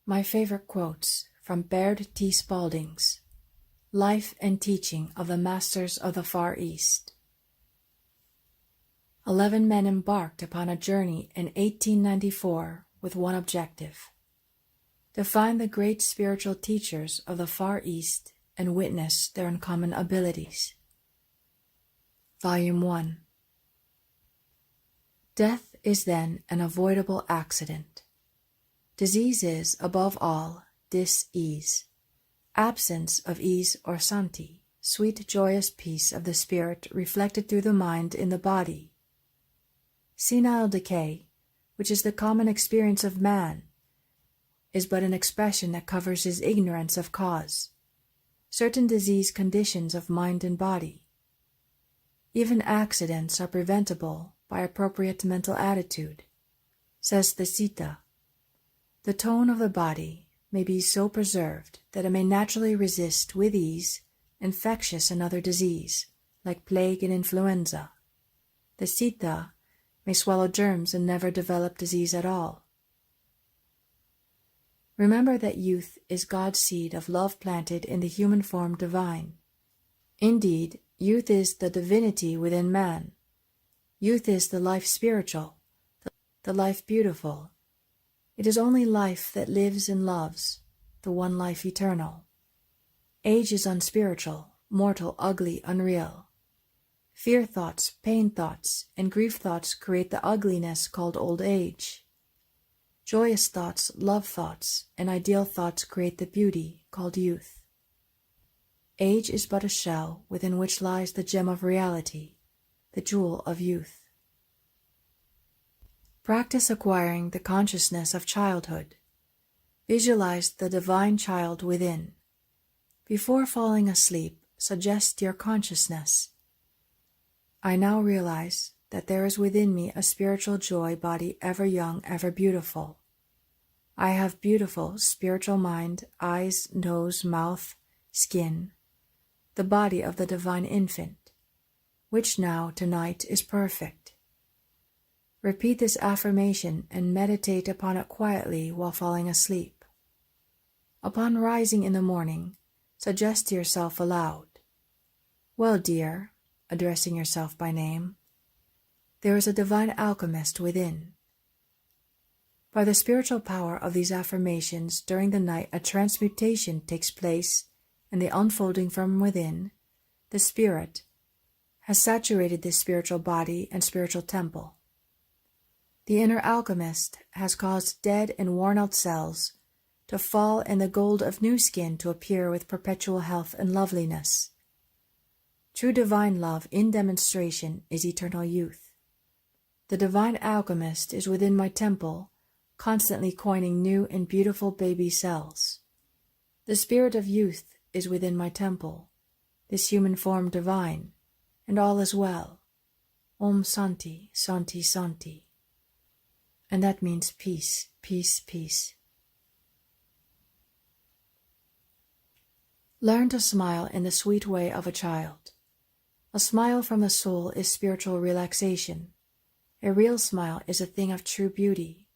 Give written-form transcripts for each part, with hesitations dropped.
My favorite quotes from Baird T. Spalding's Life and Teaching of the Masters of the Far East. 11 men embarked upon a journey in 1894 with one objective: to find the great spiritual teachers of the Far East and witness their uncommon abilities. Volume 1. Death is then an avoidable accident. Disease is, above all, dis-ease, absence of ease or santi, sweet joyous peace of the spirit reflected through the mind in the body. Senile decay, which is the common experience of man, is but an expression that covers his ignorance of cause, certain disease conditions of mind and body. Even accidents are preventable by appropriate mental attitude. Says the Sita, the tone of the body may be so preserved that it may naturally resist with ease infectious and other disease, like plague and influenza. The Sita may swallow germs and never develop disease at all. Remember that youth is God's seed of love planted in the human form divine. Indeed, youth is the divinity within man. Youth is the life spiritual, the life beautiful. It is only life that lives and loves, the one life eternal. Age is unspiritual, mortal, ugly, unreal. Fear thoughts, pain thoughts, and grief thoughts create the ugliness called old age. Joyous thoughts, love thoughts, and ideal thoughts create the beauty called youth. Age is but a shell within which lies the gem of reality, the jewel of youth. Practice acquiring the consciousness of childhood. Visualize the divine child within. Before falling asleep, suggest your consciousness: I now realize that there is within me a spiritual joy body ever young, ever beautiful. I have beautiful spiritual mind, eyes, nose, mouth, skin, the body of the divine infant, which now, tonight, is perfect. Repeat this affirmation and meditate upon it quietly while falling asleep. Upon rising in the morning, suggest to yourself aloud, well, dear, addressing yourself by name, there is a divine alchemist within. By the spiritual power of these affirmations during the night, a transmutation takes place, and the unfolding from within, the spirit, has saturated this spiritual body and spiritual temple. The inner alchemist has caused dead and worn-out cells to fall and the gold of new skin to appear with perpetual health and loveliness. True divine love in demonstration is eternal youth. The divine alchemist is within my temple, constantly coining new and beautiful baby cells. The spirit of youth is within my temple, this human form divine, and all is well. Om Santi, Santi, Santi. And that means peace, peace, peace. Learn to smile in the sweet way of a child. A smile from the soul is spiritual relaxation. A real smile is a thing of true beauty.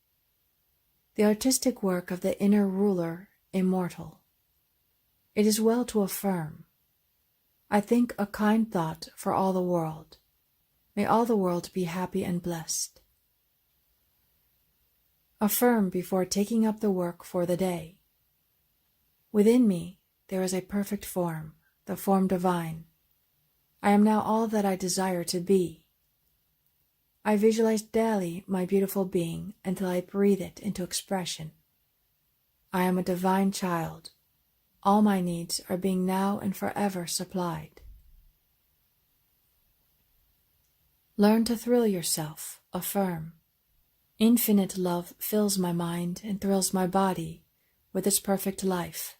The artistic work of the inner ruler, immortal. It is well to affirm, I think a kind thought for all the world. May all the world be happy and blessed. Affirm before taking up the work for the day. Within me there is a perfect form, the form divine. I am now all that I desire to be. I visualize daily my beautiful being until I breathe it into expression. I am a divine child. All my needs are being now and forever supplied. Learn to thrill yourself, affirm. Infinite love fills my mind and thrills my body with its perfect life.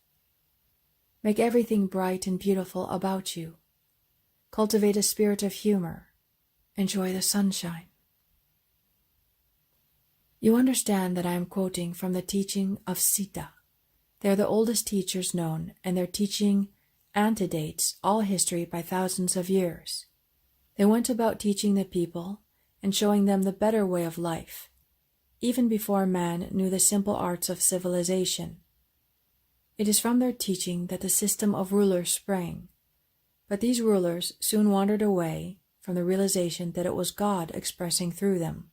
Make everything bright and beautiful about you. Cultivate a spirit of humor. Enjoy the sunshine. You understand that I am quoting from the teaching of Sita. They are the oldest teachers known, and their teaching antedates all history by thousands of years. They went about teaching the people and showing them the better way of life, even before man knew the simple arts of civilization. It is from their teaching that the system of rulers sprang, but these rulers soon wandered away from the realization that it was God expressing through them.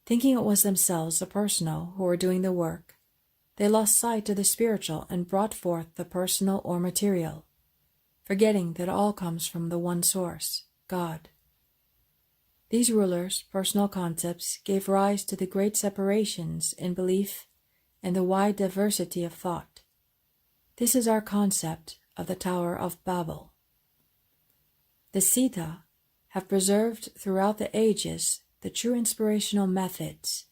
Thinking it was themselves, the personal, who were doing the work, they lost sight of the spiritual and brought forth the personal or material, forgetting that all comes from the one source, God. These rulers' personal concepts gave rise to the great separations in belief and the wide diversity of thought. This is our concept of the Tower of Babel. The Sita have preserved throughout the ages the true inspirational methods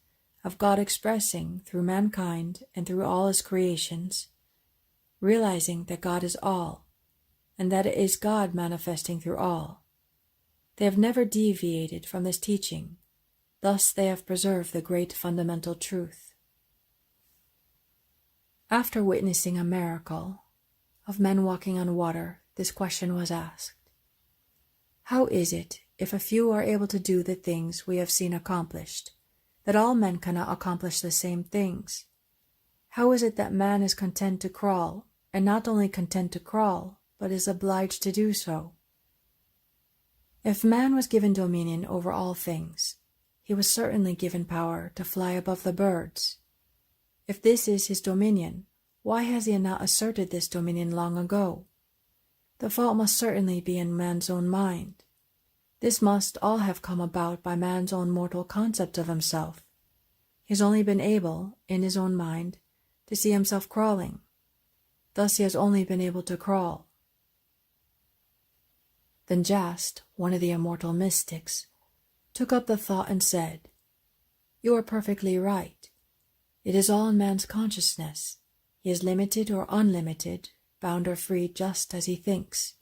of God expressing through mankind and through all his creations, realizing that God is all, and that it is God manifesting through all. They have never deviated from this teaching, thus they have preserved the great fundamental truth. After witnessing a miracle of men walking on water, this question was asked: how is it, if a few are able to do the things we have seen accomplished, that all men cannot accomplish the same things? How is it that man is content to crawl, and not only content to crawl, but is obliged to do so? If man was given dominion over all things, he was certainly given power to fly above the birds. If this is his dominion, why has he not asserted this dominion long ago? The fault must certainly be in man's own mind. This must all have come about by man's own mortal concept of himself. He has only been able, in his own mind, to see himself crawling. Thus he has only been able to crawl. Then Jast, one of the immortal mystics, took up the thought and said, "You are perfectly right. It is all in man's consciousness. He is limited or unlimited, bound or free, just as he thinks.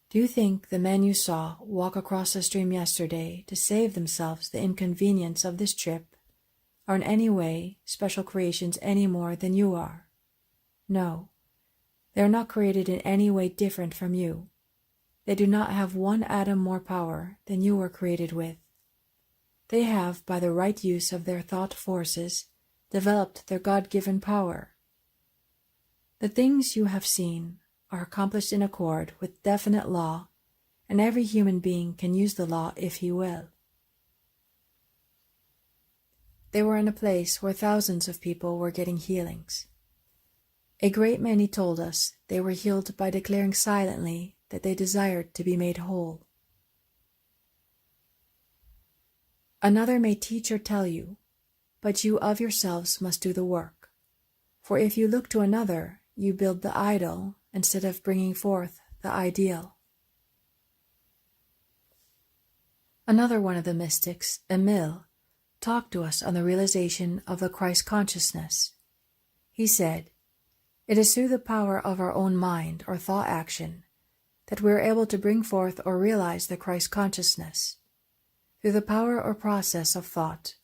Do you think the men you saw walk across the stream yesterday to save themselves the inconvenience of this trip are in any way special creations any more than you are? No, they are not created in any way different from you. They do not have one atom more power than you were created with. They have, by the right use of their thought forces, developed their God-given power. The things you have seen are accomplished in accord with definite law, and every human being can use the law if he will." They were in a place where thousands of people were getting healings. A great many told us they were healed by declaring silently that they desired to be made whole. Another may teach or tell you, but you of yourselves must do the work. For if you look to another, you build the idol instead of bringing forth the ideal. Another one of the mystics, Emil, talked to us on the realization of the Christ consciousness. He said, "It is through the power of our own mind or thought action that we are able to bring forth or realize the Christ consciousness. Through the power or process of thought,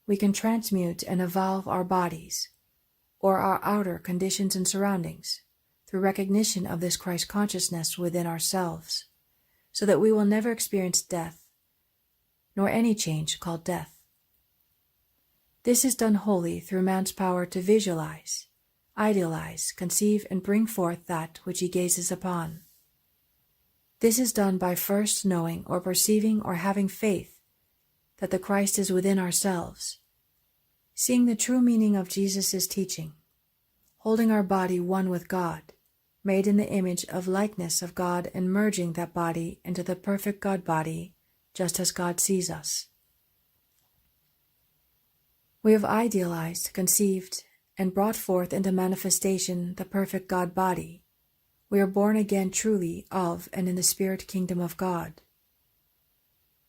we can transmute and evolve our bodies, or our outer conditions and surroundings, through recognition of this Christ consciousness within ourselves, so that we will never experience death, nor any change called death. This is done wholly through man's power to visualize, idealize, conceive, and bring forth that which he gazes upon. This is done by first knowing or perceiving or having faith that the Christ is within ourselves, seeing the true meaning of Jesus' teaching, holding our body one with God, made in the image of likeness of God, and merging that body into the perfect God body, just as God sees us. We have idealized, conceived, and brought forth into manifestation the perfect God body. We are born again truly of and in the spirit kingdom of God.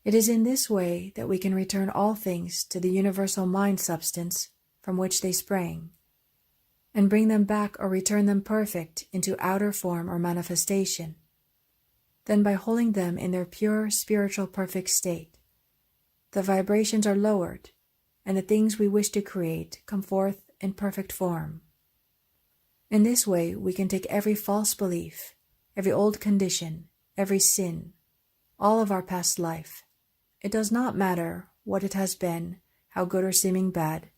It is in this way that we can return all things to the universal mind substance from which they sprang, and bring them back or return them perfect into outer form or manifestation. Then by holding them in their pure spiritual perfect state, the vibrations are lowered, and the things we wish to create come forth in perfect form. In this way we can take every false belief, every old condition, every sin, all of our past life. It does not matter what it has been, how good or seeming bad,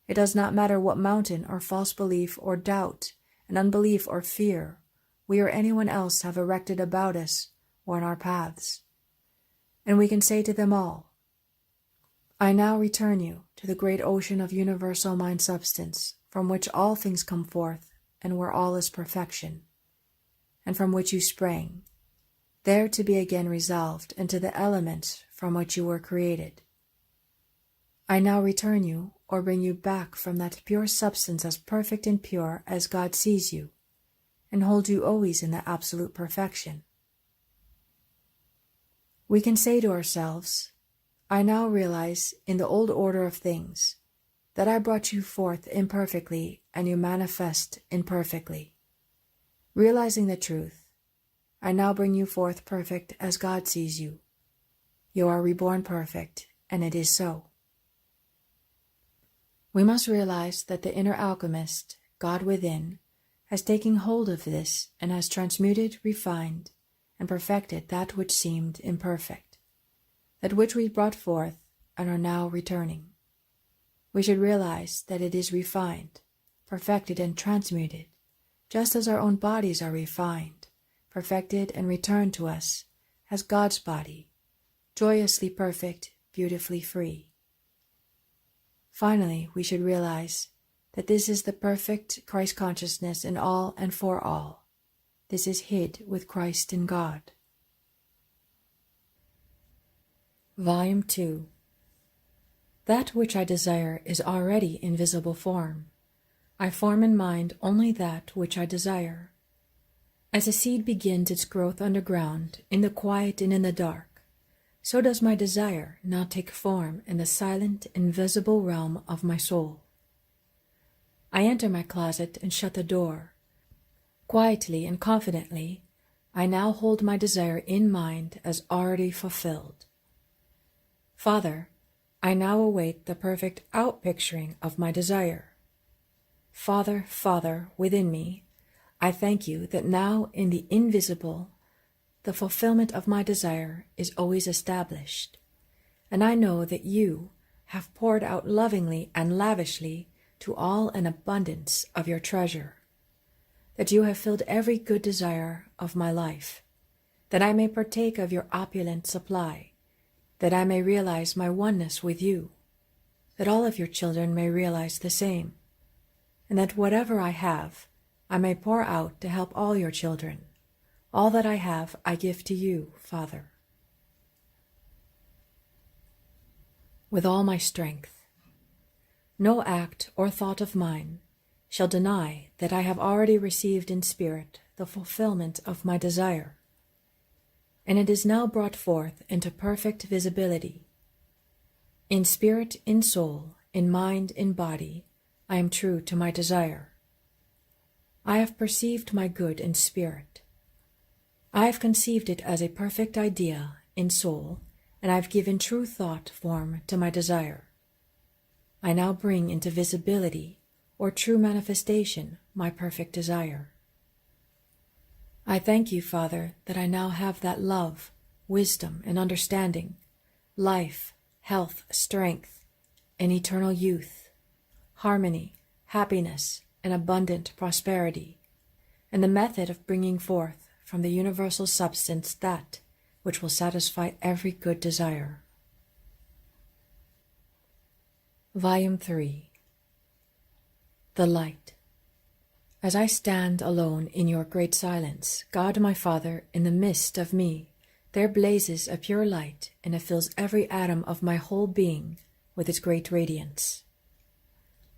it does not matter what mountain or false belief or doubt and unbelief or fear we or anyone else have erected about us or in our paths. And we can say to them all, I now return you to the great ocean of universal mind substance, from which all things come forth and where all is perfection, and from which you sprang, there to be again resolved into the elements from which you were created. I now return you or bring you back from that pure substance as perfect and pure as God sees you, and hold you always in the absolute perfection. We can say to ourselves, I now realize in the old order of things that I brought you forth imperfectly and you manifest imperfectly. Realizing the truth, I now bring you forth perfect as God sees you. You are reborn perfect, and it is so. We must realize that the inner alchemist, God within, has taken hold of this and has transmuted, refined, and perfected that which seemed imperfect, that which we brought forth and are now returning. We should realize that it is refined, perfected, and transmuted, just as our own bodies are refined, perfected, and returned to us as God's body, joyously perfect, beautifully free. Finally, we should realize that this is the perfect Christ consciousness in all and for all. This is hid with Christ in God. Volume 2. That which I desire is already in visible form. I form in mind only that which I desire. As a seed begins its growth underground, in the quiet and in the dark, so does my desire now take form in the silent, invisible realm of my soul. I enter my closet and shut the door. Quietly and confidently, I now hold my desire in mind as already fulfilled. Father, I now await the perfect outpicturing of my desire. Father, Father, within me, I thank you that now in the invisible, the fulfillment of my desire is always established, and I know that you have poured out lovingly and lavishly to all an abundance of your treasure, that you have filled every good desire of my life, that I may partake of your opulent supply, that I may realize my oneness with you, that all of your children may realize the same, and that whatever I have, I may pour out to help all your children. All that I have, I give to you, Father. With all my strength, no act or thought of mine shall deny that I have already received in spirit the fulfillment of my desire, and it is now brought forth into perfect visibility. In spirit, in soul, in mind, in body, I am true to my desire. I have perceived my good in spirit. I have conceived it as a perfect idea in soul, and I have given true thought form to my desire. I now bring into visibility or true manifestation my perfect desire. I thank you, Father, that I now have that love, wisdom, and understanding, life, health, strength, and eternal youth, harmony, happiness, and abundant prosperity, and the method of bringing forth from the universal substance that which will satisfy every good desire. Volume 3. The Light. As I stand alone in your great silence, God my Father, in the midst of me, there blazes a pure light, and it fills every atom of my whole being with its great radiance.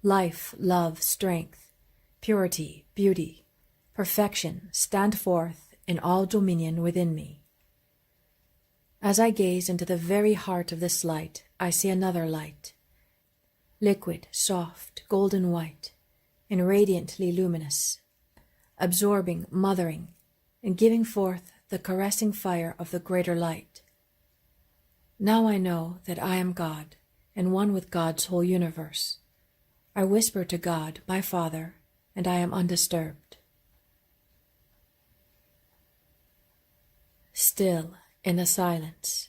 Life, love, strength, purity, beauty, perfection stand forth in all dominion within me. As I gaze into the very heart of this light, I see another light, liquid, soft, golden white, and radiantly luminous, absorbing, mothering, and giving forth the caressing fire of the greater light. Now I know that I am God, and one with God's whole universe. I whisper to God, my Father, and I am undisturbed. Still in the silence.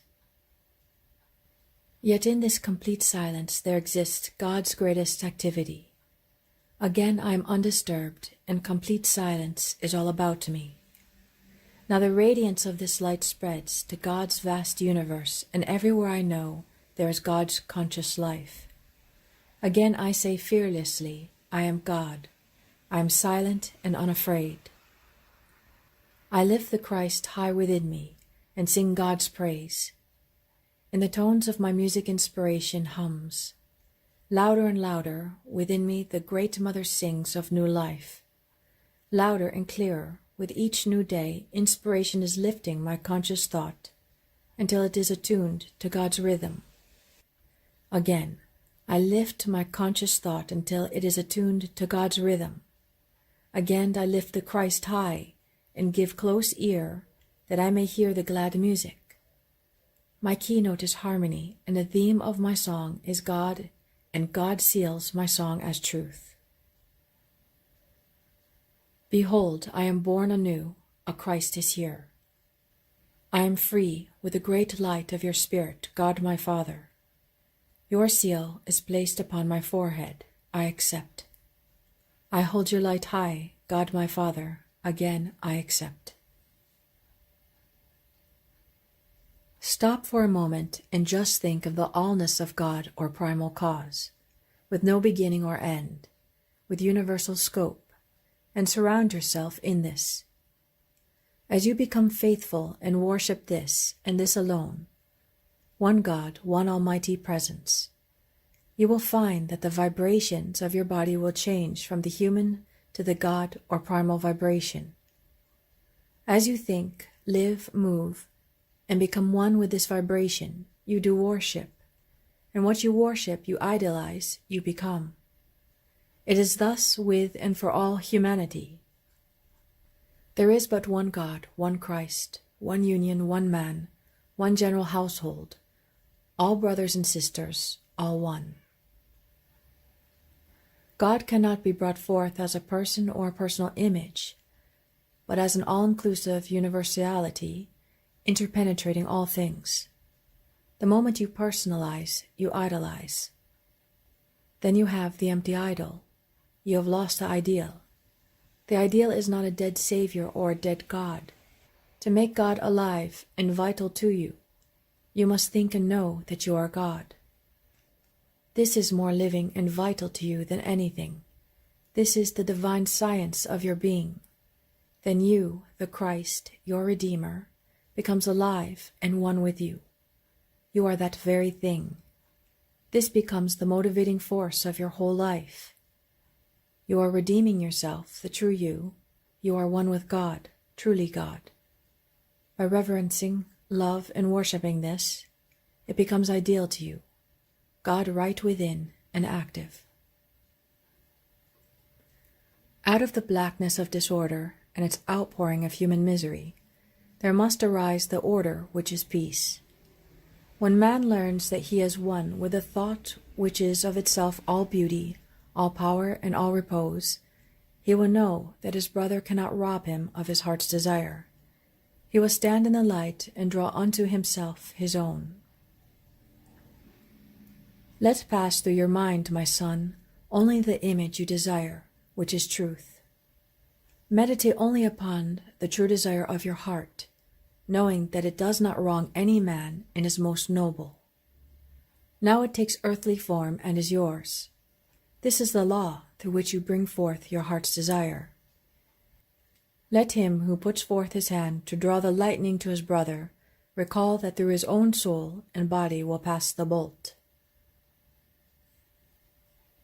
Yet in this complete silence there exists God's greatest activity. Again I am undisturbed, and complete silence is all about me. Now the radiance of this light spreads to God's vast universe, and everywhere I know there is God's conscious life. Again I say fearlessly, I am God. I am silent and unafraid. I lift the Christ high within me and sing God's praise. In the tones of my music inspiration hums. Louder and louder within me the Great Mother sings of new life. Louder and clearer with each new day inspiration is lifting my conscious thought until it is attuned to God's rhythm. Again, I lift my conscious thought until it is attuned to God's rhythm. Again I lift the Christ high and give close ear that I may hear the glad music. My keynote is harmony, and the theme of my song is God, and God seals my song as truth. Behold, I am born anew, a Christ is here. I am free with the great light of your Spirit, God my Father. Your seal is placed upon my forehead, I accept. I hold your light high, God my Father, again I accept. Stop for a moment and just think of the allness of God or primal cause, with no beginning or end, with universal scope, and surround yourself in this. As you become faithful and worship this and this alone, one God, one almighty presence, you will find that the vibrations of your body will change from the human to the God or primal vibration. As you think, live, move, and become one with this vibration, you do worship, and what you worship, you idolize, you become. It is thus with and for all humanity. There is but one God, one Christ, one union, one man, one general household, all brothers and sisters, all one. God cannot be brought forth as a person or a personal image, but as an all-inclusive universality, interpenetrating all things. The moment you personalize, you idolize. Then you have the empty idol. You have lost the ideal. The ideal is not a dead Savior or a dead God. To make God alive and vital to you, you must think and know that you are God. This is more living and vital to you than anything. This is the divine science of your being. Then you, the Christ, your Redeemer, becomes alive and one with you. You are that very thing. This becomes the motivating force of your whole life. You are redeeming yourself, the true you. You are one with God, truly God. By reverencing, love, and worshiping this, it becomes ideal to you, God right within and active. Out of the blackness of disorder and its outpouring of human misery, there must arise the order which is peace. When man learns that he is one with a thought which is of itself all beauty, all power, and all repose, he will know that his brother cannot rob him of his heart's desire. He will stand in the light and draw unto himself his own. Let pass through your mind, my son, only the image you desire, which is truth. Meditate only upon the true desire of your heart, knowing that it does not wrong any man and is most noble. Now it takes earthly form and is yours. This is the law through which you bring forth your heart's desire. Let him who puts forth his hand to draw the lightning to his brother recall that through his own soul and body will pass the bolt.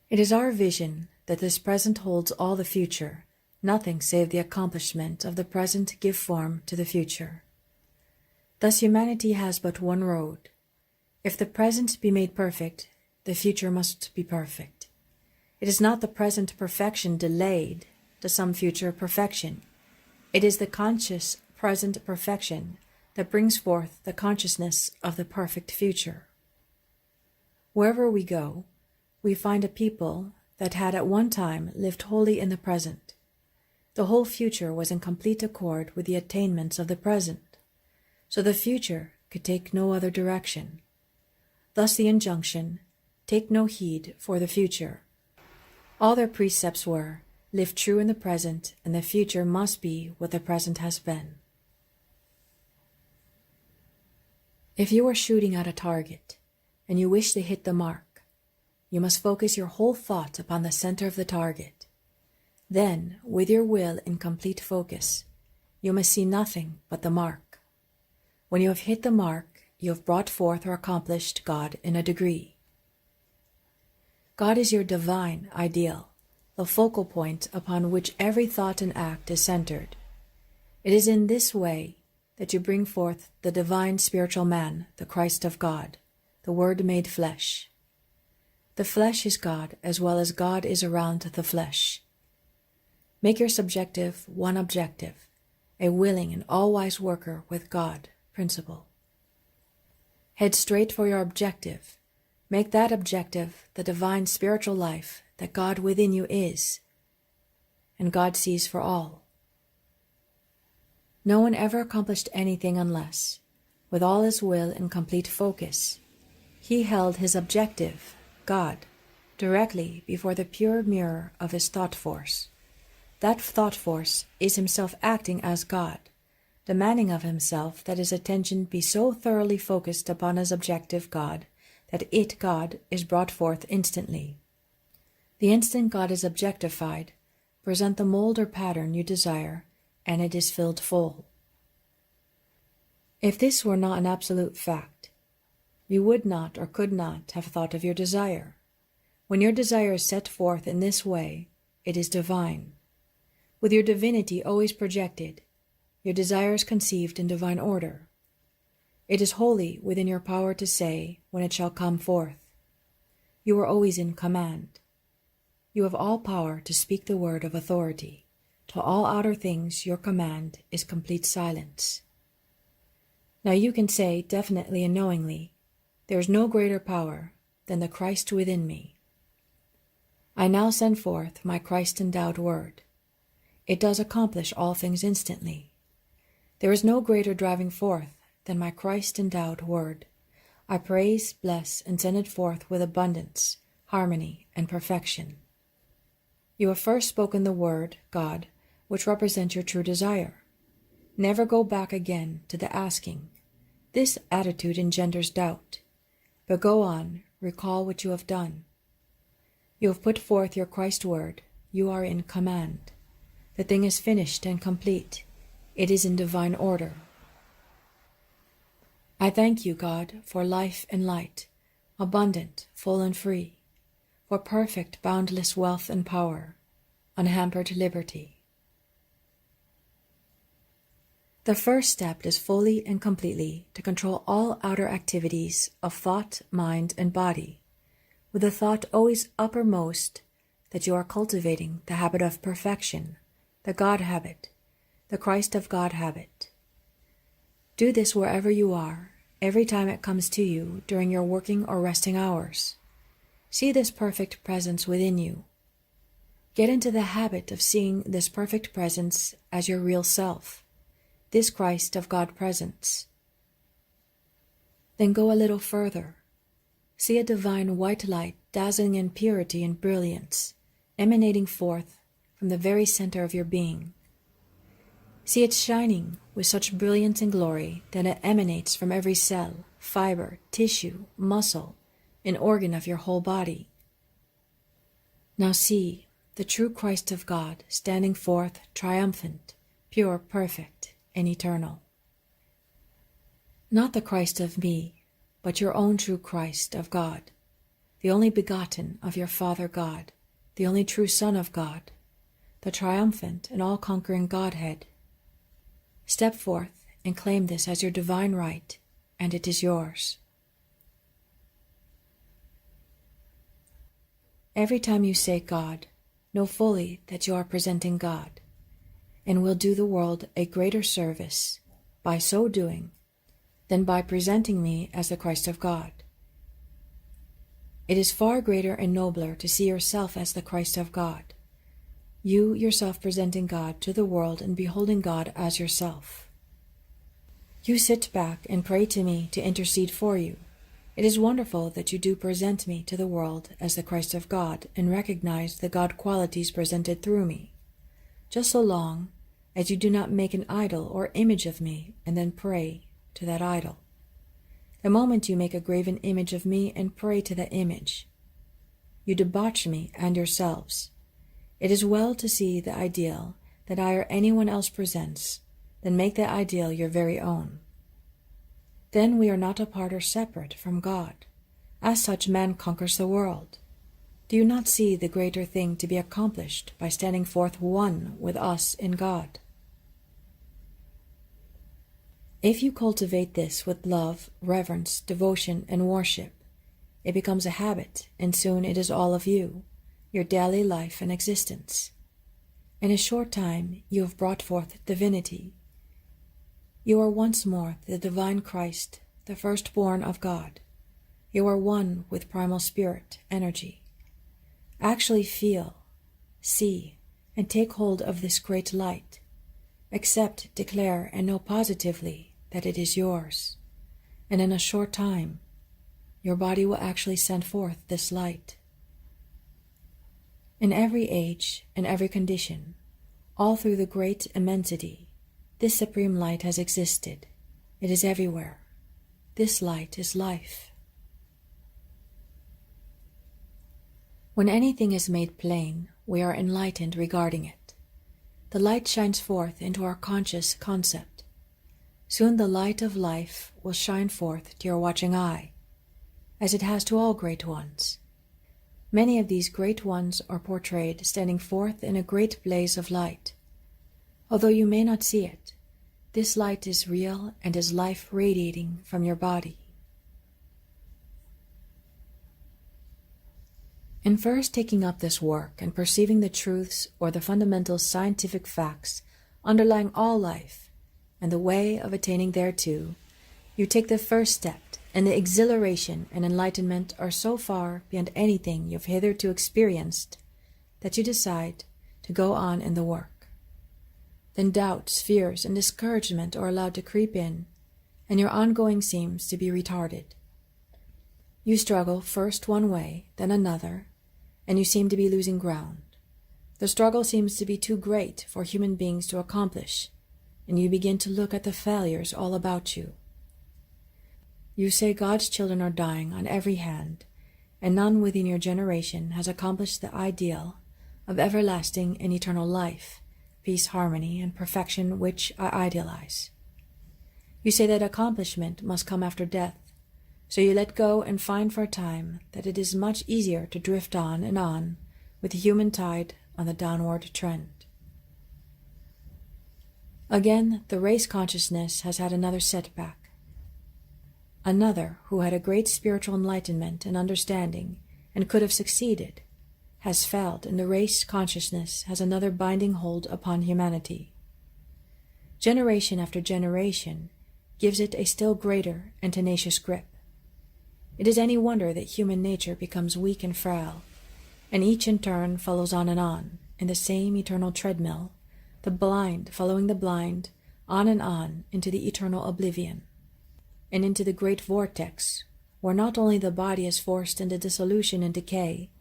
It is our vision that this present holds all the future. Nothing save the accomplishment of the present give form to the future. Thus humanity has but one road. If the present be made perfect, the future must be perfect. It is not the present perfection delayed to some future perfection. It is the conscious present perfection that brings forth the consciousness of the perfect future. Wherever we go, we find a people that had at one time lived wholly in the present. The whole future was in complete accord with the attainments of the present, so the future could take no other direction. Thus the injunction, take no heed for the future. All their precepts were, live true in the present, and the future must be what the present has been. If you are shooting at a target, and you wish to hit the mark, you must focus your whole thought upon the center of the target. Then, with your will in complete focus, you must see nothing but the mark. When you have hit the mark, you have brought forth or accomplished God in a degree. God is your divine ideal, the focal point upon which every thought and act is centered. It is in this way that you bring forth the divine spiritual man, the Christ of God, the Word made flesh. The flesh is God as well as God is around the flesh. Make your subjective one objective, a willing and all-wise worker with God principle. Head straight for your objective. Make that objective the divine spiritual life that God within you is, and God sees for all. No one ever accomplished anything unless, with all his will in complete focus, he held his objective, God, directly before the pure mirror of his thought force. That thought force is himself acting as God, demanding of himself that his attention be so thoroughly focused upon his objective God that it, God, is brought forth instantly. The instant God is objectified, present the mold or pattern you desire, and it is filled full. If this were not an absolute fact, you would not or could not have thought of your desire. When your desire is set forth in this way, it is divine. With your divinity always projected, your desire is conceived in divine order. It is wholly within your power to say when it shall come forth. You are always in command. You have all power to speak the word of authority. To all outer things your command is complete silence. Now you can say definitely and knowingly, there is no greater power than the Christ within me. I now send forth my Christ-endowed word. It does accomplish all things instantly. There is no greater driving forth than my Christ-endowed word. I praise, bless, and send it forth with abundance, harmony, and perfection. You have first spoken the word, God, which represents your true desire. Never go back again to the asking. This attitude engenders doubt. But go on, recall what you have done. You have put forth your Christ word. You are in command. The thing is finished and complete. It is in divine order. I thank you, God, for life and light, abundant, full and free, for perfect, boundless wealth and power, unhampered liberty. The first step is fully and completely to control all outer activities of thought, mind, and body, with the thought always uppermost that you are cultivating the habit of perfection, the God habit, the Christ of God habit. Do this wherever you are, every time it comes to you during your working or resting hours. See this perfect presence within you. Get into the habit of seeing this perfect presence as your real self, this Christ of God presence. Then go a little further. See a divine white light dazzling in purity and brilliance, emanating forth from the very center of your being. See it shining with such brilliance and glory that it emanates from every cell, fiber, tissue, muscle, and organ of your whole body. Now see the true Christ of God standing forth triumphant, pure, perfect, and eternal. Not the Christ of me, but your own true Christ of God, the only begotten of your Father God, the only true Son of God, the triumphant and all-conquering Godhead. Step forth and claim this as your divine right, and it is yours. Every time you say God, know fully that you are presenting God, and will do the world a greater service by so doing than by presenting me as the Christ of God. It is far greater and nobler to see yourself as the Christ of God, you yourself presenting God to the world and beholding God as yourself. You sit back and pray to me to intercede for you. It is wonderful that you do present me to the world as the Christ of God and recognize the God qualities presented through me, just so long as you do not make an idol or image of me and then pray to that idol. The moment you make a graven image of me and pray to that image, you debauch me and yourselves. It is well to see the ideal that I or anyone else presents, then make that ideal your very own. Then we are not apart or separate from God. As such, man conquers the world. Do you not see the greater thing to be accomplished by standing forth one with us in God? If you cultivate this with love, reverence, devotion, and worship, it becomes a habit, and soon it is all of you, your daily life and existence. In a short time you have brought forth divinity. You are once more the divine Christ, the firstborn of God. You are one with primal spirit, energy. Actually feel, see, and take hold of this great light. Accept, declare, and know positively that it is yours. And in a short time, your body will actually send forth this light. In every age and every condition, all through the great immensity, this supreme light has existed. It is everywhere. This light is life. When anything is made plain, we are enlightened regarding it. The light shines forth into our conscious concept. Soon the light of life will shine forth to your watching eye, as it has to all great ones. Many of these great ones are portrayed standing forth in a great blaze of light. Although you may not see it, this light is real and is life radiating from your body. In first taking up this work and perceiving the truths or the fundamental scientific facts underlying all life and the way of attaining thereto, you take the first step, and the exhilaration and enlightenment are so far beyond anything you've hitherto experienced that you decide to go on in the work. Then doubts, fears, and discouragement are allowed to creep in, and your ongoing seems to be retarded. You struggle first one way, then another, and you seem to be losing ground. The struggle seems to be too great for human beings to accomplish, and you begin to look at the failures all about you. You say God's children are dying on every hand, and none within your generation has accomplished the ideal of everlasting and eternal life, peace, harmony, and perfection which I idealize. You say that accomplishment must come after death, so you let go and find for a time that it is much easier to drift on and on with the human tide on the downward trend. Again, the race consciousness has had another setback. Another who had a great spiritual enlightenment and understanding and could have succeeded has failed, and the race consciousness has another binding hold upon humanity. Generation after generation gives it a still greater and tenacious grip. It is any wonder that human nature becomes weak and frail, and each in turn follows on in the same eternal treadmill, the blind following the blind, on and on into the eternal oblivion, and into the great vortex, where not only the body is forced into dissolution and decay,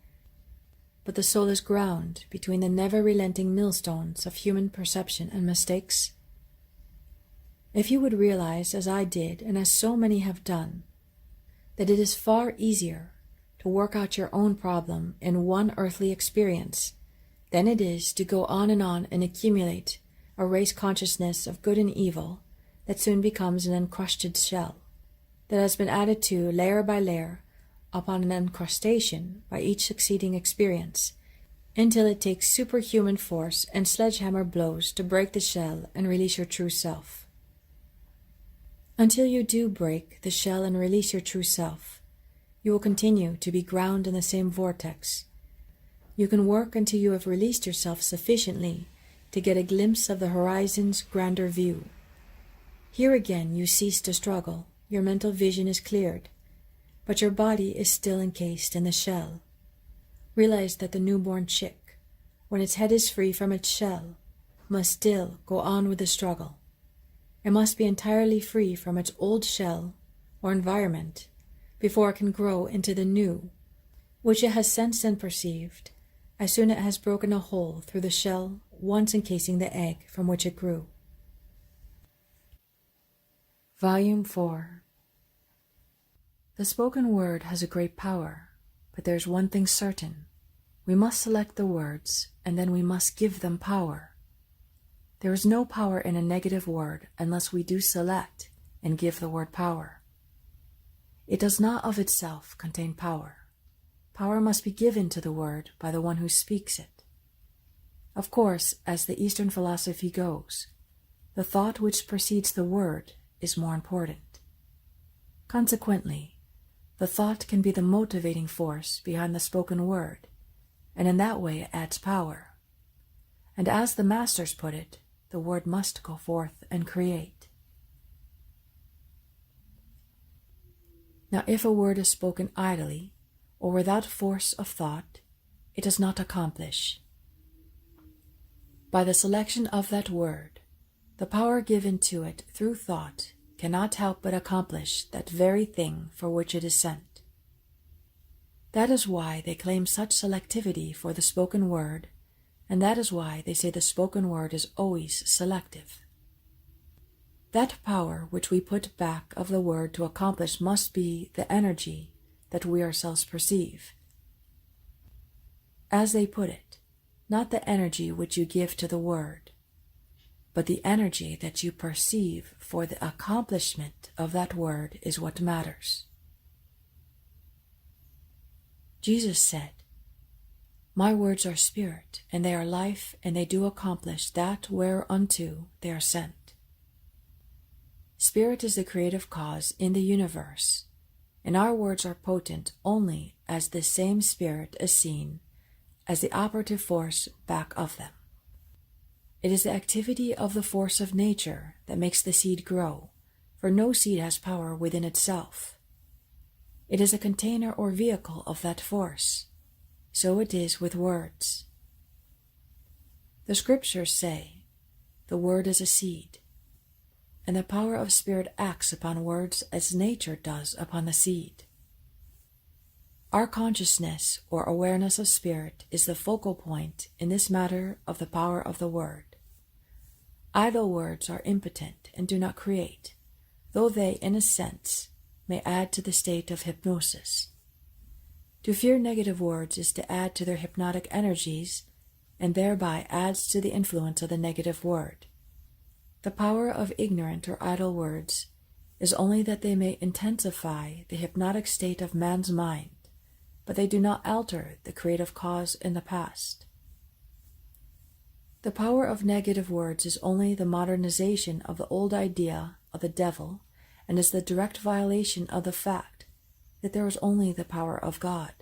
but the soul is ground between the never-relenting millstones of human perception and mistakes. If you would realize, as I did and as so many have done, that it is far easier to work out your own problem in one earthly experience than it is to go on and accumulate a race consciousness of good and evil that soon becomes an encrusted shell, that has been added to layer by layer upon an encrustation by each succeeding experience, until it takes superhuman force and sledgehammer blows to break the shell and release your true self. Until you do break the shell and release your true self, you will continue to be ground in the same vortex. You can work until you have released yourself sufficiently to get a glimpse of the horizon's grander view. Here again you cease to struggle, your mental vision is cleared, but your body is still encased in the shell. Realize that the newborn chick, when its head is free from its shell, must still go on with the struggle. It must be entirely free from its old shell or environment before it can grow into the new, which it has sensed and perceived, as soon as it has broken a hole through the shell once encasing the egg from which it grew. Volume 4. The spoken word has a great power, but there's one thing certain. We must select the words, and then we must give them power. There is no power in a negative word unless we do select and give the word power. It does not of itself contain power. Power must be given to the word by the one who speaks it. Of course, as the Eastern philosophy goes, the thought which precedes the word is more important. Consequently, the thought can be the motivating force behind the spoken word, and in that way it adds power. And as the masters put it, the word must go forth and create. Now, if a word is spoken idly, or without force of thought, it does not accomplish. By the selection of that word, the power given to it through thought cannot help but accomplish that very thing for which it is sent. That is why they claim such selectivity for the spoken word, and that is why they say the spoken word is always selective. That power which we put back of the word to accomplish must be the energy that we ourselves perceive. As they put it, not the energy which you give to the word, but the energy that you perceive for the accomplishment of that word is what matters. Jesus said, "My words are spirit, and they are life, and they do accomplish that whereunto they are sent." Spirit is the creative cause in the universe, and our words are potent only as this same spirit is seen as the operative force back of them. It is the activity of the force of nature that makes the seed grow, for no seed has power within itself. It is a container or vehicle of that force. So it is with words. The scriptures say, "The word is a seed," and the power of spirit acts upon words as nature does upon the seed. Our consciousness or awareness of spirit is the focal point in this matter of the power of the word. Idle words are impotent and do not create, though they, in a sense, may add to the state of hypnosis. To fear negative words is to add to their hypnotic energies, and thereby adds to the influence of the negative word. The power of ignorant or idle words is only that they may intensify the hypnotic state of man's mind, but they do not alter the creative cause in the past. The power of negative words is only the modernization of the old idea of the devil, and is the direct violation of the fact that there is only the power of God.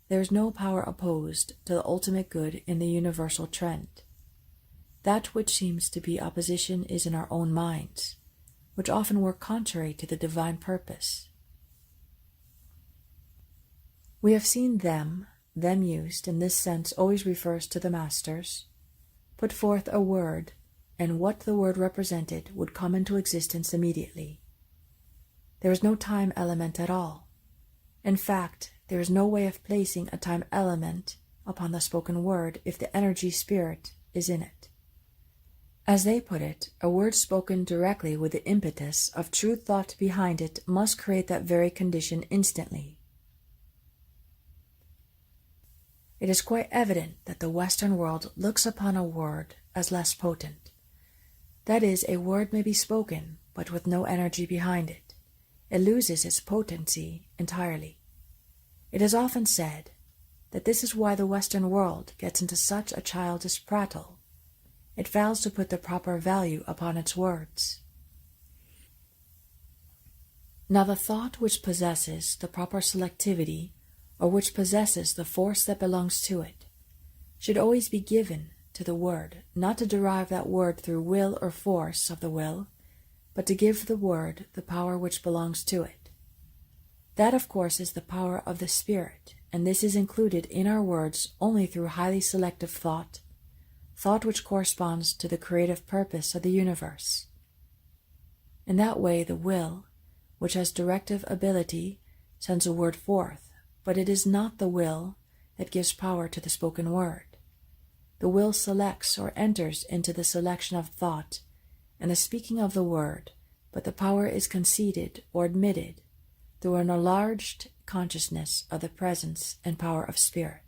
There is no power opposed to the ultimate good in the universal trend. That which seems to be opposition is in our own minds, which often work contrary to the divine purpose. We have seen them used in this sense always refers to the masters, put forth a word, and what the word represented would come into existence immediately. There is no time element at all. In fact, there is no way of placing a time element upon the spoken word if the energy spirit is in it. As they put it, a word spoken directly with the impetus of true thought behind it must create that very condition instantly. It is quite evident that the Western world looks upon a word as less potent. That is, a word may be spoken, but with no energy behind it. It loses its potency entirely. It is often said that this is why the Western world gets into such a childish prattle. It fails to put the proper value upon its words. Now the thought which possesses the proper selectivity, or which possesses the force that belongs to it, should always be given to the word, not to derive that word through will or force of the will, but to give the word the power which belongs to it. That, of course, is the power of the spirit, and this is included in our words only through highly selective thought which corresponds to the creative purpose of the universe. In that way the will, which has directive ability, sends a word forth, but it is not the will that gives power to the spoken word. The will selects or enters into the selection of thought and the speaking of the word, but the power is conceded or admitted through an enlarged consciousness of the presence and power of spirit.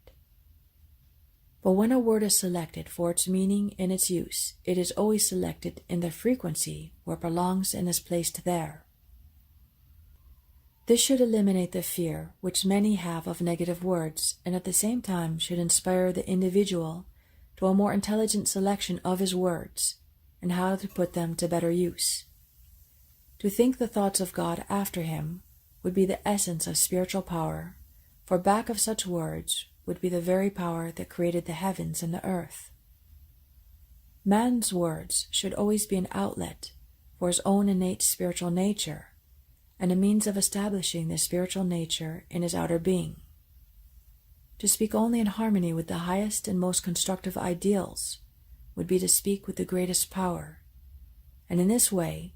But when a word is selected for its meaning and its use, it is always selected in the frequency where it belongs and is placed there. This should eliminate the fear which many have of negative words, and at the same time should inspire the individual to a more intelligent selection of his words and how to put them to better use. To think the thoughts of God after him would be the essence of spiritual power, for back of such words would be the very power that created the heavens and the earth. Man's words should always be an outlet for his own innate spiritual nature, and a means of establishing this spiritual nature in his outer being. To speak only in harmony with the highest and most constructive ideals would be to speak with the greatest power, and in this way,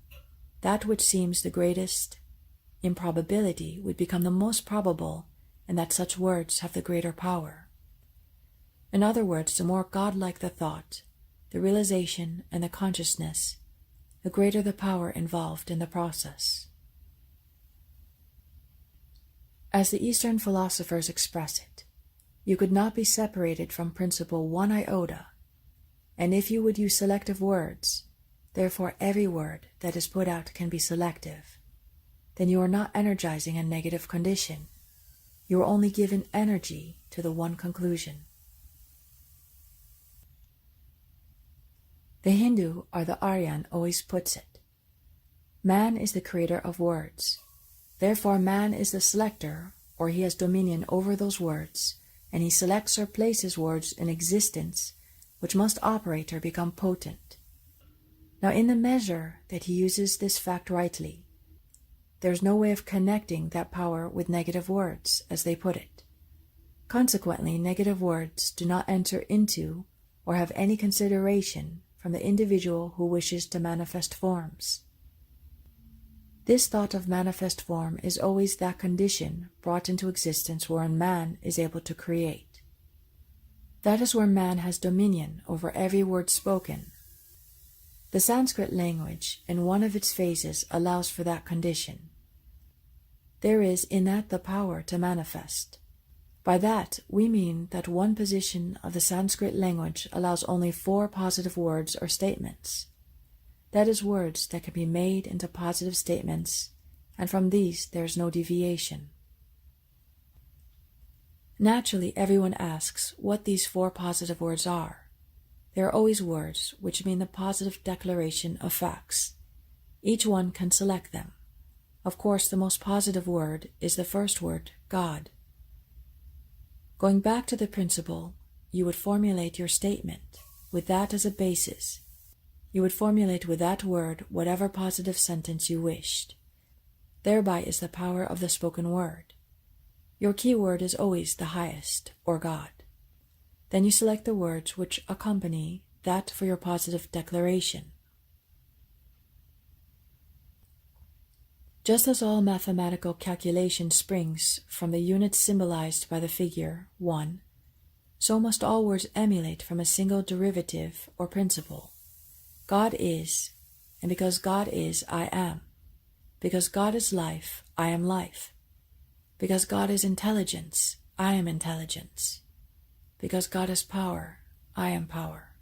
that which seems the greatest improbability would become the most probable, and that such words have the greater power. In other words, the more godlike the thought, the realization, and the consciousness, the greater the power involved in the process. As the Eastern philosophers express it, you could not be separated from principle one iota, and if you would use selective words, therefore every word that is put out can be selective, then you are not energizing a negative condition. You are only giving energy to the one conclusion. The Hindu or the Aryan always puts it, man is the creator of words. Therefore man is the selector, or he has dominion over those words, and he selects or places words in existence which must operate or become potent. Now in the measure that he uses this fact rightly, there is no way of connecting that power with negative words, as they put it. Consequently, negative words do not enter into or have any consideration from the individual who wishes to manifest forms. This thought of manifest form is always that condition brought into existence wherein man is able to create. That is where man has dominion over every word spoken. The Sanskrit language, in one of its phases, allows for that condition. There is in that the power to manifest. By that, we mean that one position of the Sanskrit language allows only 4 positive words or statements. That is, words that can be made into positive statements, and from these there is no deviation. Naturally, everyone asks what these 4 positive words are. They are always words which mean the positive declaration of facts. Each one can select them. Of course, the most positive word is the first word, God. Going back to the principle, you would formulate your statement with that as a basis. You would formulate with that word whatever positive sentence you wished. Thereby is the power of the spoken word. Your key word is always the highest, or God. Then you select the words which accompany that for your positive declaration. Just as all mathematical calculation springs from the unit symbolized by the figure 1, so must all words emulate from a single derivative or principle. God is, and because God is, I am. Because God is life, I am life. Because God is intelligence, I am intelligence. Because God is power, I am power.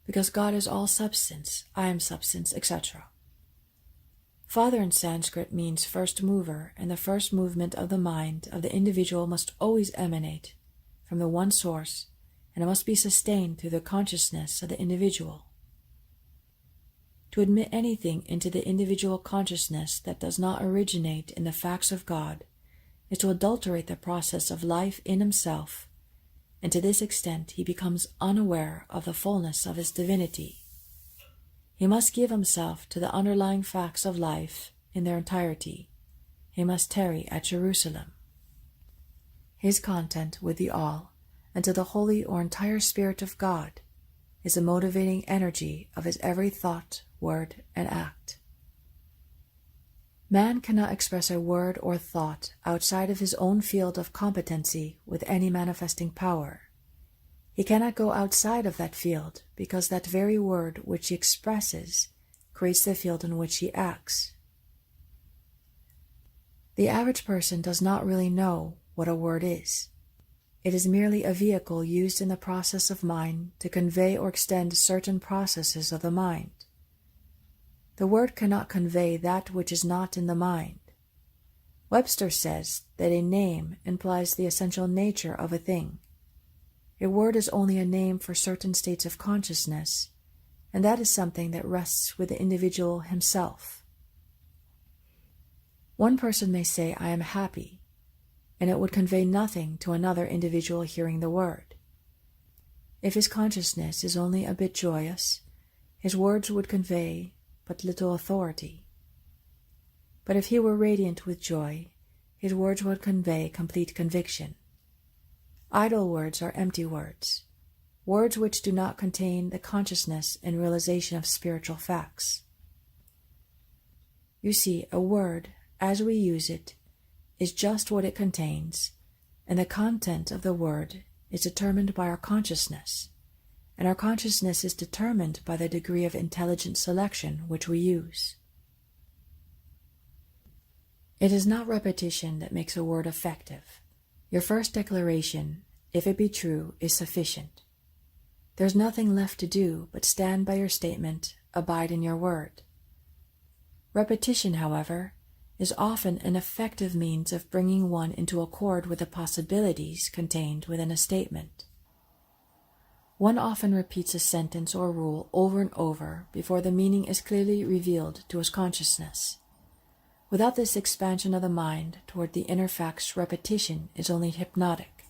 Because God is all substance, I am substance, etc. Father in Sanskrit means first mover, and the first movement of the mind of the individual must always emanate from the one source, and it must be sustained through the consciousness of the individual. To admit anything into the individual consciousness that does not originate in the facts of God is to adulterate the process of life in himself, and to this extent he becomes unaware of the fullness of his divinity. He must give himself to the underlying facts of life in their entirety. He must tarry at Jerusalem. His content with the all, and to the holy or entire Spirit of God, is the motivating energy of his every thought, word, and act. Man cannot express a word or thought outside of his own field of competency with any manifesting power. He cannot go outside of that field because that very word which he expresses creates the field in which he acts. The average person does not really know what a word is. It is merely a vehicle used in the process of mind to convey or extend certain processes of the mind. The word cannot convey that which is not in the mind. Webster says that a name implies the essential nature of a thing. A word is only a name for certain states of consciousness, and that is something that rests with the individual himself. One person may say, "I am happy," and it would convey nothing to another individual hearing the word. If his consciousness is only a bit joyous, his words would convey but little authority. But if he were radiant with joy, his words would convey complete conviction. Idle words are empty words, words which do not contain the consciousness and realization of spiritual facts. You see, a word, as we use it, is just what it contains, and the content of the word is determined by our consciousness, and our consciousness is determined by the degree of intelligent selection which we use. It is not repetition that makes a word effective. Your first declaration, if it be true, is sufficient. There is nothing left to do but stand by your statement, abide in your word. Repetition, however, is often an effective means of bringing one into accord with the possibilities contained within a statement. One often repeats a sentence or rule over and over before the meaning is clearly revealed to his consciousness. Without this expansion of the mind toward the inner facts, repetition is only hypnotic.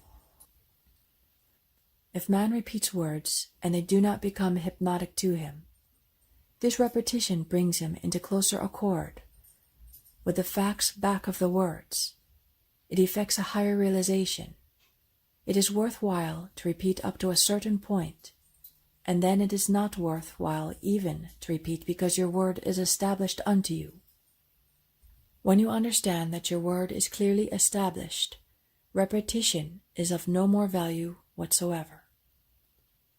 If man repeats words and they do not become hypnotic to him, this repetition brings him into closer accord with the facts back of the words. It effects a higher realization. It is worthwhile to repeat up to a certain point, and then it is not worthwhile even to repeat because your word is established unto you. When you understand that your word is clearly established, repetition is of no more value whatsoever.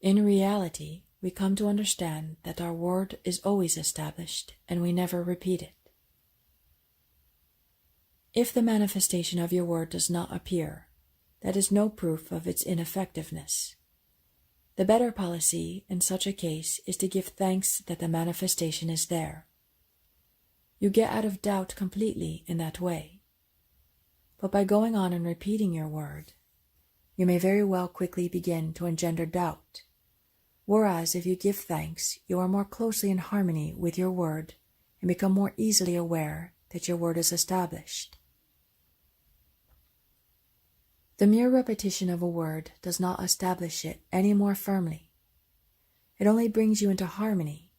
In reality, we come to understand that our word is always established and we never repeat it. If the manifestation of your word does not appear, that is no proof of its ineffectiveness. The better policy in such a case is to give thanks that the manifestation is there. You get out of doubt completely in that way. But by going on and repeating your word, you may very well quickly begin to engender doubt. Whereas if you give thanks, you are more closely in harmony with your word and become more easily aware that your word is established. The mere repetition of a word does not establish it any more firmly. It only brings you into harmony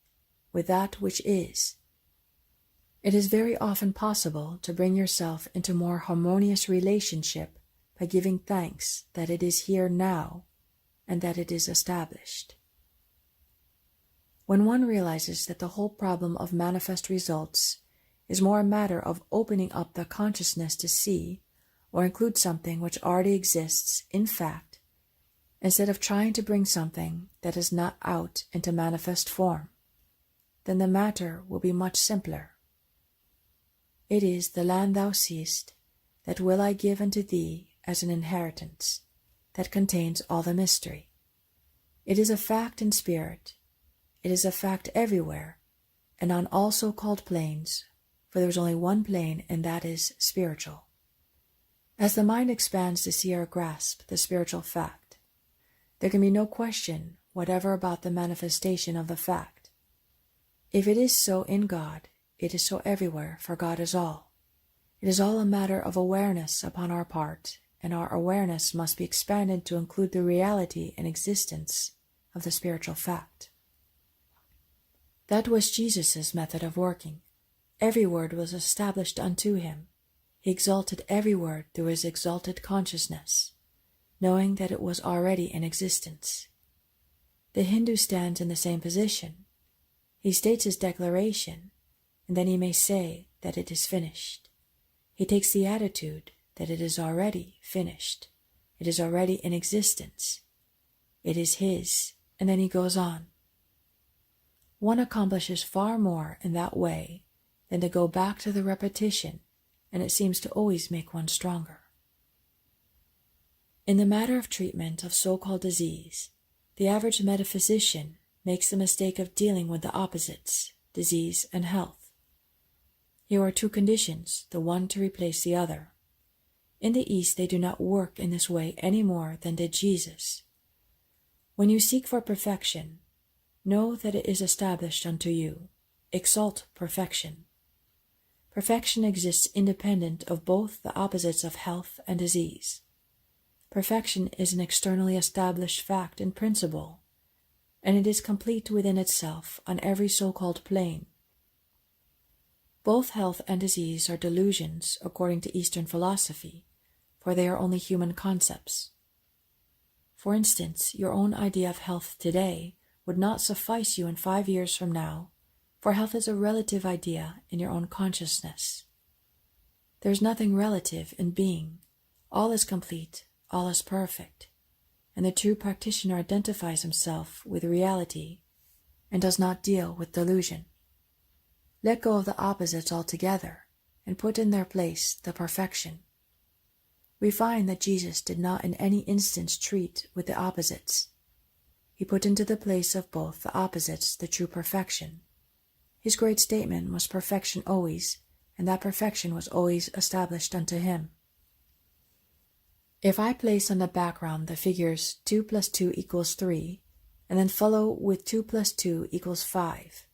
with that which is. It is very often possible to bring yourself into more harmonious relationship by giving thanks that it is here now and that it is established. When one realizes that the whole problem of manifest results is more a matter of opening up the consciousness to see or include something which already exists in fact, instead of trying to bring something that is not out into manifest form, then the matter will be much simpler. It is the land thou seest, that will I give unto thee as an inheritance, that contains all the mystery. It is a fact in spirit. It is a fact everywhere, and on all so-called planes, for there is only one plane, and that is spiritual. As the mind expands to see or grasp the spiritual fact, there can be no question whatever about the manifestation of the fact. If it is so in God, it is so everywhere, for God is all. It is all a matter of awareness upon our part, and our awareness must be expanded to include the reality and existence of the spiritual fact. That was Jesus' method of working. Every word was established unto him. He exalted every word through his exalted consciousness, knowing that it was already in existence. The Hindu stands in the same position. He states his declaration, and then he may say that it is finished. He takes the attitude that it is already finished. It is already in existence. It is his, and then he goes on. One accomplishes far more in that way than to go back to the repetition, and it seems to always make one stronger. In the matter of treatment of so-called disease, the average metaphysician makes the mistake of dealing with the opposites, disease and health. Here are two conditions, the one to replace the other. In the East, they do not work in this way any more than did Jesus. When you seek for perfection, know that it is established unto you. Exalt perfection. Perfection exists independent of both the opposites of health and disease. Perfection is an externally established fact and principle, and it is complete within itself on every so-called plane. Both health and disease are delusions according to Eastern philosophy, for they are only human concepts. For instance, your own idea of health today would not suffice you in 5 years from now, for health is a relative idea in your own consciousness. There is nothing relative in being. All is complete, all is perfect, and the true practitioner identifies himself with reality and does not deal with delusion. Let go of the opposites altogether and put in their place the perfection. We find that Jesus did not in any instance treat with the opposites. He put into the place of both the opposites the true perfection. His great statement was perfection always, and that perfection was always established unto him. If I place on the background the figures 2 plus 2 equals 3, and then follow with 2 plus 2 equals 5,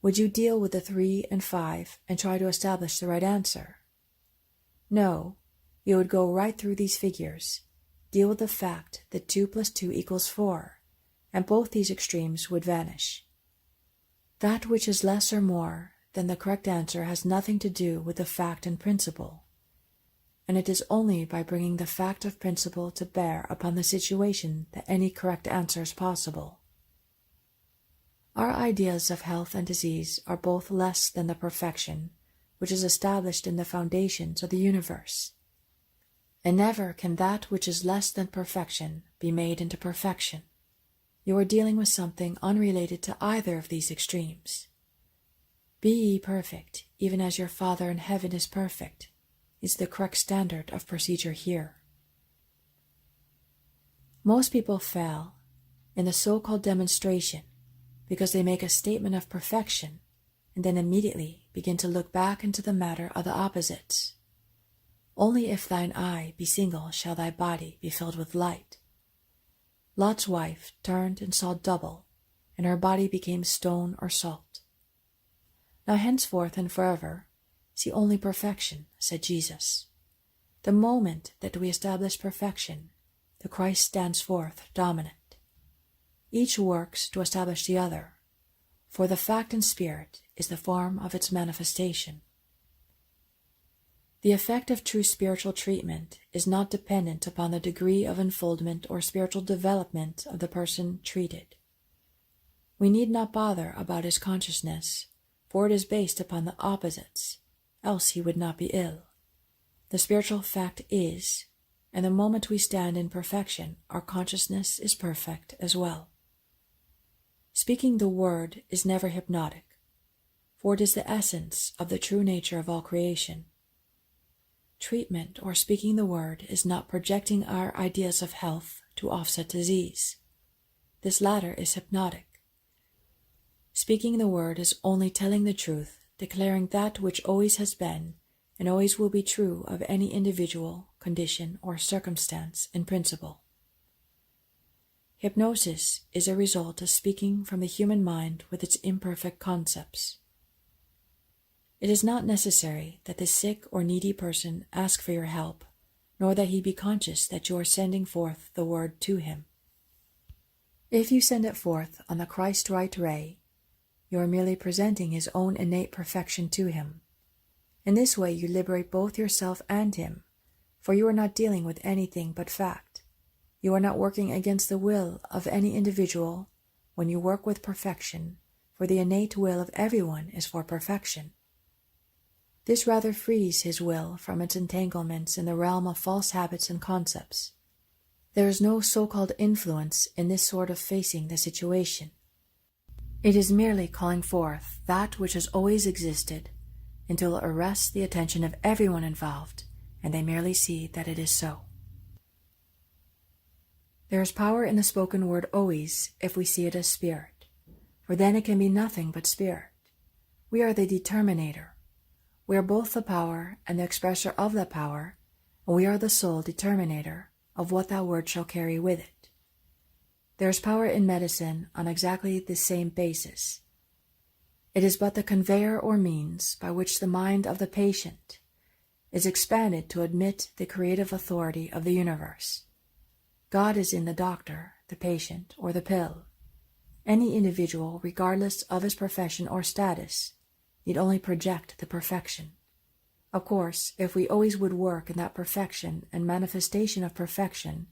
would you deal with the 3 and 5 and try to establish the right answer? No, you would go right through these figures, deal with the fact that 2 plus 2 equals 4, and both these extremes would vanish. That which is less or more than the correct answer has nothing to do with the fact and principle, and it is only by bringing the fact of principle to bear upon the situation that any correct answer is possible. Our ideas of health and disease are both less than the perfection which is established in the foundations of the universe, and never can that which is less than perfection be made into perfection. You are dealing with something unrelated to either of these extremes. Be ye perfect, even as your Father in heaven is perfect, is the correct standard of procedure here. Most people fail in the so-called demonstration because they make a statement of perfection and then immediately begin to look back into the matter of the opposites. Only if thine eye be single shall thy body be filled with light. Lot's wife turned and saw double, and her body became stone or salt. Now henceforth and forever, see only perfection, said Jesus. The moment that we establish perfection, the Christ stands forth dominant. Each works to establish the other, for the fact and spirit is the form of its manifestation. The effect of true spiritual treatment is not dependent upon the degree of unfoldment or spiritual development of the person treated. We need not bother about his consciousness, for it is based upon the opposites, else he would not be ill. The spiritual fact is, and the moment we stand in perfection, our consciousness is perfect as well. Speaking the word is never hypnotic, for it is the essence of the true nature of all creation. Treatment or speaking the word is not projecting our ideas of health to offset disease. This latter is hypnotic. Speaking the word is only telling the truth, declaring that which always has been and always will be true of any individual, condition, or circumstance in principle. Hypnosis is a result of speaking from the human mind with its imperfect concepts. It is not necessary that the sick or needy person ask for your help, nor that he be conscious that you are sending forth the word to him. If you send it forth on the Christ right ray, you are merely presenting his own innate perfection to him. In this way you liberate both yourself and him, for you are not dealing with anything but fact. You are not working against the will of any individual when you work with perfection, for the innate will of everyone is for perfection. This rather frees his will from its entanglements in the realm of false habits and concepts. There is no so-called influence in this sort of facing the situation. It is merely calling forth that which has always existed until it arrests the attention of everyone involved and they merely see that it is so. There is power in the spoken word always if we see it as spirit, for then it can be nothing but spirit. We are the determinator. We are both the power and the expressor of that power, and we are the sole determinator of what that word shall carry with it. There is power in medicine on exactly the same basis. It is but the conveyor or means by which the mind of the patient is expanded to admit the creative authority of the universe. God is in the doctor, the patient, or the pill. Any individual, regardless of his profession or status, need only project the perfection. Of course, if we always would work in that perfection and manifestation of perfection,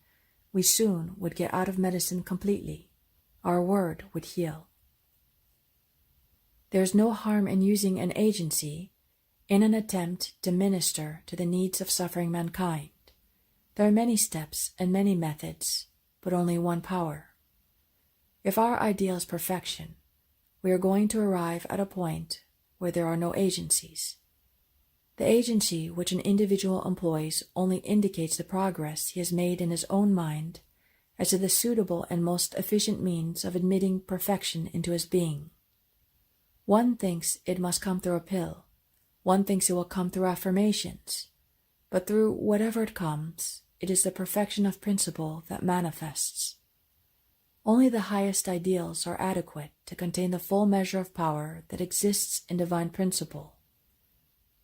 we soon would get out of medicine completely. Our word would heal. There is no harm in using an agency in an attempt to minister to the needs of suffering mankind. There are many steps and many methods, but only one power. If our ideal is perfection, we are going to arrive at a point where there are no agencies. The agency which an individual employs only indicates the progress he has made in his own mind as to the suitable and most efficient means of admitting perfection into his being. One thinks it must come through a pill. One thinks it will come through affirmations. But through whatever it comes, it is the perfection of principle that manifests. Only the highest ideals are adequate to contain the full measure of power that exists in divine principle.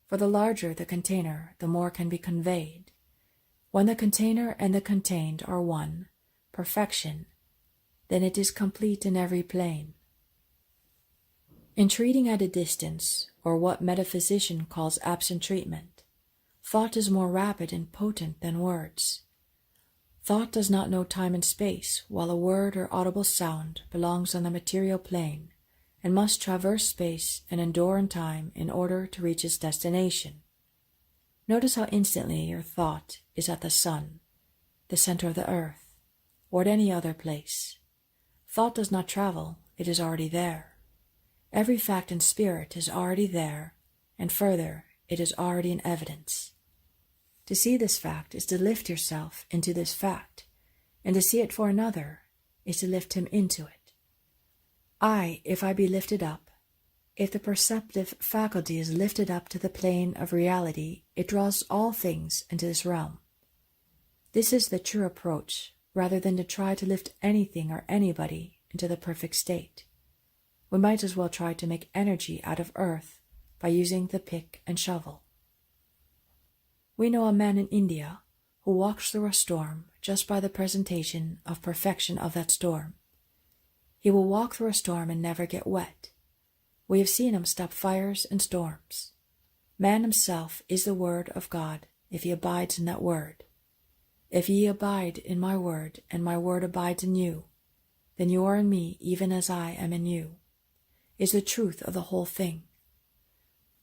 For the larger the container, the more can be conveyed. When the container and the contained are one, perfection, then it is complete in every plane. In treating at a distance, or what metaphysician calls absent treatment, thought is more rapid and potent than words. Thought does not know time and space, while a word or audible sound belongs on the material plane and must traverse space and endure in time in order to reach its destination. Notice how instantly your thought is at the sun, the center of the earth, or at any other place. Thought does not travel, it is already there. Every fact in spirit is already there, and further, it is already in evidence. To see this fact is to lift yourself into this fact, and to see it for another is to lift him into it. If I be lifted up, if the perceptive faculty is lifted up to the plane of reality, it draws all things into this realm. This is the true approach, rather than to try to lift anything or anybody into the perfect state. We might as well try to make energy out of earth by using the pick and shovel. We know a man in India who walks through a storm just by the presentation of perfection of that storm. He will walk through a storm and never get wet. We have seen him stop fires and storms. Man himself is the word of God if he abides in that word. If ye abide in my word, and my word abides in you, then you are in me even as I am in you, is the truth of the whole thing.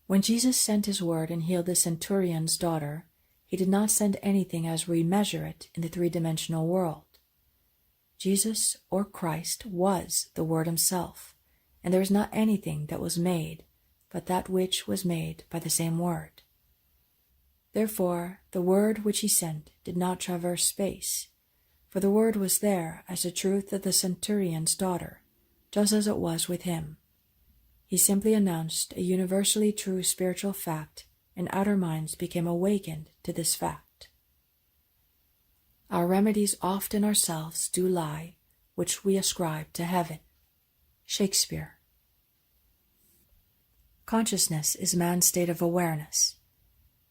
When Jesus sent his word and healed the centurion's daughter, he did not send anything as we measure it in the three-dimensional world. Jesus, or Christ, was the Word himself, and there is not anything that was made but that which was made by the same Word. Therefore, the Word which he sent did not traverse space, for the Word was there as the truth of the centurion's daughter, just as it was with him. He simply announced a universally true spiritual fact, and outer minds became awakened to this fact. Our remedies oft in ourselves do lie, which we ascribe to heaven. Shakespeare. Consciousness is man's state of awareness.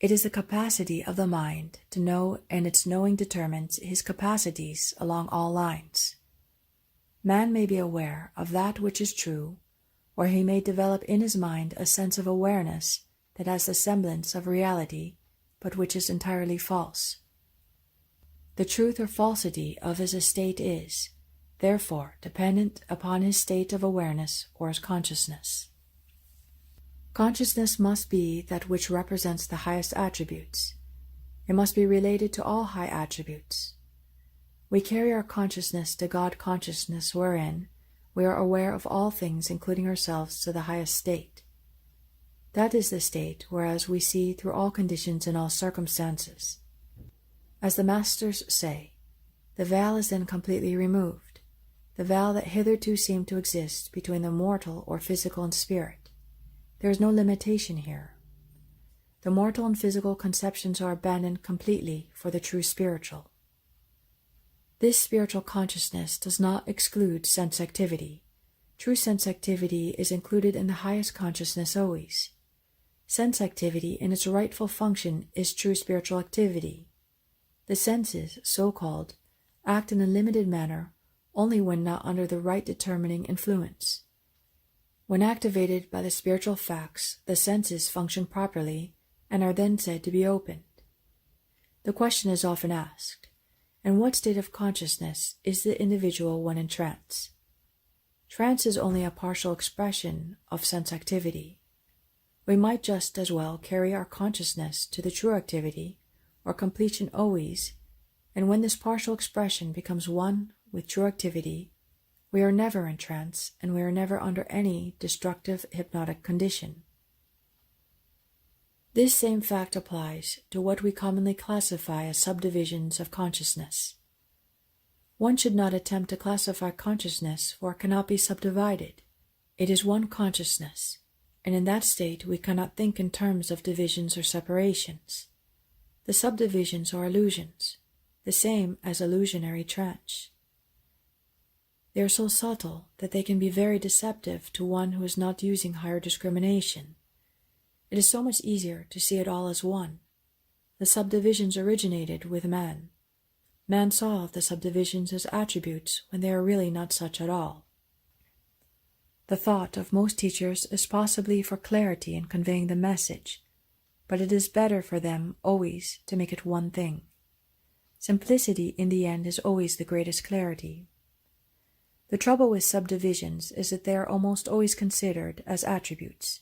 It is the capacity of the mind to know, and its knowing determines his capacities along all lines. Man may be aware of that which is true, or he may develop in his mind a sense of awareness that has the semblance of reality, but which is entirely false. The truth or falsity of his estate is, therefore, dependent upon his state of awareness or his consciousness. Consciousness must be that which represents the highest attributes. It must be related to all high attributes. We carry our consciousness to God consciousness wherein we are aware of all things including ourselves to the highest state. That is the state whereas we see through all conditions and all circumstances. As the Masters say, the veil is then completely removed, the veil that hitherto seemed to exist between the mortal or physical and spirit. There is no limitation here. The mortal and physical conceptions are abandoned completely for the true spiritual. This spiritual consciousness does not exclude sense activity. True sense activity is included in the highest consciousness always. Sense activity in its rightful function is true spiritual activity. The senses, so-called, act in a limited manner only when not under the right determining influence. When activated by the spiritual facts, the senses function properly and are then said to be opened. The question is often asked, in what state of consciousness is the individual when in trance? Trance is only a partial expression of sense activity. We might just as well carry our consciousness to the true activity or completion always, and when this partial expression becomes one with true activity, we are never in trance and we are never under any destructive hypnotic condition. This same fact applies to what we commonly classify as subdivisions of consciousness. One should not attempt to classify consciousness, for it cannot be subdivided. It is one consciousness, and in that state we cannot think in terms of divisions or separations. The subdivisions are illusions, the same as illusionary trance. They are so subtle that they can be very deceptive to one who is not using higher discrimination. It is so much easier to see it all as one. The subdivisions originated with man. Man saw the subdivisions as attributes when they are really not such at all. The thought of most teachers is possibly for clarity in conveying the message, but it is better for them always to make it one thing. Simplicity in the end is always the greatest clarity. The trouble with subdivisions is that they are almost always considered as attributes.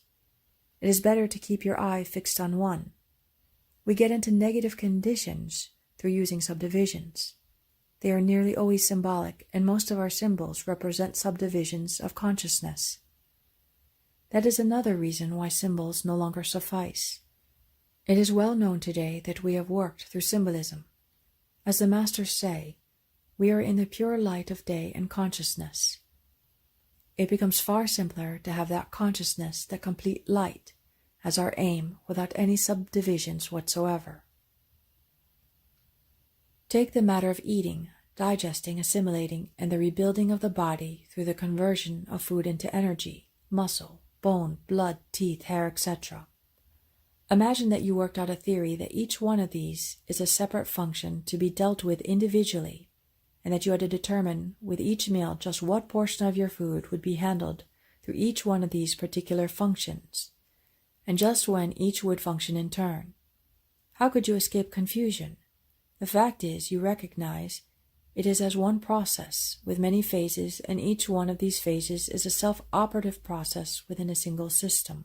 It is better to keep your eye fixed on one. We get into negative conditions through using subdivisions. They are nearly always symbolic, and most of our symbols represent subdivisions of consciousness. That is another reason why symbols no longer suffice. It is well known today that we have worked through symbolism. As the Masters say, we are in the pure light of day and consciousness. It becomes far simpler to have that consciousness, that complete light, as our aim without any subdivisions whatsoever. Take the matter of eating, digesting, assimilating, and the rebuilding of the body through the conversion of food into energy, muscle, bone, blood, teeth, hair, etc. Imagine that you worked out a theory that each one of these is a separate function to be dealt with individually, and that you had to determine with each meal just what portion of your food would be handled through each one of these particular functions, and just when each would function in turn. How could you escape confusion? The fact is, you recognize it is as one process with many phases, and each one of these phases is a self-operative process within a single system.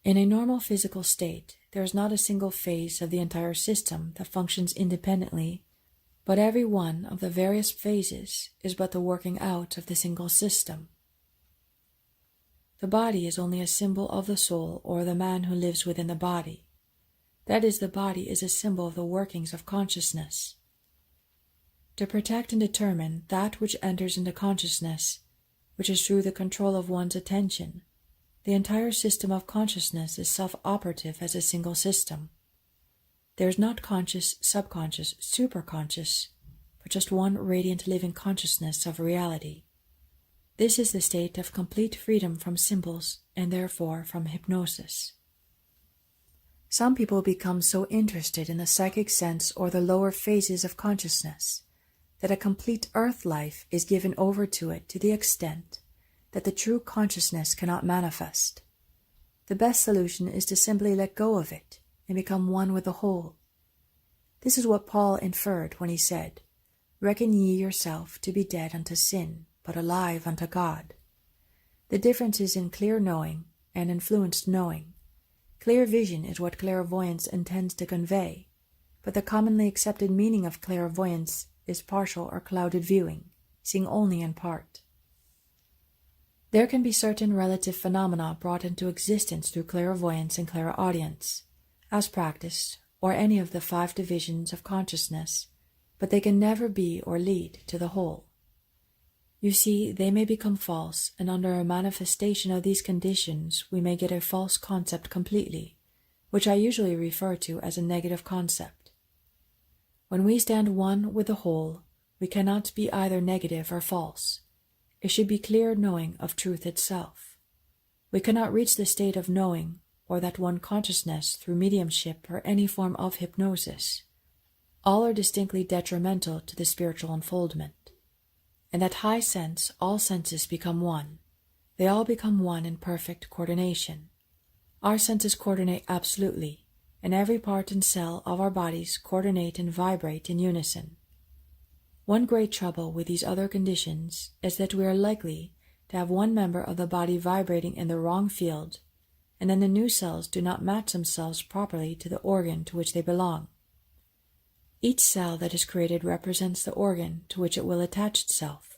In a normal physical state, there is not a single phase of the entire system that functions independently, but every one of the various phases is but the working out of the single system. The body is only a symbol of the soul or the man who lives within the body. That is, the body is a symbol of the workings of consciousness. To protect and determine that which enters into consciousness, which is through the control of one's attention, the entire system of consciousness is self-operative as a single system. There is not conscious, subconscious, superconscious, but just one radiant living consciousness of reality. This is the state of complete freedom from symbols and therefore from hypnosis. Some people become so interested in the psychic sense or the lower phases of consciousness that a complete earth life is given over to it to the extent that the true consciousness cannot manifest. The best solution is to simply let go of it and become one with the whole. This is what Paul inferred when he said, "Reckon ye yourself to be dead unto sin, but alive unto God." The difference is in clear knowing and influenced knowing. Clear vision is what clairvoyance intends to convey, but the commonly accepted meaning of clairvoyance is partial or clouded viewing, seeing only in part. There can be certain relative phenomena brought into existence through clairvoyance and clairaudience, as practiced, or any of the 5 divisions of consciousness, but they can never be or lead to the whole. You see, they may become false, and under a manifestation of these conditions we may get a false concept completely, which I usually refer to as a negative concept. When we stand one with the whole, we cannot be either negative or false. It should be clear knowing of truth itself. We cannot reach the state of knowing or that one consciousness through mediumship or any form of hypnosis. All are distinctly detrimental to the spiritual unfoldment. In that high sense, all senses become one. They all become one in perfect coordination. Our senses coordinate absolutely, and every part and cell of our bodies coordinate and vibrate in unison. One great trouble with these other conditions is that we are likely to have one member of the body vibrating in the wrong field, and then the new cells do not match themselves properly to the organ to which they belong. Each cell that is created represents the organ to which it will attach itself.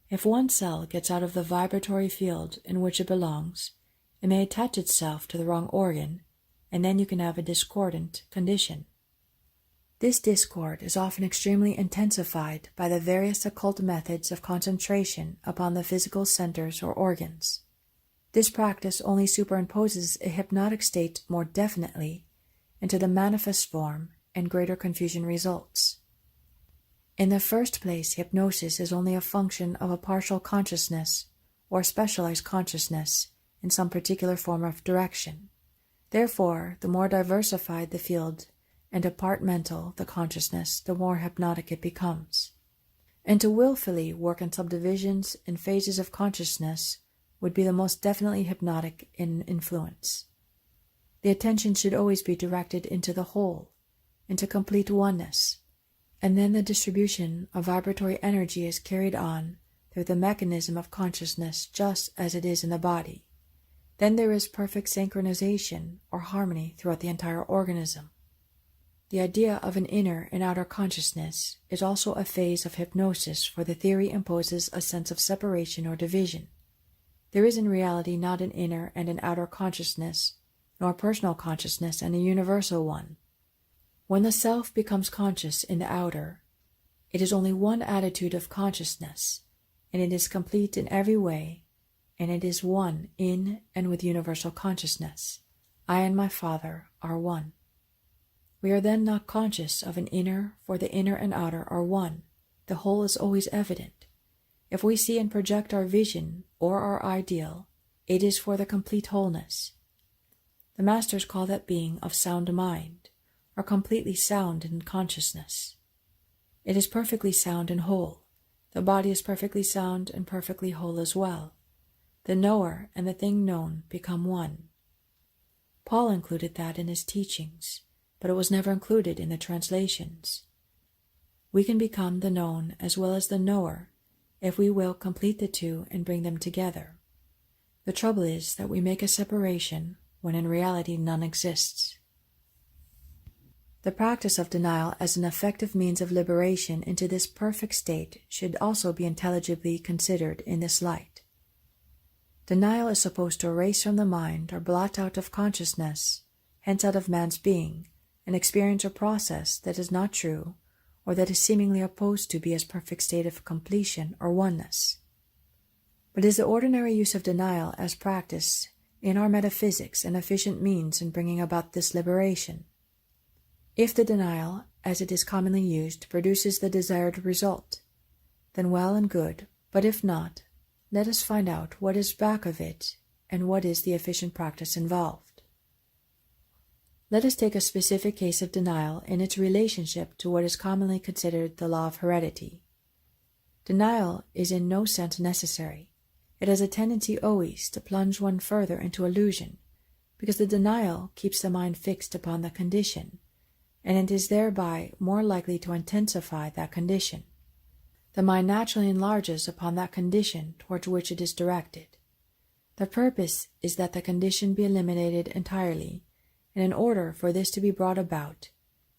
If one cell gets out of the vibratory field in which it belongs, it may attach itself to the wrong organ, and then you can have a discordant condition. This discord is often extremely intensified by the various occult methods of concentration upon the physical centers or organs. This practice only superimposes a hypnotic state more definitely into the manifest form, and greater confusion results. In the first place, hypnosis is only a function of a partial consciousness or specialized consciousness in some particular form of direction. Therefore, the more diversified the field and departmental the consciousness, the more hypnotic it becomes. And to willfully work in subdivisions and phases of consciousness would be the most definitely hypnotic in influence. The attention should always be directed into the whole, into complete oneness, and then the distribution of vibratory energy is carried on through the mechanism of consciousness just as it is in the body. Then there is perfect synchronization or harmony throughout the entire organism. The idea of an inner and outer consciousness is also a phase of hypnosis, for the theory imposes a sense of separation or division. There is in reality not an inner and an outer consciousness, nor personal consciousness and a universal one. When the self becomes conscious in the outer, it is only one attitude of consciousness, and it is complete in every way, and it is one in and with universal consciousness. I and my Father are one. We are then not conscious of an inner, for the inner and outer are one. The whole is always evident. If we see and project our vision or our ideal, it is for the complete wholeness. The masters call that being of sound mind, or completely sound in consciousness. It is perfectly sound and whole. The body is perfectly sound and perfectly whole as well. The knower and the thing known become one. Paul included that in his teachings, but it was never included in the translations. We can become the known as well as the knower if we will complete the two and bring them together. The trouble is that we make a separation when in reality none exists. The practice of denial as an effective means of liberation into this perfect state should also be intelligibly considered in this light. Denial is supposed to erase from the mind or blot out of consciousness, hence out of man's being, an experience or process that is not true or that is seemingly opposed to be his perfect state of completion or oneness. But is the ordinary use of denial as practiced in our metaphysics an efficient means in bringing about this liberation? If the denial, as it is commonly used, produces the desired result, then well and good, but if not, let us find out what is back of it and what is the efficient practice involved. Let us take a specific case of denial in its relationship to what is commonly considered the law of heredity. Denial is in no sense necessary. It has a tendency always to plunge one further into illusion, because the denial keeps the mind fixed upon the condition, and it is thereby more likely to intensify that condition. The mind naturally enlarges upon that condition towards which it is directed. The purpose is that the condition be eliminated entirely, and in order for this to be brought about,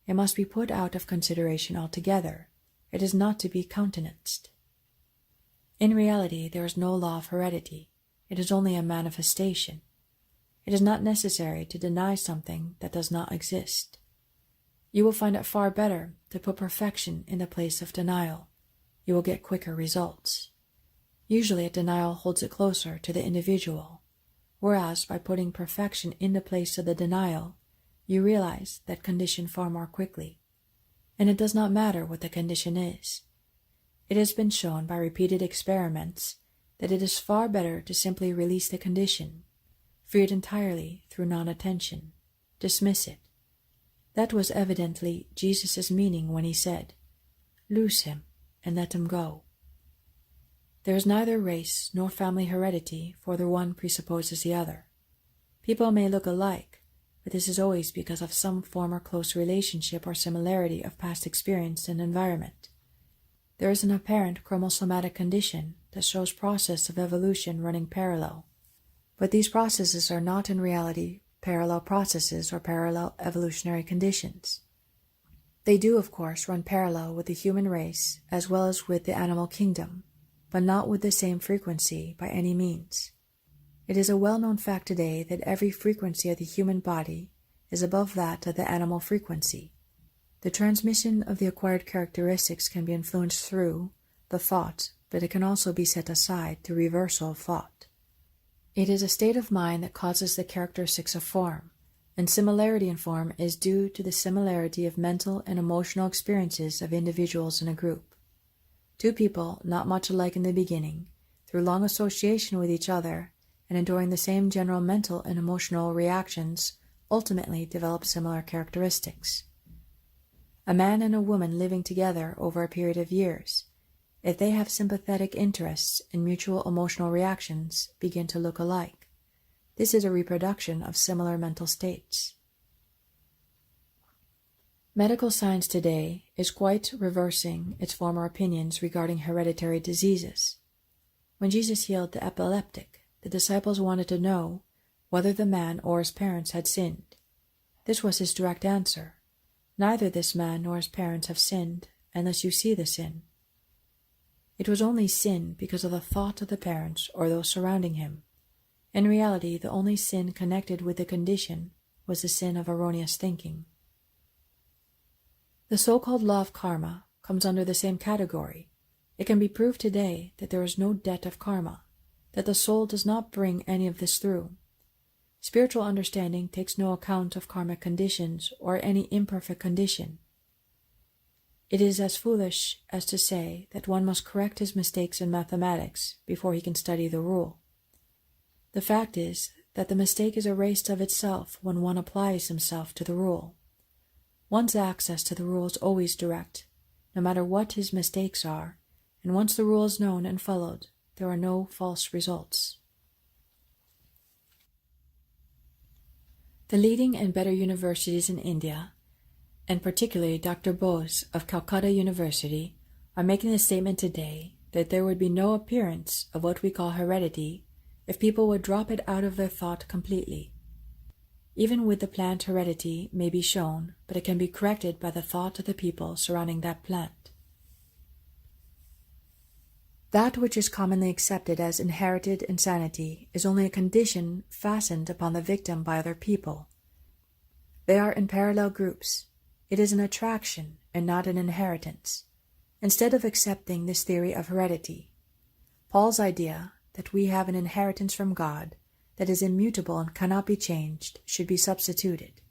it must be put out of consideration altogether. It is not to be countenanced. In reality, there is no law of heredity. It is only a manifestation. It is not necessary to deny something that does not exist. You will find it far better to put perfection in the place of denial. You will get quicker results. Usually a denial holds it closer to the individual, whereas by putting perfection in the place of the denial, you realize that condition far more quickly. And it does not matter what the condition is. It has been shown by repeated experiments that it is far better to simply release the condition, free it entirely through non-attention, dismiss it. That was evidently Jesus' meaning when he said, "Loose him and let him go." There is neither race nor family heredity, for the one presupposes the other. People may look alike, but this is always because of some former close relationship or similarity of past experience and environment. There is an apparent chromosomatic condition that shows process of evolution running parallel, but these processes are not in reality parallel processes or parallel evolutionary conditions. They do, of course, run parallel with the human race as well as with the animal kingdom, but not with the same frequency by any means. It is a well-known fact today that every frequency of the human body is above that of the animal frequency. The transmission of the acquired characteristics can be influenced through the thought, but it can also be set aside through reversal of thought. It is a state of mind that causes the characteristics of form, and similarity in form is due to the similarity of mental and emotional experiences of individuals in a group. Two people, not much alike in the beginning, through long association with each other and enduring the same general mental and emotional reactions, ultimately develop similar characteristics. A man and a woman living together over a period of years, if they have sympathetic interests and mutual emotional reactions, begin to look alike. This is a reproduction of similar mental states. Medical science today is quite reversing its former opinions regarding hereditary diseases. When Jesus healed the epileptic, the disciples wanted to know whether the man or his parents had sinned. This was his direct answer: neither this man nor his parents have sinned unless you see the sin. It was only sin because of the thought of the parents or those surrounding him. In reality, the only sin connected with the condition was the sin of erroneous thinking. The so-called law of karma comes under the same category. It can be proved today that there is no debt of karma, that the soul does not bring any of this through. Spiritual understanding takes no account of karmic conditions or any imperfect condition. It is as foolish as to say that one must correct his mistakes in mathematics before he can study the rule. The fact is that the mistake is erased of itself when one applies himself to the rule. One's access to the rule is always direct, no matter what his mistakes are, and once the rule is known and followed, there are no false results. The leading and better universities in India, and particularly Dr. Bose of Calcutta University, are making the statement today that there would be no appearance of what we call heredity if people would drop it out of their thought completely. Even with the plant, heredity may be shown, but it can be corrected by the thought of the people surrounding that plant. That which is commonly accepted as inherited insanity is only a condition fastened upon the victim by other people. They are in parallel groups. It is an attraction and not an inheritance. Instead of accepting this theory of heredity, Paul's idea that we have an inheritance from God that is immutable and cannot be changed should be substituted.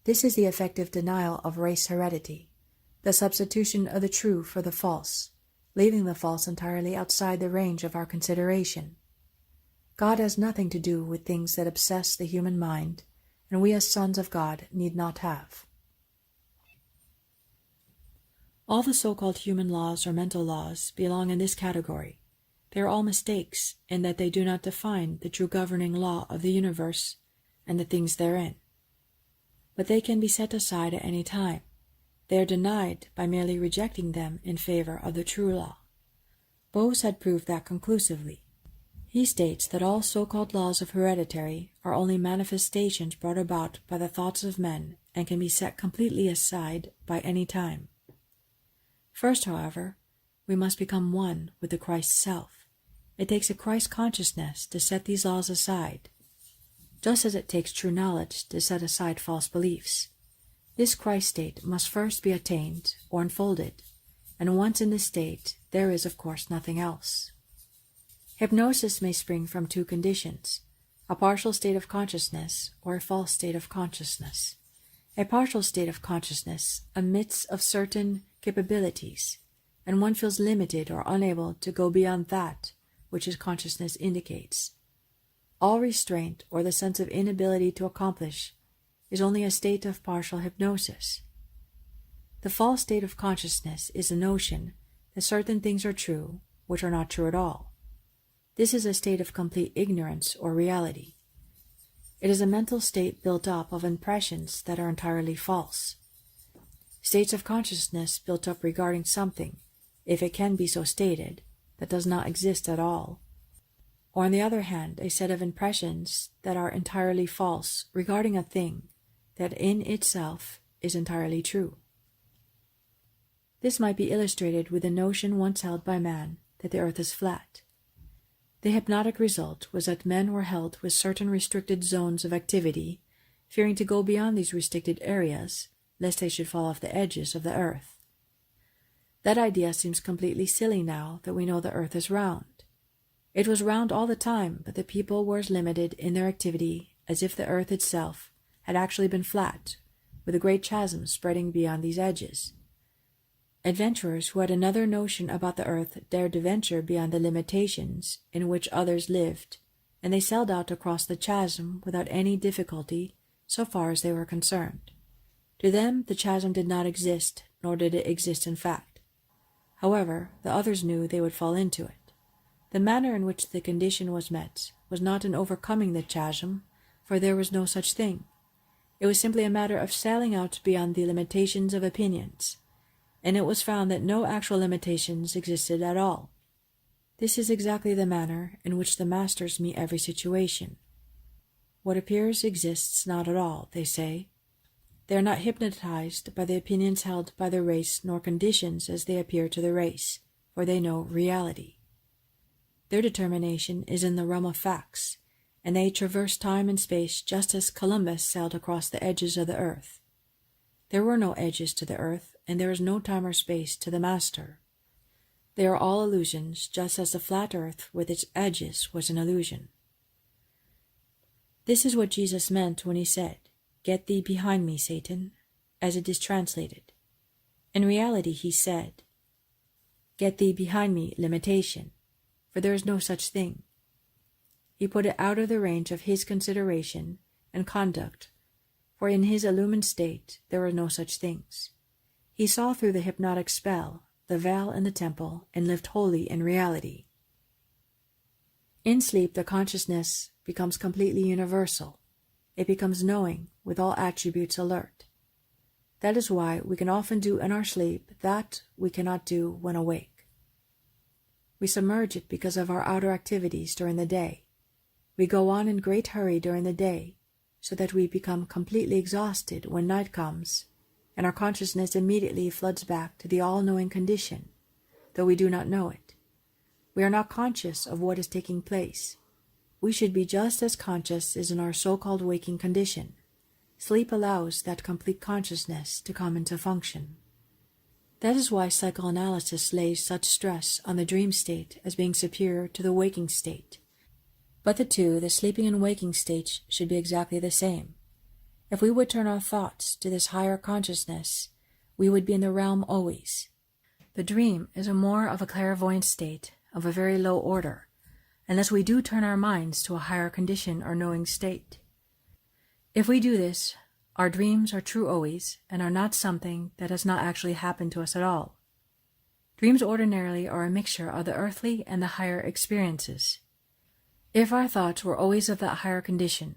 This is the effective denial of race heredity, the substitution of the true for the false, leaving the false entirely outside the range of our consideration. God has nothing to do with things that obsess the human mind, and we as sons of God need not have. All the so-called human laws or mental laws belong in this category. They are all mistakes in that they do not define the true governing law of the universe and the things therein. But they can be set aside at any time. They are denied by merely rejecting them in favor of the true law. Bose had proved that conclusively. He states that all so-called laws of heredity are only manifestations brought about by the thoughts of men and can be set completely aside by any time. First, however, we must become one with the Christ self. It takes a Christ consciousness to set these laws aside, just as it takes true knowledge to set aside false beliefs. This Christ state must first be attained or unfolded, and once in this state, there is, of course, nothing else. Hypnosis may spring from two conditions: a partial state of consciousness or a false state of consciousness. A partial state of consciousness admits of certain capabilities, and one feels limited or unable to go beyond that which his consciousness indicates. All restraint or the sense of inability to accomplish is only a state of partial hypnosis. The false state of consciousness is the notion that certain things are true which are not true at all. This is a state of complete ignorance or reality. It is a mental state built up of impressions that are entirely false. States of consciousness built up regarding something, if it can be so stated, that does not exist at all, or on the other hand, a set of impressions that are entirely false regarding a thing that in itself is entirely true. This might be illustrated with the notion once held by man that the earth is flat. The hypnotic result was that men were held with certain restricted zones of activity, fearing to go beyond these restricted areas, lest they should fall off the edges of the earth. That idea seems completely silly now that we know the earth is round. It was round all the time, but the people were as limited in their activity as if the earth itself had actually been flat, with a great chasm spreading beyond these edges. Adventurers who had another notion about the earth dared to venture beyond the limitations in which others lived, and they sailed out across the chasm without any difficulty so far as they were concerned. To them the chasm did not exist, nor did it exist in fact. However, the others knew they would fall into it. The manner in which the condition was met was not in overcoming the chasm, for there was no such thing. It was simply a matter of sailing out beyond the limitations of opinions, and it was found that no actual limitations existed at all. This is exactly the manner in which the masters meet every situation. What appears exists not at all, they say. They are not hypnotized by the opinions held by the race nor conditions as they appear to the race, for they know reality. Their determination is in the realm of facts, and they traverse time and space just as Columbus sailed across the edges of the earth. There were no edges to the earth, and there is no time or space to the master. They are all illusions, just as the flat earth with its edges was an illusion. This is what Jesus meant when he said, "Get thee behind me, Satan," as it is translated. In reality he said, "Get thee behind me, limitation," for there is no such thing. He put it out of the range of his consideration and conduct, for in his illumined state there were no such things. He saw through the hypnotic spell, the veil in the temple, and lived wholly in reality. In sleep the consciousness becomes completely universal. It becomes knowing, with all attributes alert. That is why we can often do in our sleep that we cannot do when awake. We submerge it because of our outer activities during the day. We go on in great hurry during the day, so that we become completely exhausted when night comes, and our consciousness immediately floods back to the all-knowing condition, though we do not know it. We are not conscious of what is taking place. We should be just as conscious as in our so-called waking condition. Sleep allows that complete consciousness to come into function. That is why psychoanalysis lays such stress on the dream state as being superior to the waking state. But the two, the sleeping and waking states, should be exactly the same. If we would turn our thoughts to this higher consciousness, we would be in the realm always. The dream is a more of a clairvoyant state of a very low order, unless we do turn our minds to a higher condition or knowing state. If we do this, our dreams are true always and are not something that has not actually happened to us at all. Dreams ordinarily are a mixture of the earthly and the higher experiences. If our thoughts were always of that higher condition,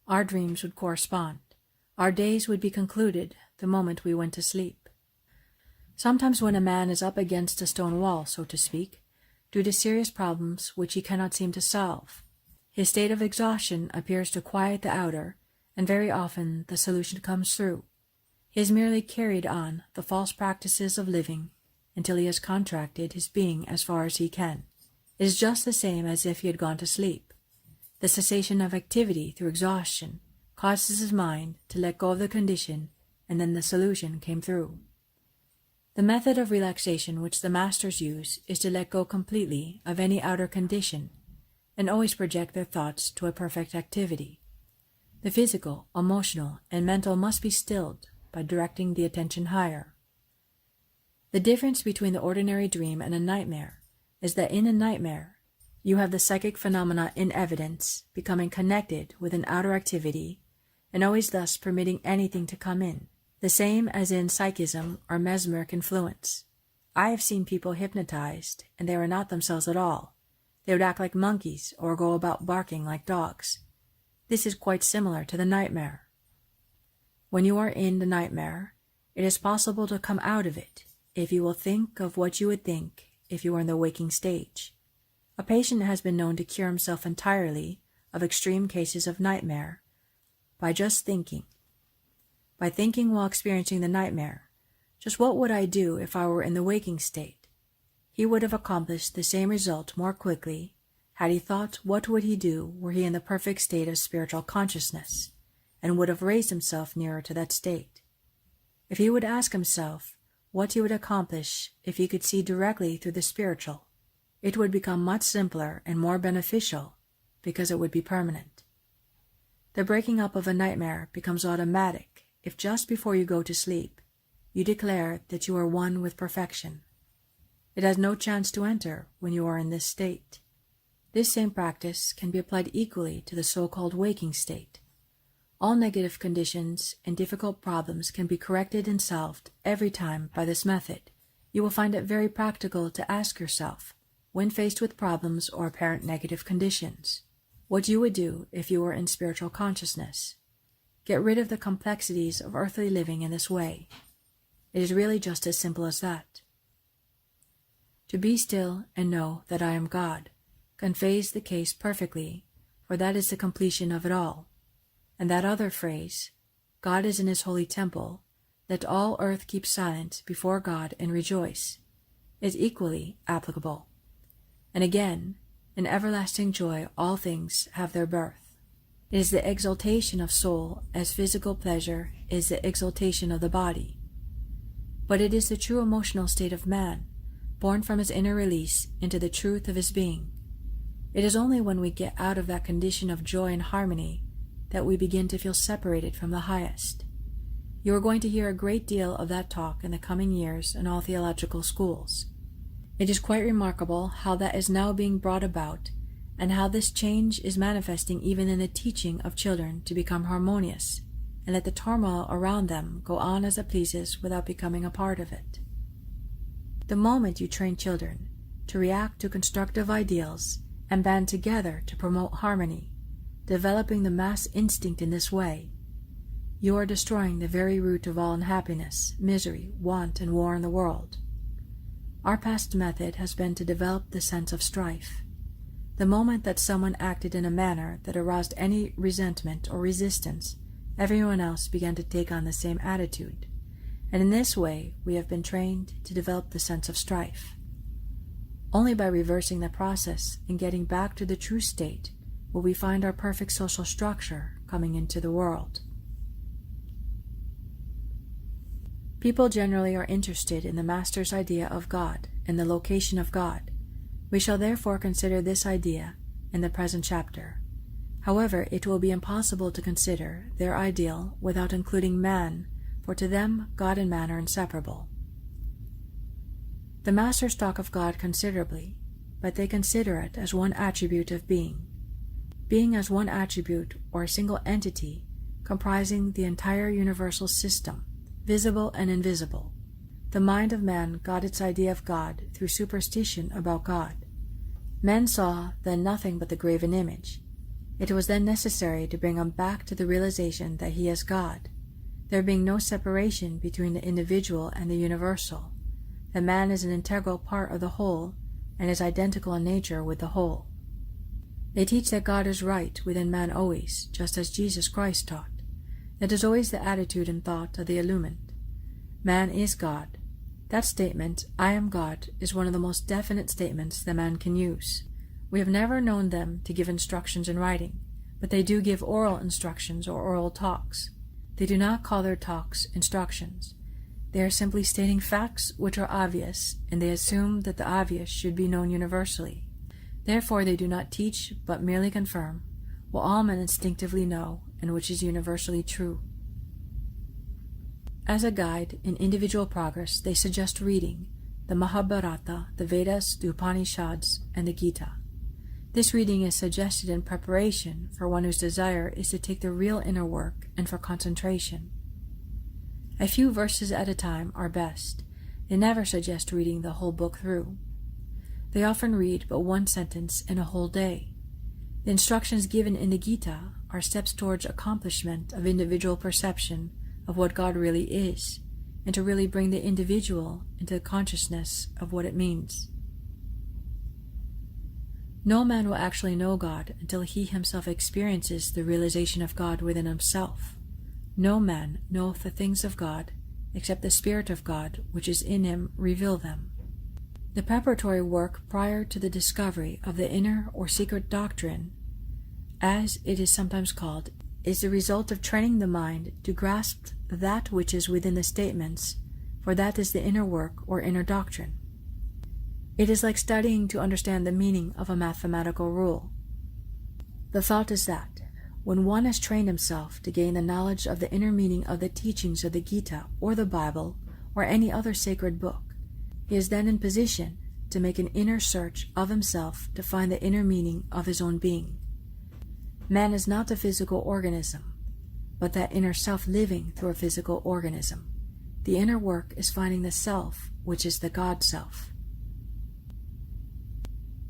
our dreams would correspond. Our days would be concluded the moment we went to sleep. Sometimes when a man is up against a stone wall, so to speak, due to serious problems which he cannot seem to solve. His state of exhaustion appears to quiet the outer, and very often the solution comes through. He has merely carried on the false practices of living until he has contracted his being as far as he can. It is just the same as if he had gone to sleep. The cessation of activity through exhaustion causes his mind to let go of the condition, and then the solution came through. The method of relaxation which the masters use is to let go completely of any outer condition and always project their thoughts to a perfect activity. The physical, emotional, and mental must be stilled by directing the attention higher. The difference between the ordinary dream and a nightmare is that in a nightmare, you have the psychic phenomena in evidence, becoming connected with an outer activity, and always thus permitting anything to come in, the same as in psychism or mesmeric influence. I have seen people hypnotized, and they were not themselves at all. They would act like monkeys or go about barking like dogs. This is quite similar to the nightmare. When you are in the nightmare, it is possible to come out of it if you will think of what you would think if you were in the waking stage. A patient has been known to cure himself entirely of extreme cases of nightmare by just thinking. By thinking while experiencing the nightmare, just what would I do if I were in the waking state? He would have accomplished the same result more quickly had he thought what would he do were he in the perfect state of spiritual consciousness, and would have raised himself nearer to that state. If he would ask himself what he would accomplish if he could see directly through the spiritual, it would become much simpler and more beneficial because it would be permanent. The breaking up of a nightmare becomes automatic if just before you go to sleep, you declare that you are one with perfection. It has no chance to enter when you are in this state. This same practice can be applied equally to the so-called waking state. All negative conditions and difficult problems can be corrected and solved every time by this method. You will find it very practical to ask yourself, when faced with problems or apparent negative conditions, what you would do if you were in spiritual consciousness. Get rid of the complexities of earthly living in this way. It is really just as simple as that. To be still and know that I am God conveys the case perfectly, for that is the completion of it all. And that other phrase, God is in his holy temple, let all earth keep silent before God and rejoice, is equally applicable. And again, in everlasting joy all things have their birth. It is the exaltation of soul as physical pleasure is the exaltation of the body. But it is the true emotional state of man, born from his inner release into the truth of his being. It is only when we get out of that condition of joy and harmony that we begin to feel separated from the highest. You are going to hear a great deal of that talk in the coming years in all theological schools. It is quite remarkable how that is now being brought about, and how this change is manifesting even in the teaching of children to become harmonious, and let the turmoil around them go on as it pleases without becoming a part of it. The moment you train children to react to constructive ideals and band together to promote harmony, developing the mass instinct in this way, you are destroying the very root of all unhappiness, misery, want, and war in the world. Our past method has been to develop the sense of strife. The moment that someone acted in a manner that aroused any resentment or resistance, everyone else began to take on the same attitude, and in this way we have been trained to develop the sense of strife. Only by reversing the process and getting back to the true state will we find our perfect social structure coming into the world. People generally are interested in the Master's idea of God and the location of God. We shall therefore consider this idea in the present chapter. However, it will be impossible to consider their ideal without including man, for to them God and man are inseparable. The Masters talk of God considerably, but they consider it as one attribute of being. Being as one attribute or a single entity comprising the entire universal system, visible and invisible. The mind of man got its idea of God through superstition about God. Men saw then nothing but the graven image. It was then necessary to bring him back to the realization that he is God, there being no separation between the individual and the universal, that man is an integral part of the whole, and is identical in nature with the whole. They teach that God is right within man always, just as Jesus Christ taught. That is always the attitude and thought of the illumined. Man is God. That statement, I am God, is one of the most definite statements that man can use. We have never known them to give instructions in writing, but they do give oral instructions or oral talks. They do not call their talks instructions. They are simply stating facts which are obvious, and they assume that the obvious should be known universally. Therefore they do not teach, but merely confirm, what all men instinctively know, and which is universally true. As a guide in individual progress, they suggest reading the Mahabharata, the Vedas, the Upanishads, and the Gita. This reading is suggested in preparation for one whose desire is to take the real inner work and for concentration. A few verses at a time are best. They never suggest reading the whole book through. They often read but one sentence in a whole day. The instructions given in the Gita are steps towards accomplishment of individual perception of what God really is, and to really bring the individual into the consciousness of what it means. No man will actually know God until he himself experiences the realization of God within himself. No man knoweth the things of God, except the Spirit of God which is in him reveal them. The preparatory work prior to the discovery of the inner or secret doctrine, as it is sometimes called, is the result of training the mind to grasp that which is within the statements, for that is the inner work or inner doctrine. It is like studying to understand the meaning of a mathematical rule. The thought is that, when one has trained himself to gain the knowledge of the inner meaning of the teachings of the Gita or the Bible or any other sacred book, he is then in position to make an inner search of himself to find the inner meaning of his own being. Man is not a physical organism, but that inner self living through a physical organism. The inner work is finding the self, which is the God self.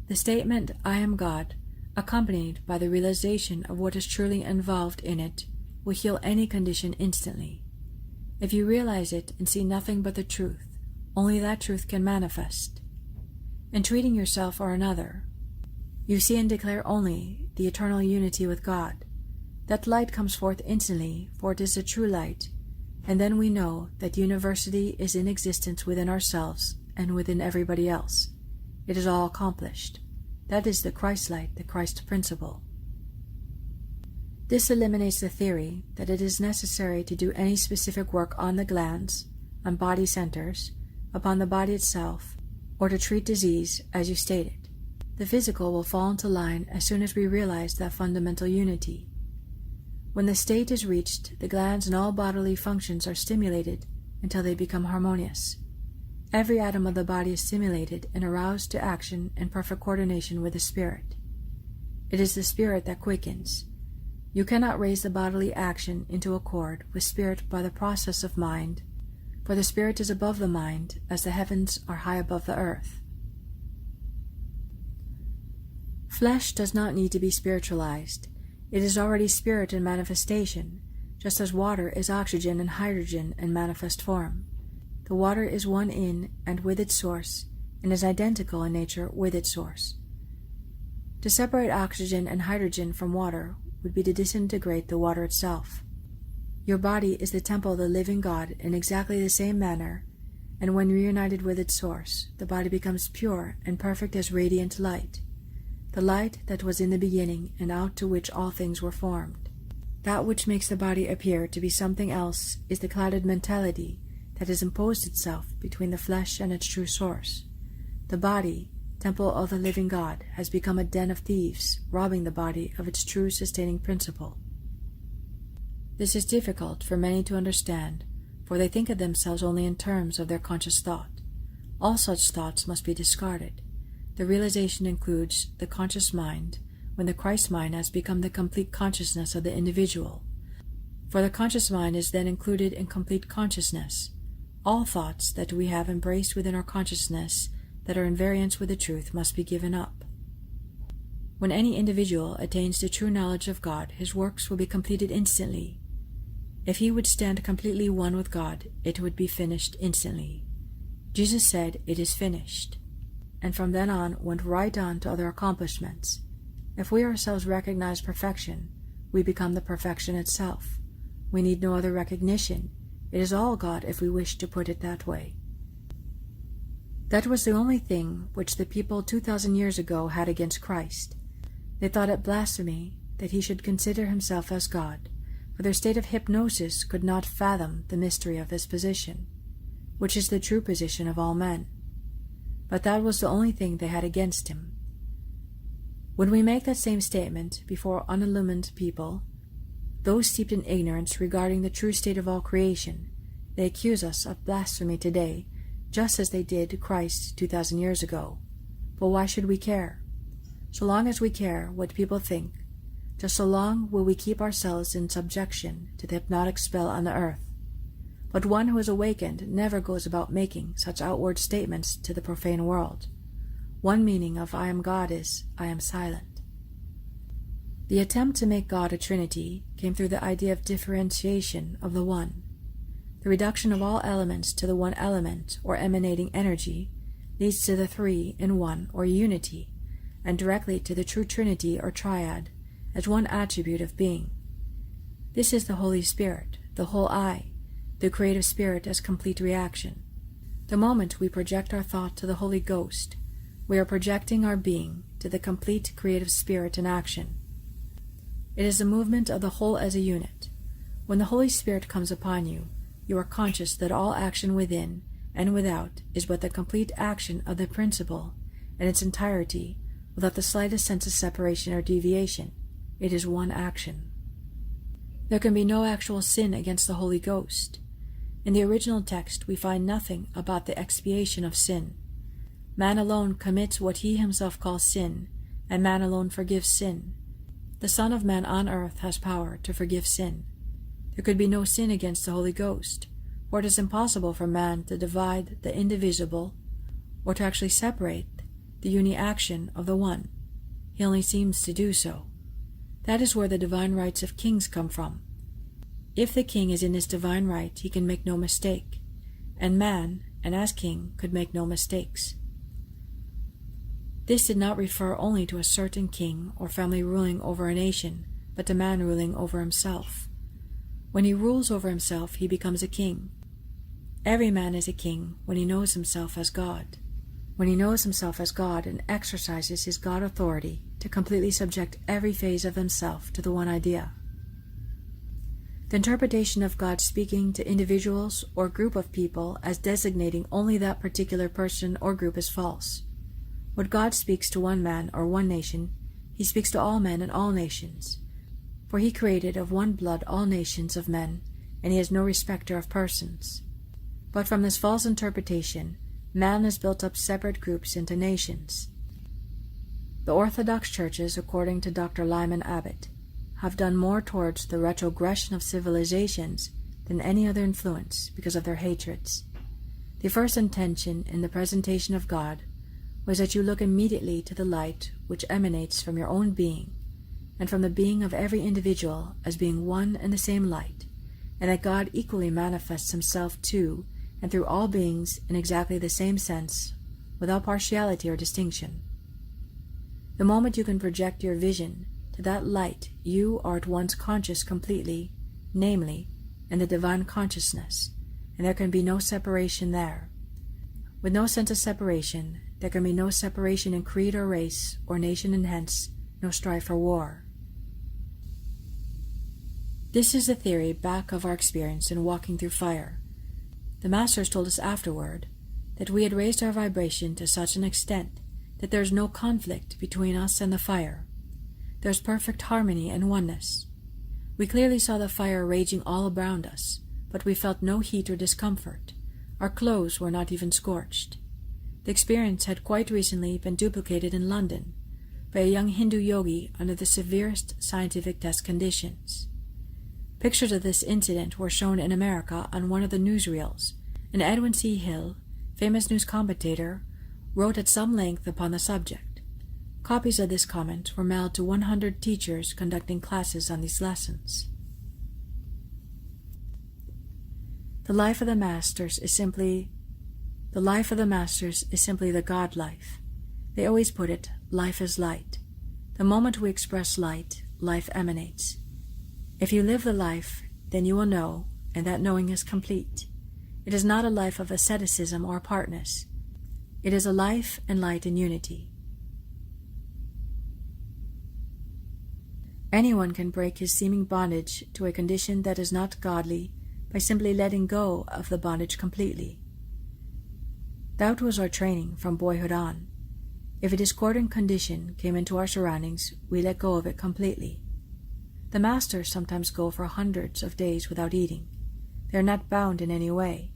The statement, I am God, accompanied by the realization of what is truly involved in it, will heal any condition instantly. If you realize it and see nothing but the truth, only that truth can manifest. In treating yourself or another, you see and declare only the eternal unity with God. That light comes forth instantly, for it is the true light, and then we know that university is in existence within ourselves and within everybody else. It is all accomplished. That is the Christ light, the Christ principle. This eliminates the theory that it is necessary to do any specific work on the glands, on body centers, upon the body itself, or to treat disease, as you stated. The physical will fall into line as soon as we realize that fundamental unity. When the state is reached, the glands and all bodily functions are stimulated until they become harmonious. Every atom of the body is stimulated and aroused to action in perfect coordination with the spirit. It is the spirit that quickens. You cannot raise the bodily action into accord with spirit by the process of mind, for the spirit is above the mind, as the heavens are high above the earth. Flesh does not need to be spiritualized. It is already spirit in manifestation, just as water is oxygen and hydrogen in manifest form. The water is one in and with its source, and is identical in nature with its source. To separate oxygen and hydrogen from water would be to disintegrate the water itself. Your body is the temple of the living God in exactly the same manner, and when reunited with its source, the body becomes pure and perfect as radiant light, the light that was in the beginning and out to which all things were formed. That which makes the body appear to be something else is the clouded mentality that has imposed itself between the flesh and its true source. The body, temple of the living God, has become a den of thieves, robbing the body of its true sustaining principle. This is difficult for many to understand, for they think of themselves only in terms of their conscious thought. All such thoughts must be discarded. The realization includes the conscious mind, when the Christ mind has become the complete consciousness of the individual. For the conscious mind is then included in complete consciousness. All thoughts that we have embraced within our consciousness that are in variance with the truth must be given up. When any individual attains the true knowledge of God, his works will be completed instantly. If he would stand completely one with God, it would be finished instantly. Jesus said, "It is finished." and from then on went right on to other accomplishments. If we ourselves recognize perfection, we become the perfection itself. We need no other recognition. It is all God, if we wish to put it that way. That was the only thing which the people 2,000 years ago had against Christ. They thought it blasphemy that he should consider himself as God, for their state of hypnosis could not fathom the mystery of his position, which is the true position of all men. But that was the only thing they had against him. When we make that same statement before unillumined people, those steeped in ignorance regarding the true state of all creation, they accuse us of blasphemy today, just as they did Christ 2,000 years ago. But why should we care? So long as we care what people think, just so long will we keep ourselves in subjection to the hypnotic spell on the earth. But one who is awakened never goes about making such outward statements to the profane world. One meaning of I am God is, I am silent. The attempt to make God a trinity came through the idea of differentiation of the one. The reduction of all elements to the one element or emanating energy leads to the three in one or unity, and directly to the true trinity or triad as one attribute of being. This is the Holy Spirit, the whole I, the creative spirit as complete reaction. The moment we project our thought to the Holy Ghost, we are projecting our being to the complete creative spirit in action. It is the movement of the whole as a unit. When the Holy Spirit comes upon you, you are conscious that all action within and without is but the complete action of the principle in its entirety, without the slightest sense of separation or deviation. It is one action. There can be no actual sin against the Holy Ghost. In the original text we find nothing about the expiation of sin. Man alone commits what he himself calls sin, and man alone forgives sin. The Son of Man on earth has power to forgive sin. There could be no sin against the Holy Ghost, for it is impossible for man to divide the indivisible or to actually separate the uni-action of the one. He only seems to do so. That is where the divine rights of kings come from. If the king is in his divine right, he can make no mistake, and man, and as king, could make no mistakes. This did not refer only to a certain king or family ruling over a nation, but to man ruling over himself. When he rules over himself, he becomes a king. Every man is a king when he knows himself as God. When he knows himself as God and exercises his God authority to completely subject every phase of himself to the one idea. The interpretation of God speaking to individuals or group of people as designating only that particular person or group is false. When God speaks to one man or one nation, he speaks to all men and all nations. For he created of one blood all nations of men, and he is no respecter of persons. But from this false interpretation, man has built up separate groups into nations. The Orthodox churches, according to Dr. Lyman Abbott, have done more towards the retrogression of civilizations than any other influence because of their hatreds. The first intention in the presentation of God was that you look immediately to the light which emanates from your own being, and from the being of every individual as being one and the same light, and that God equally manifests himself to and through all beings in exactly the same sense, without partiality or distinction. The moment you can project your vision to that light, you are at once conscious completely, namely, in the divine consciousness, and there can be no separation there. With no sense of separation, there can be no separation in creed or race or nation, and hence no strife or war. This is the theory back of our experience in walking through fire. The masters told us afterward that we had raised our vibration to such an extent that there is no conflict between us and the fire. There is perfect harmony and oneness. We clearly saw the fire raging all around us, but we felt no heat or discomfort. Our clothes were not even scorched. The experience had quite recently been duplicated in London by a young Hindu yogi under the severest scientific test conditions. Pictures of this incident were shown in America on one of the newsreels, and Edwin C. Hill, famous news commentator, wrote at some length upon the subject. Copies of this comment were mailed to 100 teachers conducting classes on these lessons. The life of the masters is simply the God life. They always put it, life is light. The moment we express light, life emanates. If you live the life, then you will know, and that knowing is complete. It is not a life of asceticism or apartness. It is a life and light in unity. Anyone can break his seeming bondage to a condition that is not godly by simply letting go of the bondage completely. That was our training from boyhood on. If a discordant condition came into our surroundings, we let go of it completely. The masters sometimes go for hundreds of days without eating. They are not bound in any way.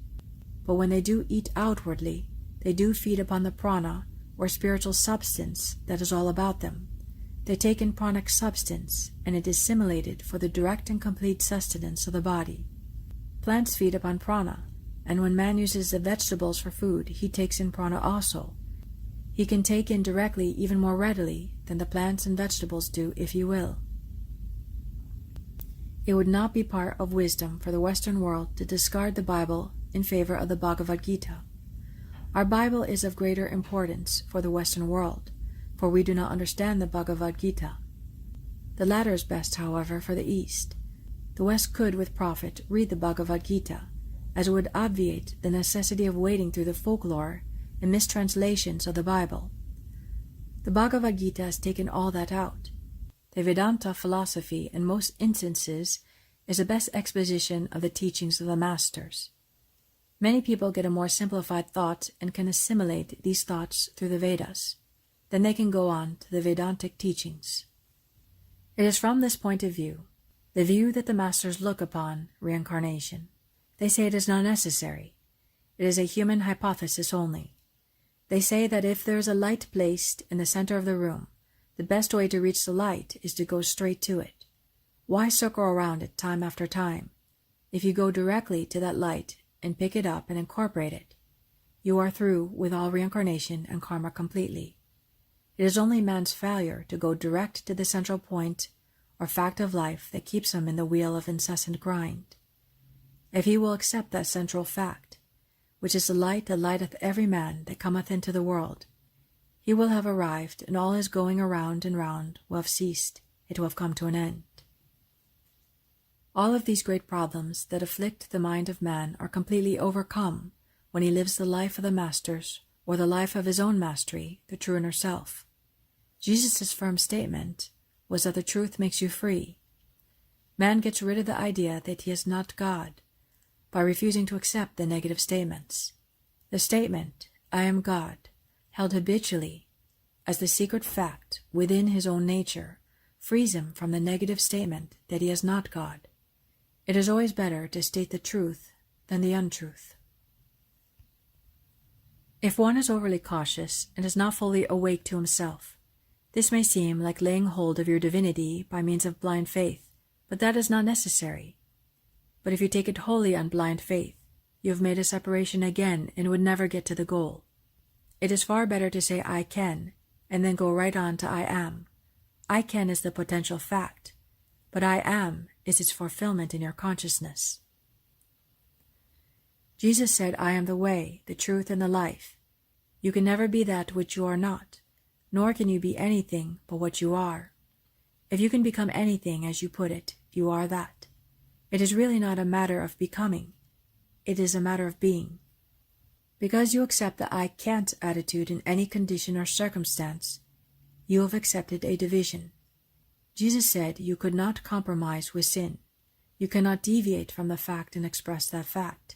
But when they do eat outwardly, they do feed upon the prana, or spiritual substance, that is all about them. They take in pranic substance, and it is assimilated for the direct and complete sustenance of the body. Plants feed upon prana, and when man uses the vegetables for food, he takes in prana also. He can take in directly even more readily than the plants and vegetables do, if you will. It would not be part of wisdom for the Western world to discard the Bible in favor of the Bhagavad Gita. Our Bible is of greater importance for the Western world, for we do not understand the Bhagavad Gita. The latter is best, however, for the East. The West could, with profit, read the Bhagavad Gita, as it would obviate the necessity of wading through the folklore and mistranslations of the Bible. The Bhagavad Gita has taken all that out. The Vedanta philosophy, in most instances, is the best exposition of the teachings of the masters. Many people get a more simplified thought and can assimilate these thoughts through the Vedas. Then they can go on to the Vedantic teachings. It is from this point of view, the view that the masters look upon reincarnation. They say it is not necessary. It is a human hypothesis only. They say that if there is a light placed in the center of the room, the best way to reach the light is to go straight to it. Why circle around it time after time? If you go directly to that light and pick it up and incorporate it, you are through with all reincarnation and karma completely. It is only man's failure to go direct to the central point or fact of life that keeps him in the wheel of incessant grind. If he will accept that central fact, which is the light that lighteth every man that cometh into the world, he will have arrived, and all his going around and round will have ceased. It will have come to an end. All of these great problems that afflict the mind of man are completely overcome when he lives the life of the masters, or the life of his own mastery, the true inner self. Jesus' firm statement was that the truth makes you free. Man gets rid of the idea that he is not God by refusing to accept the negative statements. The statement, I am God, held habitually as the secret fact within his own nature, frees him from the negative statement that he is not God. It is always better to state the truth than the untruth. If one is overly cautious and is not fully awake to himself, this may seem like laying hold of your divinity by means of blind faith, but that is not necessary. But if you take it wholly on blind faith, you have made a separation again and would never get to the goal. It is far better to say I can, and then go right on to I am. I can is the potential fact, but I am is its fulfillment in your consciousness. Jesus said, I am the way, the truth, and the life. You can never be that which you are not, nor can you be anything but what you are. If you can become anything, as you put it, you are that. It is really not a matter of becoming. It is a matter of being. Because you accept the I can't attitude in any condition or circumstance, you have accepted a division. Jesus said you could not compromise with sin. You cannot deviate from the fact and express that fact.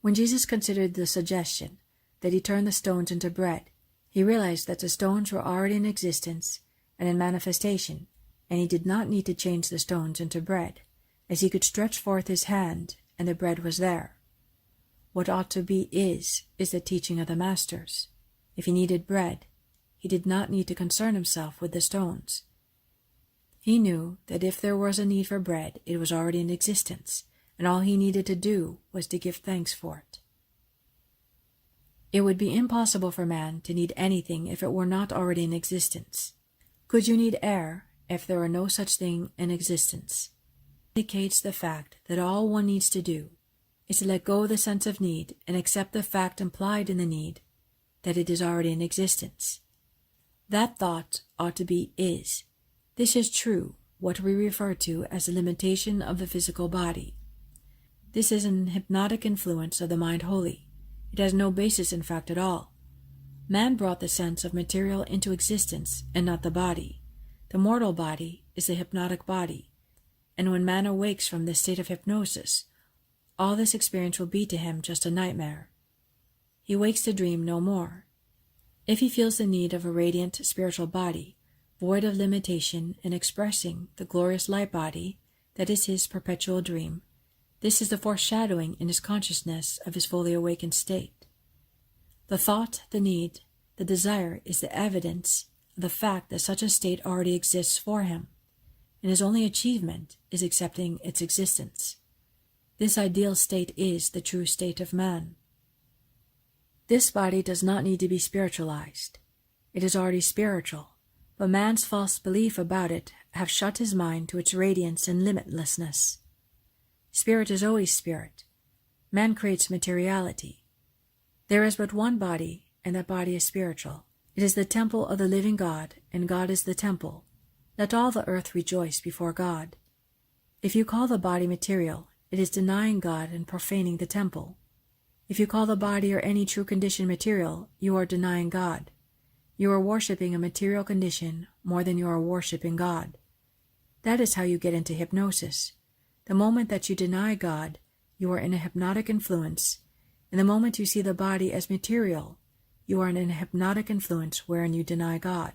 When Jesus considered the suggestion that he turn the stones into bread, he realized that the stones were already in existence and in manifestation, and he did not need to change the stones into bread, as he could stretch forth his hand and the bread was there. What ought to be is the teaching of the masters. If he needed bread, he did not need to concern himself with the stones. He knew that if there was a need for bread, it was already in existence, and all he needed to do was to give thanks for it. It would be impossible for man to need anything if it were not already in existence. Could you need air if there were no such thing in existence? It indicates the fact that all one needs to do is to let go of the sense of need and accept the fact implied in the need, that it is already in existence. That thought ought to be is. This is true, what we refer to as the limitation of the physical body. This is an hypnotic influence of the mind wholly. It has no basis in fact at all. Man brought the sense of material into existence and not the body. The mortal body is the hypnotic body, and when man awakes from this state of hypnosis, all this experience will be to him just a nightmare. He wakes to dream no more. If he feels the need of a radiant spiritual body, void of limitation and expressing the glorious light body that is his perpetual dream, this is the foreshadowing in his consciousness of his fully awakened state. The thought, the need, the desire is the evidence of the fact that such a state already exists for him, and his only achievement is accepting its existence. This ideal state is the true state of man. This body does not need to be spiritualized. It is already spiritual, but man's false belief about it have shut his mind to its radiance and limitlessness. Spirit is always spirit. Man creates materiality. There is but one body, and that body is spiritual. It is the temple of the living God, and God is the temple. Let all the earth rejoice before God. If you call the body material, it is denying God and profaning the temple. If you call the body or any true condition material, you are denying God. You are worshipping a material condition more than you are worshipping God. That is how you get into hypnosis. The moment that you deny God, you are in a hypnotic influence, and the moment you see the body as material, you are in a hypnotic influence wherein you deny God.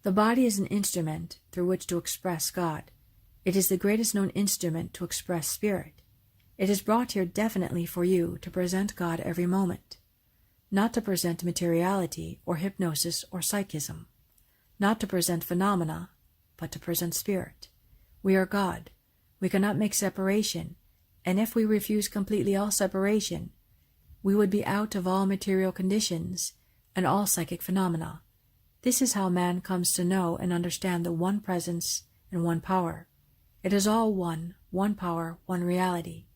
The body is an instrument through which to express God. It is the greatest known instrument to express spirit. It is brought here definitely for you to present God every moment, not to present materiality or hypnosis or psychism, not to present phenomena, but to present spirit. We are God. We cannot make separation, and if we refuse completely all separation, we would be out of all material conditions and all psychic phenomena. This is how man comes to know and understand the one presence and one power. It is all one power, one reality,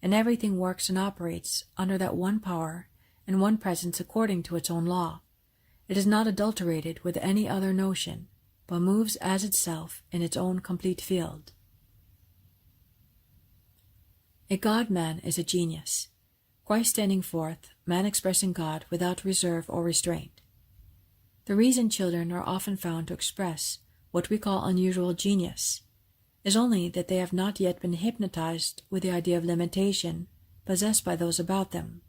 and everything works and operates under that one power and one presence according to its own law. It is not adulterated with any other notion, but moves as itself in its own complete field. A God-man is a genius, Christ standing forth, man expressing God without reserve or restraint. The reason children are often found to express what we call unusual genius is only that they have not yet been hypnotized with the idea of limitation possessed by those about them.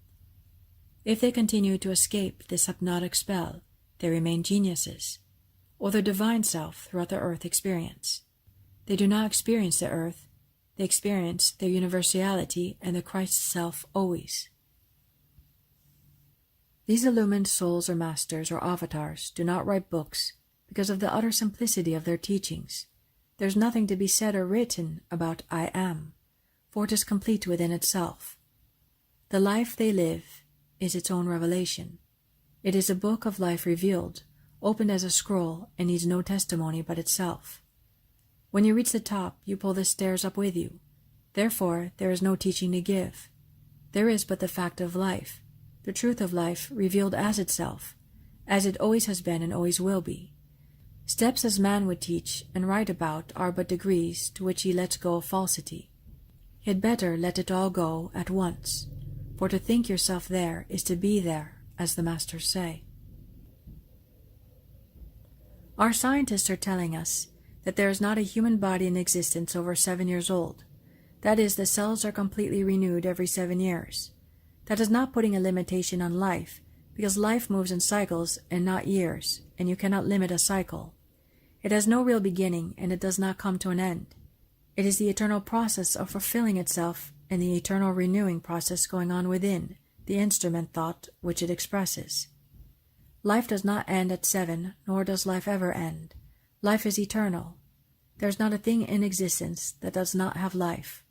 If they continue to escape this hypnotic spell, they remain geniuses, or their divine self throughout the earth experience. They do not experience the earth, they experience their universality and the Christ self always. These illumined souls or masters or avatars do not write books because of the utter simplicity of their teachings. There's nothing to be said or written about I am, for it is complete within itself. The life they live is its own revelation. It is a book of life revealed, opened as a scroll, and needs no testimony but itself. When you reach the top, you pull the stairs up with you. Therefore, there is no teaching to give. There is but the fact of life, the truth of life revealed as itself, as it always has been and always will be. Steps as man would teach and write about are but degrees to which he lets go of falsity. He had better let it all go at once, for to think yourself there is to be there, as the masters say. Our scientists are telling us that there is not a human body in existence over 7 years old. That is, the cells are completely renewed every 7 years. That is not putting a limitation on life, because life moves in cycles and not years, and you cannot limit a cycle. It has no real beginning, and it does not come to an end. It is the eternal process of fulfilling itself and the eternal renewing process going on within the instrument thought which it expresses. Life does not end at 7, nor does life ever end. Life is eternal. There is not a thing in existence that does not have life.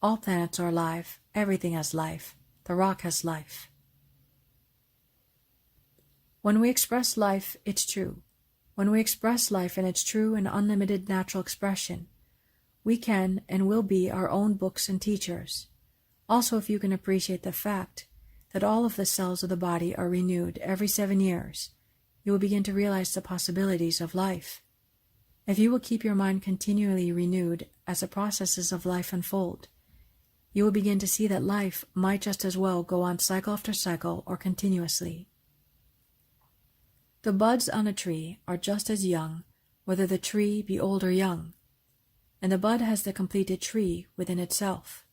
All planets are alive, everything has life, the rock has life. When we express life, it's true. When we express life in its true and unlimited natural expression, we can and will be our own books and teachers. Also, if you can appreciate the fact that all of the cells of the body are renewed every 7 years, you will begin to realize the possibilities of life. If you will keep your mind continually renewed as the processes of life unfold, you will begin to see that life might just as well go on cycle after cycle or continuously. The buds on a tree are just as young, whether the tree be old or young, and the bud has the completed tree within itself.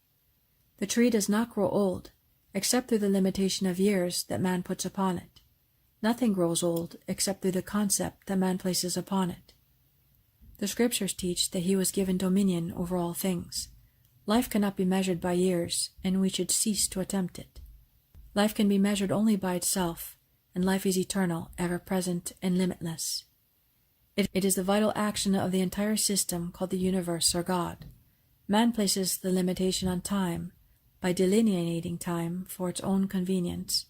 The tree does not grow old, except through the limitation of years that man puts upon it. Nothing grows old except through the concept that man places upon it. The scriptures teach that he was given dominion over all things. Life cannot be measured by years, and we should cease to attempt it. Life can be measured only by itself, and life is eternal, ever-present, and limitless. It is the vital action of the entire system called the universe or God. Man places the limitation on time by delineating time for its own convenience,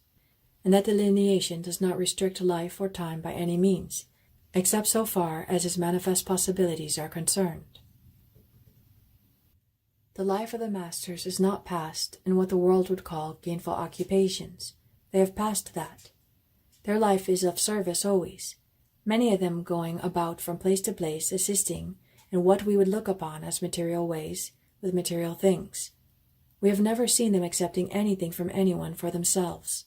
and that delineation does not restrict life or time by any means, except so far as its manifest possibilities are concerned. The life of the masters is not passed in what the world would call gainful occupations. They have passed that. Their life is of service always, many of them going about from place to place assisting in what we would look upon as material ways with material things. We have never seen them accepting anything from anyone for themselves.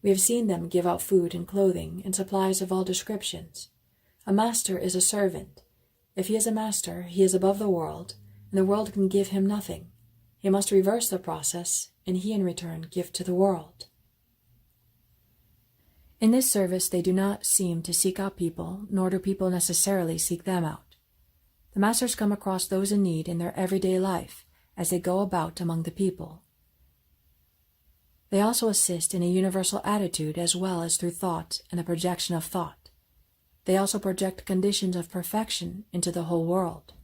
We have seen them give out food and clothing and supplies of all descriptions. A master is a servant. If he is a master, he is above the world, and the world can give him nothing. He must reverse the process, and he in return give to the world. In this service they do not seem to seek out people, nor do people necessarily seek them out. The masters come across those in need in their everyday life as they go about among the people. They also assist in a universal attitude as well as through thought and the projection of thought. They also project conditions of perfection into the whole world.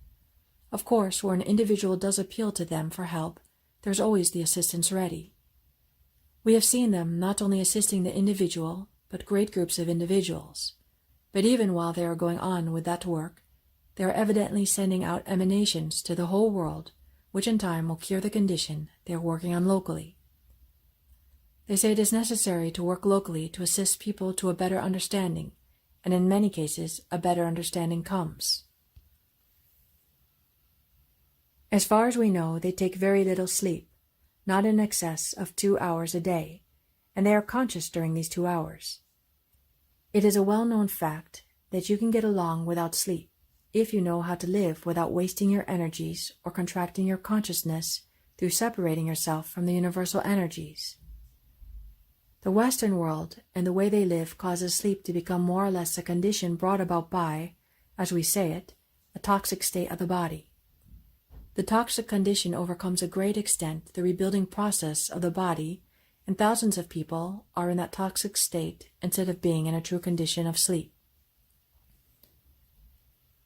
Of course, where an individual does appeal to them for help, there's always the assistance ready. We have seen them not only assisting the individual, but great groups of individuals. But even while they are going on with that work, they are evidently sending out emanations to the whole world, which in time will cure the condition they are working on locally. They say it is necessary to work locally to assist people to a better understanding, and in many cases a better understanding comes. As far as we know, they take very little sleep, not in excess of 2 hours a day, and they are conscious during these 2 hours. It is a well-known fact that you can get along without sleep if you know how to live without wasting your energies or contracting your consciousness through separating yourself from the universal energies. The Western world and the way they live causes sleep to become more or less a condition brought about by, as we say it, a toxic state of the body. The toxic condition overcomes a great extent the rebuilding process of the body, and thousands of people are in that toxic state instead of being in a true condition of sleep.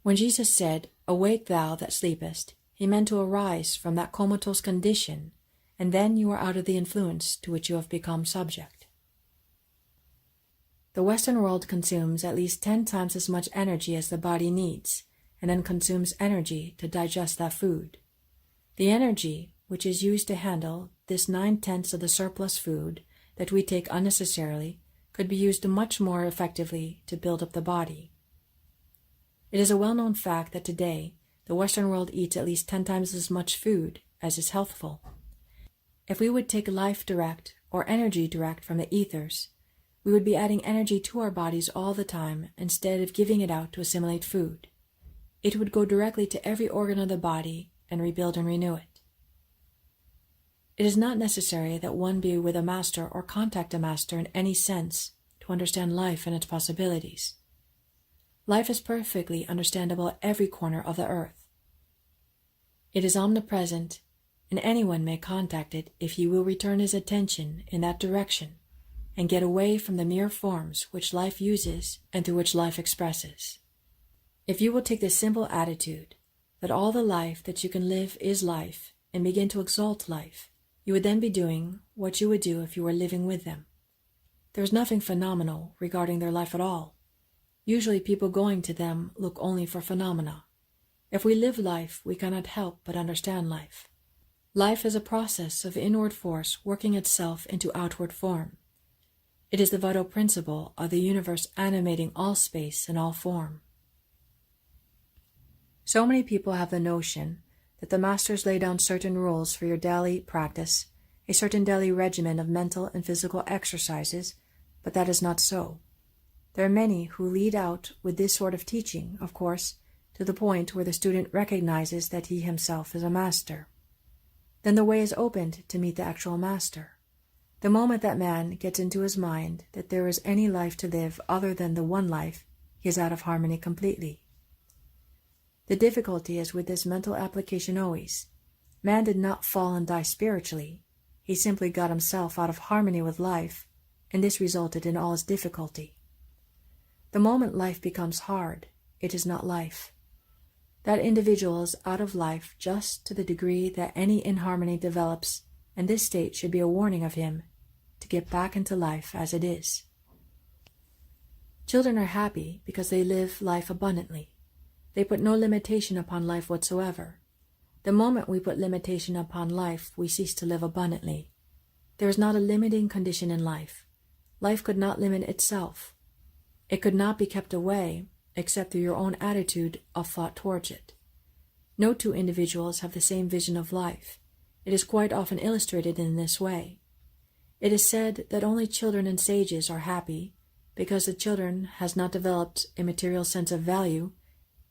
When Jesus said, "Awake thou that sleepest," he meant to arise from that comatose condition, and then you are out of the influence to which you have become subject. The Western world consumes at least 10 times as much energy as the body needs, and then consumes energy to digest that food. The energy which is used to handle this 9/10 of the surplus food that we take unnecessarily could be used much more effectively to build up the body. It is a well-known fact that today the Western world eats at least 10 times as much food as is healthful. If we would take life direct or energy direct from the ethers, we would be adding energy to our bodies all the time instead of giving it out to assimilate food. It would go directly to every organ of the body and rebuild and renew it. It is not necessary that one be with a master or contact a master in any sense to understand life and its possibilities. Life is perfectly understandable at every corner of the earth. It is omnipresent, and anyone may contact it if he will return his attention in that direction and get away from the mere forms which life uses and through which life expresses. If you will take this simple attitude, that all the life that you can live is life, and begin to exalt life, you would then be doing what you would do if you were living with them. There is nothing phenomenal regarding their life at all. Usually people going to them look only for phenomena. If we live life, we cannot help but understand life. Life is a process of inward force working itself into outward form. It is the vital principle of the universe animating all space and all form. So many people have the notion that the masters lay down certain rules for your daily practice, a certain daily regimen of mental and physical exercises, but that is not so. There are many who lead out with this sort of teaching, of course, to the point where the student recognizes that he himself is a master. Then the way is opened to meet the actual master. The moment that man gets into his mind that there is any life to live other than the one life, he is out of harmony completely. The difficulty is with this mental application always. Man did not fall and die spiritually. He simply got himself out of harmony with life, and this resulted in all his difficulty. The moment life becomes hard, it is not life. That individual is out of life just to the degree that any inharmony develops, and this state should be a warning of him to get back into life as it is. Children are happy because they live life abundantly. They put no limitation upon life whatsoever. The moment we put limitation upon life, we cease to live abundantly. There is not a limiting condition in life. Life could not limit itself. It could not be kept away except through your own attitude of thought towards it. No two individuals have the same vision of life. It is quite often illustrated in this way. It is said that only children and sages are happy because the children has not developed a material sense of value,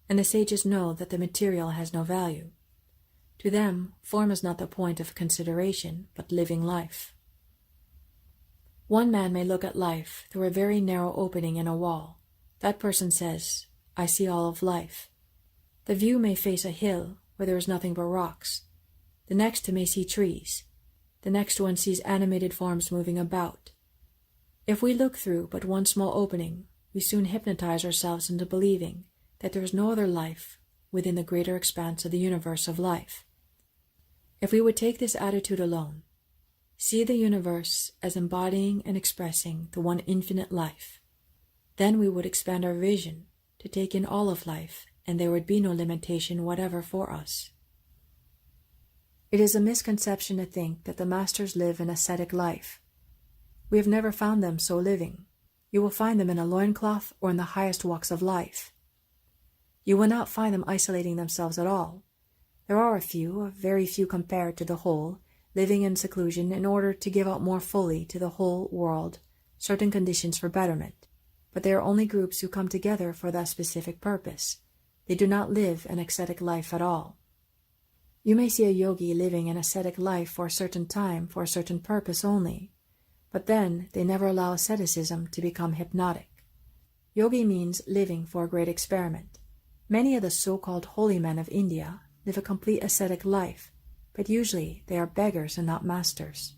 and the sages know that the material has no value. To them, form is not the point of consideration, but living life. One man may look at life through a very narrow opening in a wall. That person says, "I see all of life." The view may face a hill where there is nothing but rocks. The next may see trees. The next one sees animated forms moving about. If we look through but one small opening, we soon hypnotize ourselves into believing that there is no other life within the greater expanse of the universe of life. If we would take this attitude alone, see the universe as embodying and expressing the one infinite life, then we would expand our vision to take in all of life, and there would be no limitation whatever for us. It is a misconception to think that the masters live an ascetic life. We have never found them so living. You will find them in a loincloth or in the highest walks of life. You will not find them isolating themselves at all. There are a few, very few compared to the whole, living in seclusion in order to give out more fully to the whole world certain conditions for betterment. But they are only groups who come together for that specific purpose. They do not live an ascetic life at all. You may see a yogi living an ascetic life for a certain time for a certain purpose only, but then they never allow asceticism to become hypnotic. Yogi means living for a great experiment. Many of the so-called holy men of India live a complete ascetic life, but usually they are beggars and not masters.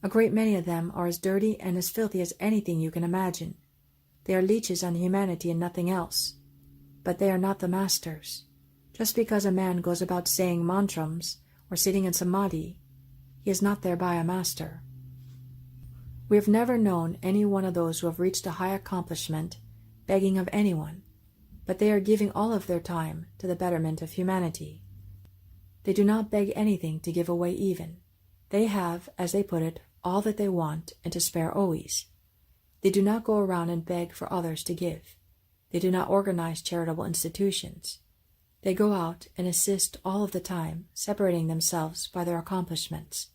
A great many of them are as dirty and as filthy as anything you can imagine. They are leeches on humanity and nothing else. But they are not the masters. Just because a man goes about saying mantrams or sitting in samadhi, he is not thereby a master. We have never known any one of those who have reached a high accomplishment begging of anyone, but they are giving all of their time to the betterment of humanity. They do not beg anything to give away even. They have, as they put it, all that they want and to spare always. They do not go around and beg for others to give. They do not organize charitable institutions. They go out and assist all of the time, separating themselves by their accomplishments.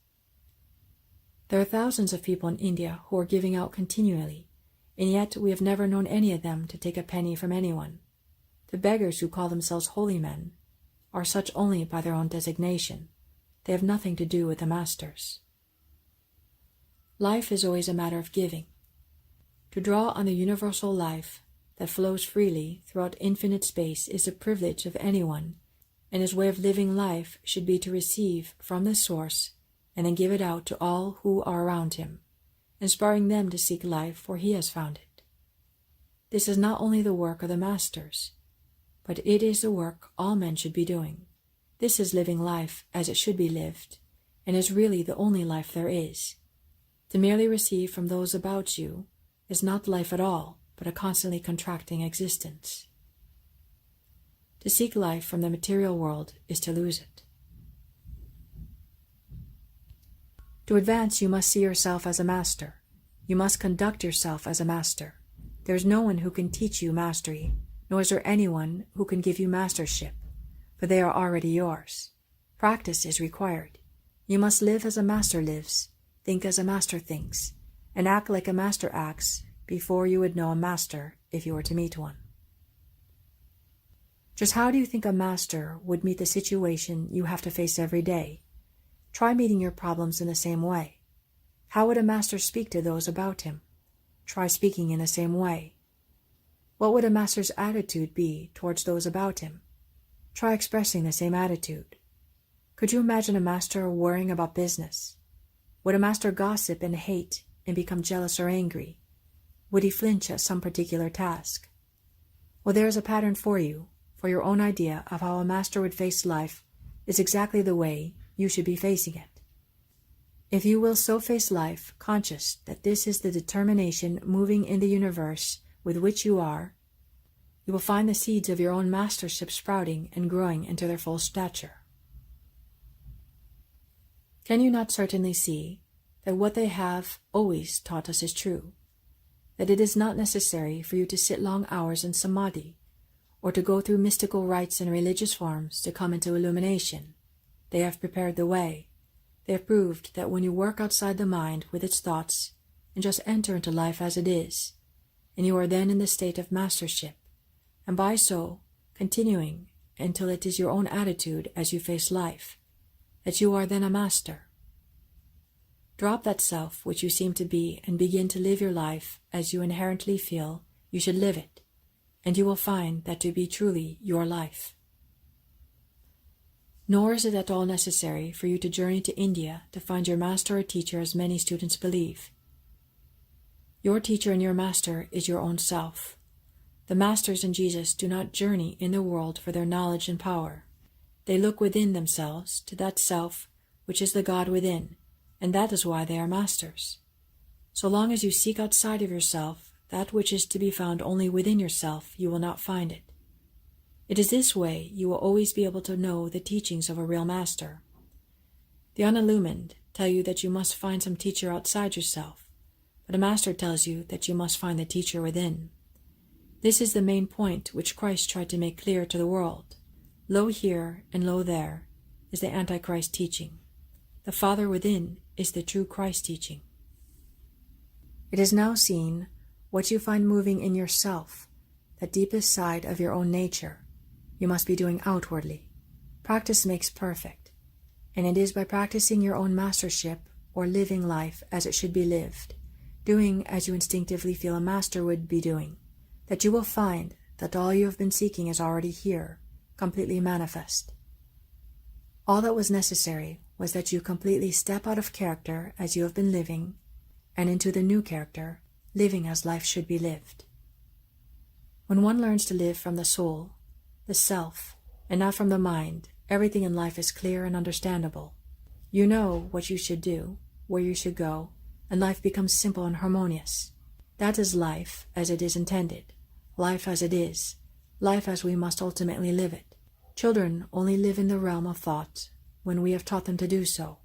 There are thousands of people in India who are giving out continually, and yet we have never known any of them to take a penny from anyone. The beggars who call themselves holy men are such only by their own designation. They have nothing to do with the masters. Life is always a matter of giving. To draw on the universal life that flows freely throughout infinite space is a privilege of anyone, and his way of living life should be to receive from this source and then give it out to all who are around him, inspiring them to seek life where he has found it. This is not only the work of the masters, but it is the work all men should be doing. This is living life as it should be lived, and is really the only life there is. To merely receive from those about you is not life at all, but a constantly contracting existence. To seek life from the material world is to lose it. To advance, you must see yourself as a master. You must conduct yourself as a master. There is no one who can teach you mastery, nor is there anyone who can give you mastership, for they are already yours. Practice is required. You must live as a master lives, think as a master thinks, and act like a master acts before you would know a master if you were to meet one. Just how do you think a master would meet the situation you have to face every day? Try meeting your problems in the same way. How would a master speak to those about him? Try speaking in the same way. What would a master's attitude be towards those about him? Try expressing the same attitude. Could you imagine a master worrying about business? Would a master gossip and hate and become jealous or angry? Would he flinch at some particular task? Well, there is a pattern for you, for your own idea of how a master would face life is exactly the way you should be facing it. If you will so face life, conscious that this is the determination moving in the universe with which you are, you will find the seeds of your own mastership sprouting and growing into their full stature. Can you not certainly see that what they have always taught us is true? That it is not necessary for you to sit long hours in samadhi, or to go through mystical rites and religious forms to come into illumination. They have prepared the way. They have proved that when you work outside the mind with its thoughts and just enter into life as it is, and you are then in the state of mastership, and by so continuing until it is your own attitude as you face life, that you are then a master. Drop that self which you seem to be and begin to live your life as you inherently feel you should live it, and you will find that to be truly your life. Nor is it at all necessary for you to journey to India to find your master or teacher as many students believe. Your teacher and your master is your own self. The masters in Jesus do not journey in the world for their knowledge and power. They look within themselves to that self which is the God within, and that is why they are masters. So long as you seek outside of yourself that which is to be found only within yourself, you will not find it. It is this way you will always be able to know the teachings of a real master. The unillumined tell you that you must find some teacher outside yourself, but a master tells you that you must find the teacher within. This is the main point which Christ tried to make clear to the world. Lo here and lo there is the Antichrist teaching. The Father within is the true Christ teaching. It is now seen what you find moving in yourself, the deepest side of your own nature, you must be doing outwardly. Practice makes perfect, and it is by practicing your own mastership or living life as it should be lived, doing as you instinctively feel a master would be doing, that you will find that all you have been seeking is already here, completely manifest. All that was necessary was that you completely step out of character as you have been living, and into the new character, living as life should be lived. When one learns to live from the soul, the self, and not from the mind, everything in life is clear and understandable. You know what you should do, where you should go, and life becomes simple and harmonious. That is life as it is intended, life as it is, life as we must ultimately live it. Children only live in the realm of thought when we have taught them to do so.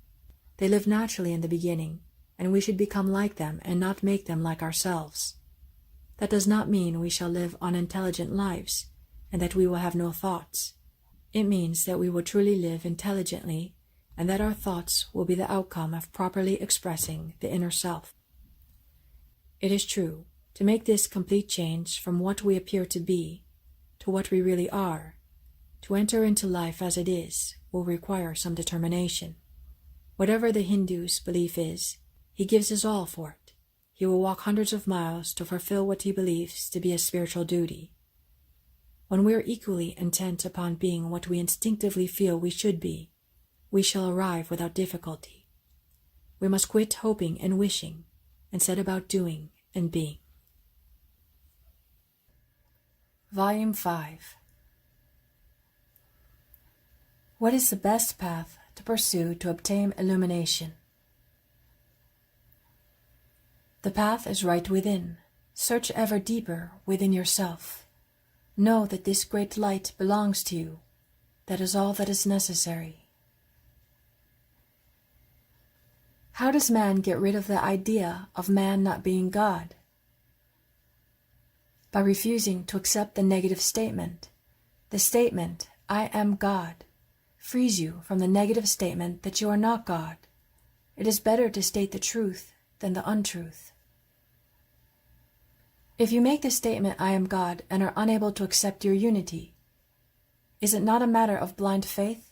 They live naturally in the beginning, and we should become like them and not make them like ourselves. That does not mean we shall live unintelligent lives, and that we will have no thoughts. It means that we will truly live intelligently, and that our thoughts will be the outcome of properly expressing the inner self. It is true, to make this complete change from what we appear to be to what we really are, to enter into life as it is, will require some determination. Whatever the Hindu's belief is, he gives his all for it. He will walk hundreds of miles to fulfill what he believes to be a spiritual duty. When we are equally intent upon being what we instinctively feel we should be, we shall arrive without difficulty. We must quit hoping and wishing, and set about doing and being. Volume 5. What is the best path to pursue to obtain illumination? The path is right within. Search ever deeper within yourself. Know that this great light belongs to you. That is all that is necessary. How does man get rid of the idea of man not being God? By refusing to accept the negative statement. The statement, I am God, frees you from the negative statement that you are not God. It is better to state the truth than the untruth. If you make the statement, I am God, and are unable to accept your unity, is it not a matter of blind faith?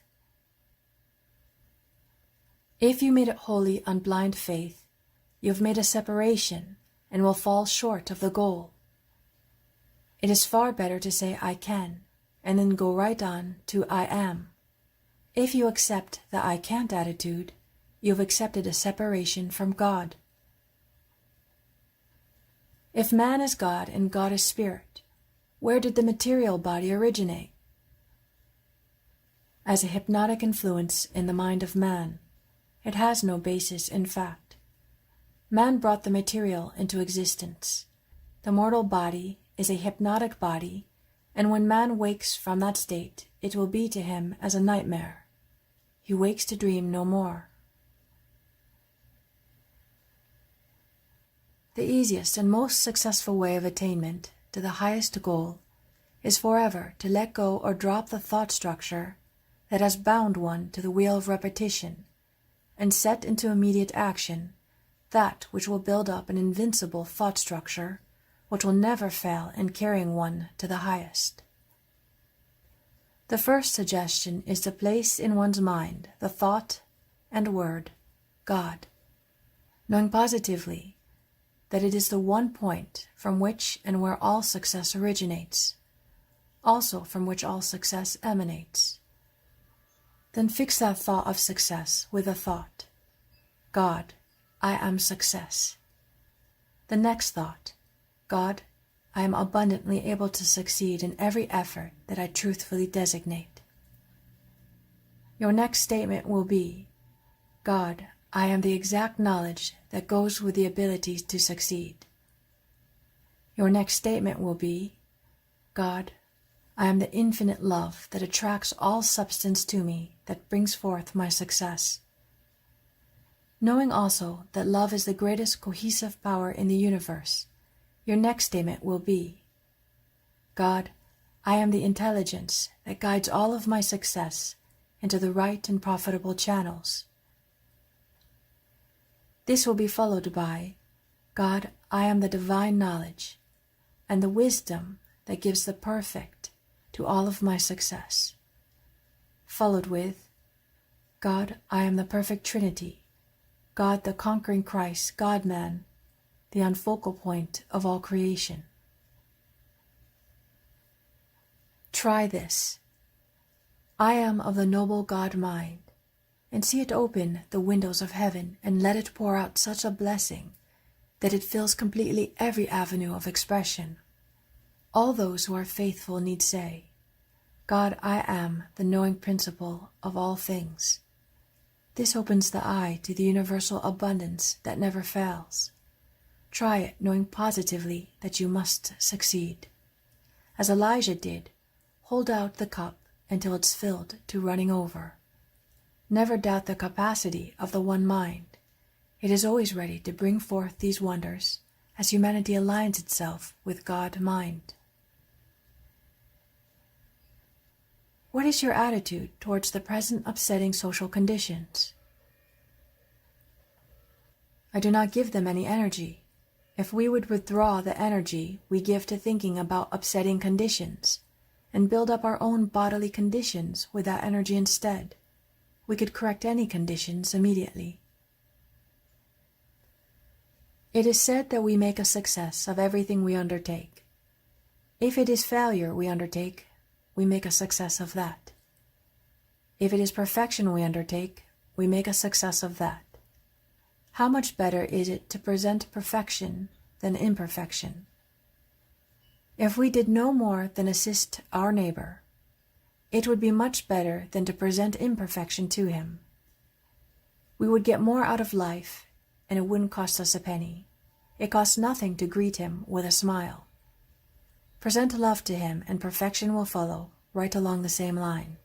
If you made it wholly on blind faith, you have made a separation and will fall short of the goal. It is far better to say I can, and then go right on to I am. If you accept the I can't attitude, you have accepted a separation from God. If man is God and God is spirit, where did the material body originate? As a hypnotic influence in the mind of man, it has no basis in fact. Man brought the material into existence. The mortal body is a hypnotic body, and when man wakes from that state, it will be to him as a nightmare. He wakes to dream no more. The easiest and most successful way of attainment to the highest goal is forever to let go or drop the thought structure that has bound one to the wheel of repetition, and set into immediate action that which will build up an invincible thought structure which will never fail in carrying one to the highest. The first suggestion is to place in one's mind the thought and word, God, knowing positively that it is the one point from which and where all success originates, also from which all success emanates. Then fix that thought of success with a thought, God, I am success. The next thought, God, I am abundantly able to succeed in every effort that I truthfully designate. Your next statement will be, God, I am the exact knowledge that goes with the ability to succeed. Your next statement will be, God, I am the infinite love that attracts all substance to me that brings forth my success. Knowing also that love is the greatest cohesive power in the universe, your next statement will be, God, I am the intelligence that guides all of my success into the right and profitable channels. This will be followed by, God, I am the divine knowledge and the wisdom that gives the perfect to all of my success. Followed with, God, I am the perfect Trinity, God the conquering Christ, God-man, the unfocal point of all creation. Try this. I am of the noble God mind, and see it open the windows of heaven and let it pour out such a blessing that it fills completely every avenue of expression. All those who are faithful need say, God, I am the knowing principle of all things. This opens the eye to the universal abundance that never fails. Try it knowing positively that you must succeed. As Elijah did, hold out the cup until it's filled to running over. Never doubt the capacity of the one mind. It is always ready to bring forth these wonders as humanity aligns itself with God mind. What is your attitude towards the present upsetting social conditions? I do not give them any energy. If we would withdraw the energy we give to thinking about upsetting conditions and build up our own bodily conditions with that energy instead, we could correct any conditions immediately. It is said that we make a success of everything we undertake. If it is failure we undertake, we make a success of that. If it is perfection we undertake, we make a success of that. How much better is it to present perfection than imperfection? If we did no more than assist our neighbor, it would be much better than to present imperfection to him. We would get more out of life, and it wouldn't cost us a penny. It costs nothing to greet him with a smile. Present love to him, and perfection will follow right along the same line.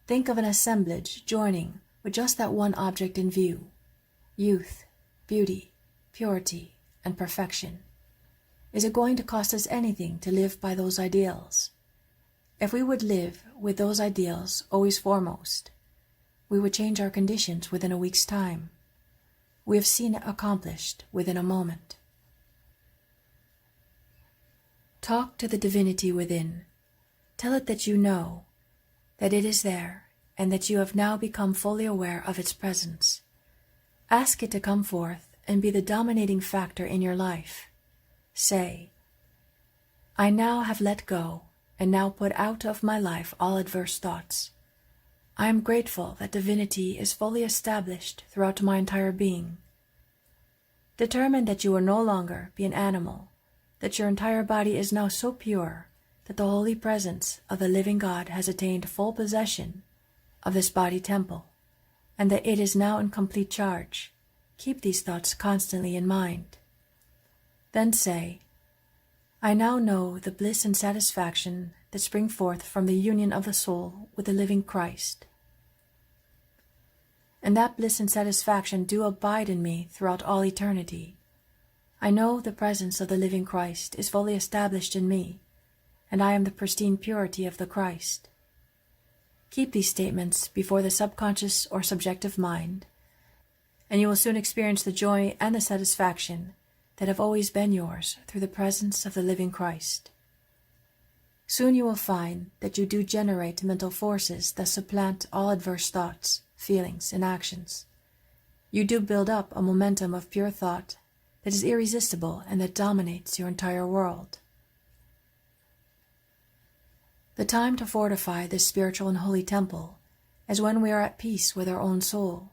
Think of an assemblage joining with just that one object in view: youth, beauty, purity, and perfection. Is it going to cost us anything to live by those ideals? If we would live with those ideals always foremost, we would change our conditions within a week's time. We have seen it accomplished within a moment. Talk to the divinity within. Tell it that you know, that it is there, and that you have now become fully aware of its presence. Ask it to come forth and be the dominating factor in your life. Say, I now have let go and now put out of my life all adverse thoughts. I am grateful that divinity is fully established throughout my entire being. Determine that you will no longer be an animal, that your entire body is now so pure that the holy presence of the living God has attained full possession of this body temple, and that it is now in complete charge. Keep these thoughts constantly in mind. Then say, I now know the bliss and satisfaction that spring forth from the union of the soul with the living Christ. And that bliss and satisfaction do abide in me throughout all eternity. I know the presence of the living Christ is fully established in me, and I am the pristine purity of the Christ. Keep these statements before the subconscious or subjective mind, and you will soon experience the joy and the satisfaction that have always been yours through the presence of the living Christ. Soon you will find that you do generate mental forces that supplant all adverse thoughts, feelings, and actions. You do build up a momentum of pure thought that is irresistible and that dominates your entire world. The time to fortify this spiritual and holy temple is when we are at peace with our own soul.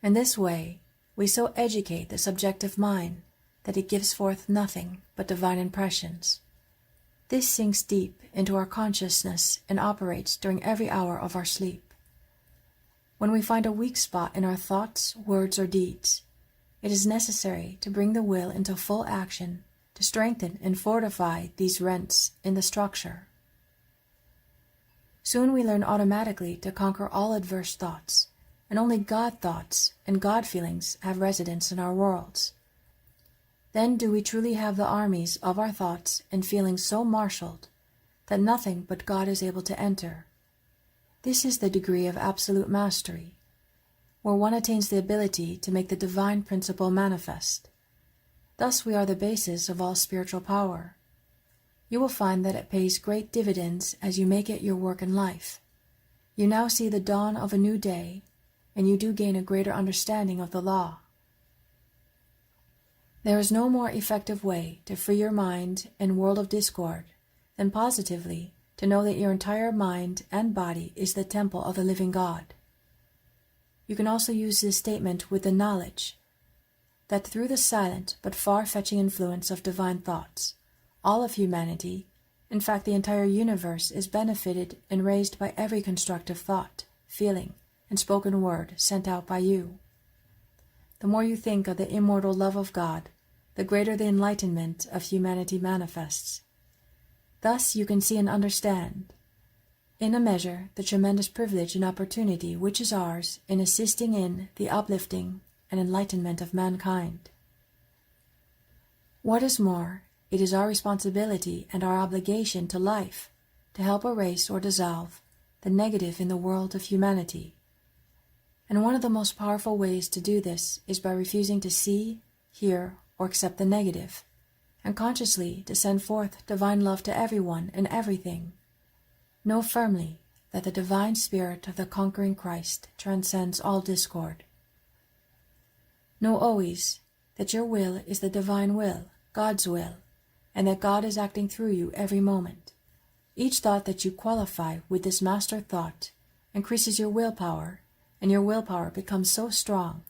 In this way, we so educate the subjective mind that it gives forth nothing but divine impressions. This sinks deep into our consciousness and operates during every hour of our sleep. When we find a weak spot in our thoughts, words, or deeds, it is necessary to bring the will into full action to strengthen and fortify these rents in the structure. Soon we learn automatically to conquer all adverse thoughts, and only God thoughts and God feelings have residence in our worlds. Then do we truly have the armies of our thoughts and feelings so marshaled that nothing but God is able to enter. This is the degree of absolute mastery, where one attains the ability to make the divine principle manifest. Thus we are the basis of all spiritual power. You will find that it pays great dividends as you make it your work in life. You now see the dawn of a new day, and you do gain a greater understanding of the law. There is no more effective way to free your mind and world of discord than positively to know that your entire mind and body is the temple of the living God. You can also use this statement with the knowledge that through the silent but far-fetching influence of divine thoughts, all of humanity, in fact the entire universe, is benefited and raised by every constructive thought, feeling, and spoken word sent out by you. The more you think of the immortal love of God, the greater the enlightenment of humanity manifests. Thus you can see and understand, in a measure, the tremendous privilege and opportunity which is ours in assisting in the uplifting and enlightenment of mankind. What is more, it is our responsibility and our obligation to life to help erase or dissolve the negative in the world of humanity. And one of the most powerful ways to do this is by refusing to see, hear, or accept the negative, and consciously to send forth divine love to everyone and everything. Know firmly that the divine spirit of the conquering Christ transcends all discord. Know always that your will is the divine will, God's will, and that God is acting through you every moment. Each thought that you qualify with this master thought increases your willpower, and your willpower becomes so strong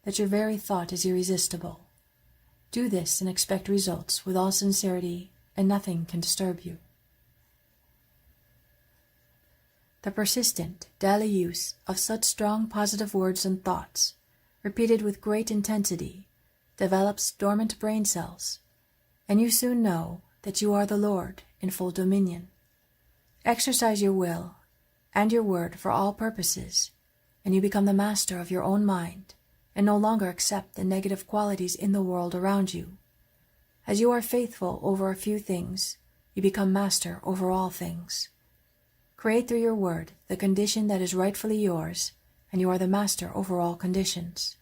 that your very thought is irresistible. Do this and expect results with all sincerity, and nothing can disturb you. The persistent, daily use of such strong positive words and thoughts, repeated with great intensity, develops dormant brain cells, and you soon know that you are the Lord in full dominion. Exercise your will and your word for all purposes, and you become the master of your own mind, and no longer accept the negative qualities in the world around you. As you are faithful over a few things, you become master over all things. Create through your word the condition that is rightfully yours, and you are the master over all conditions.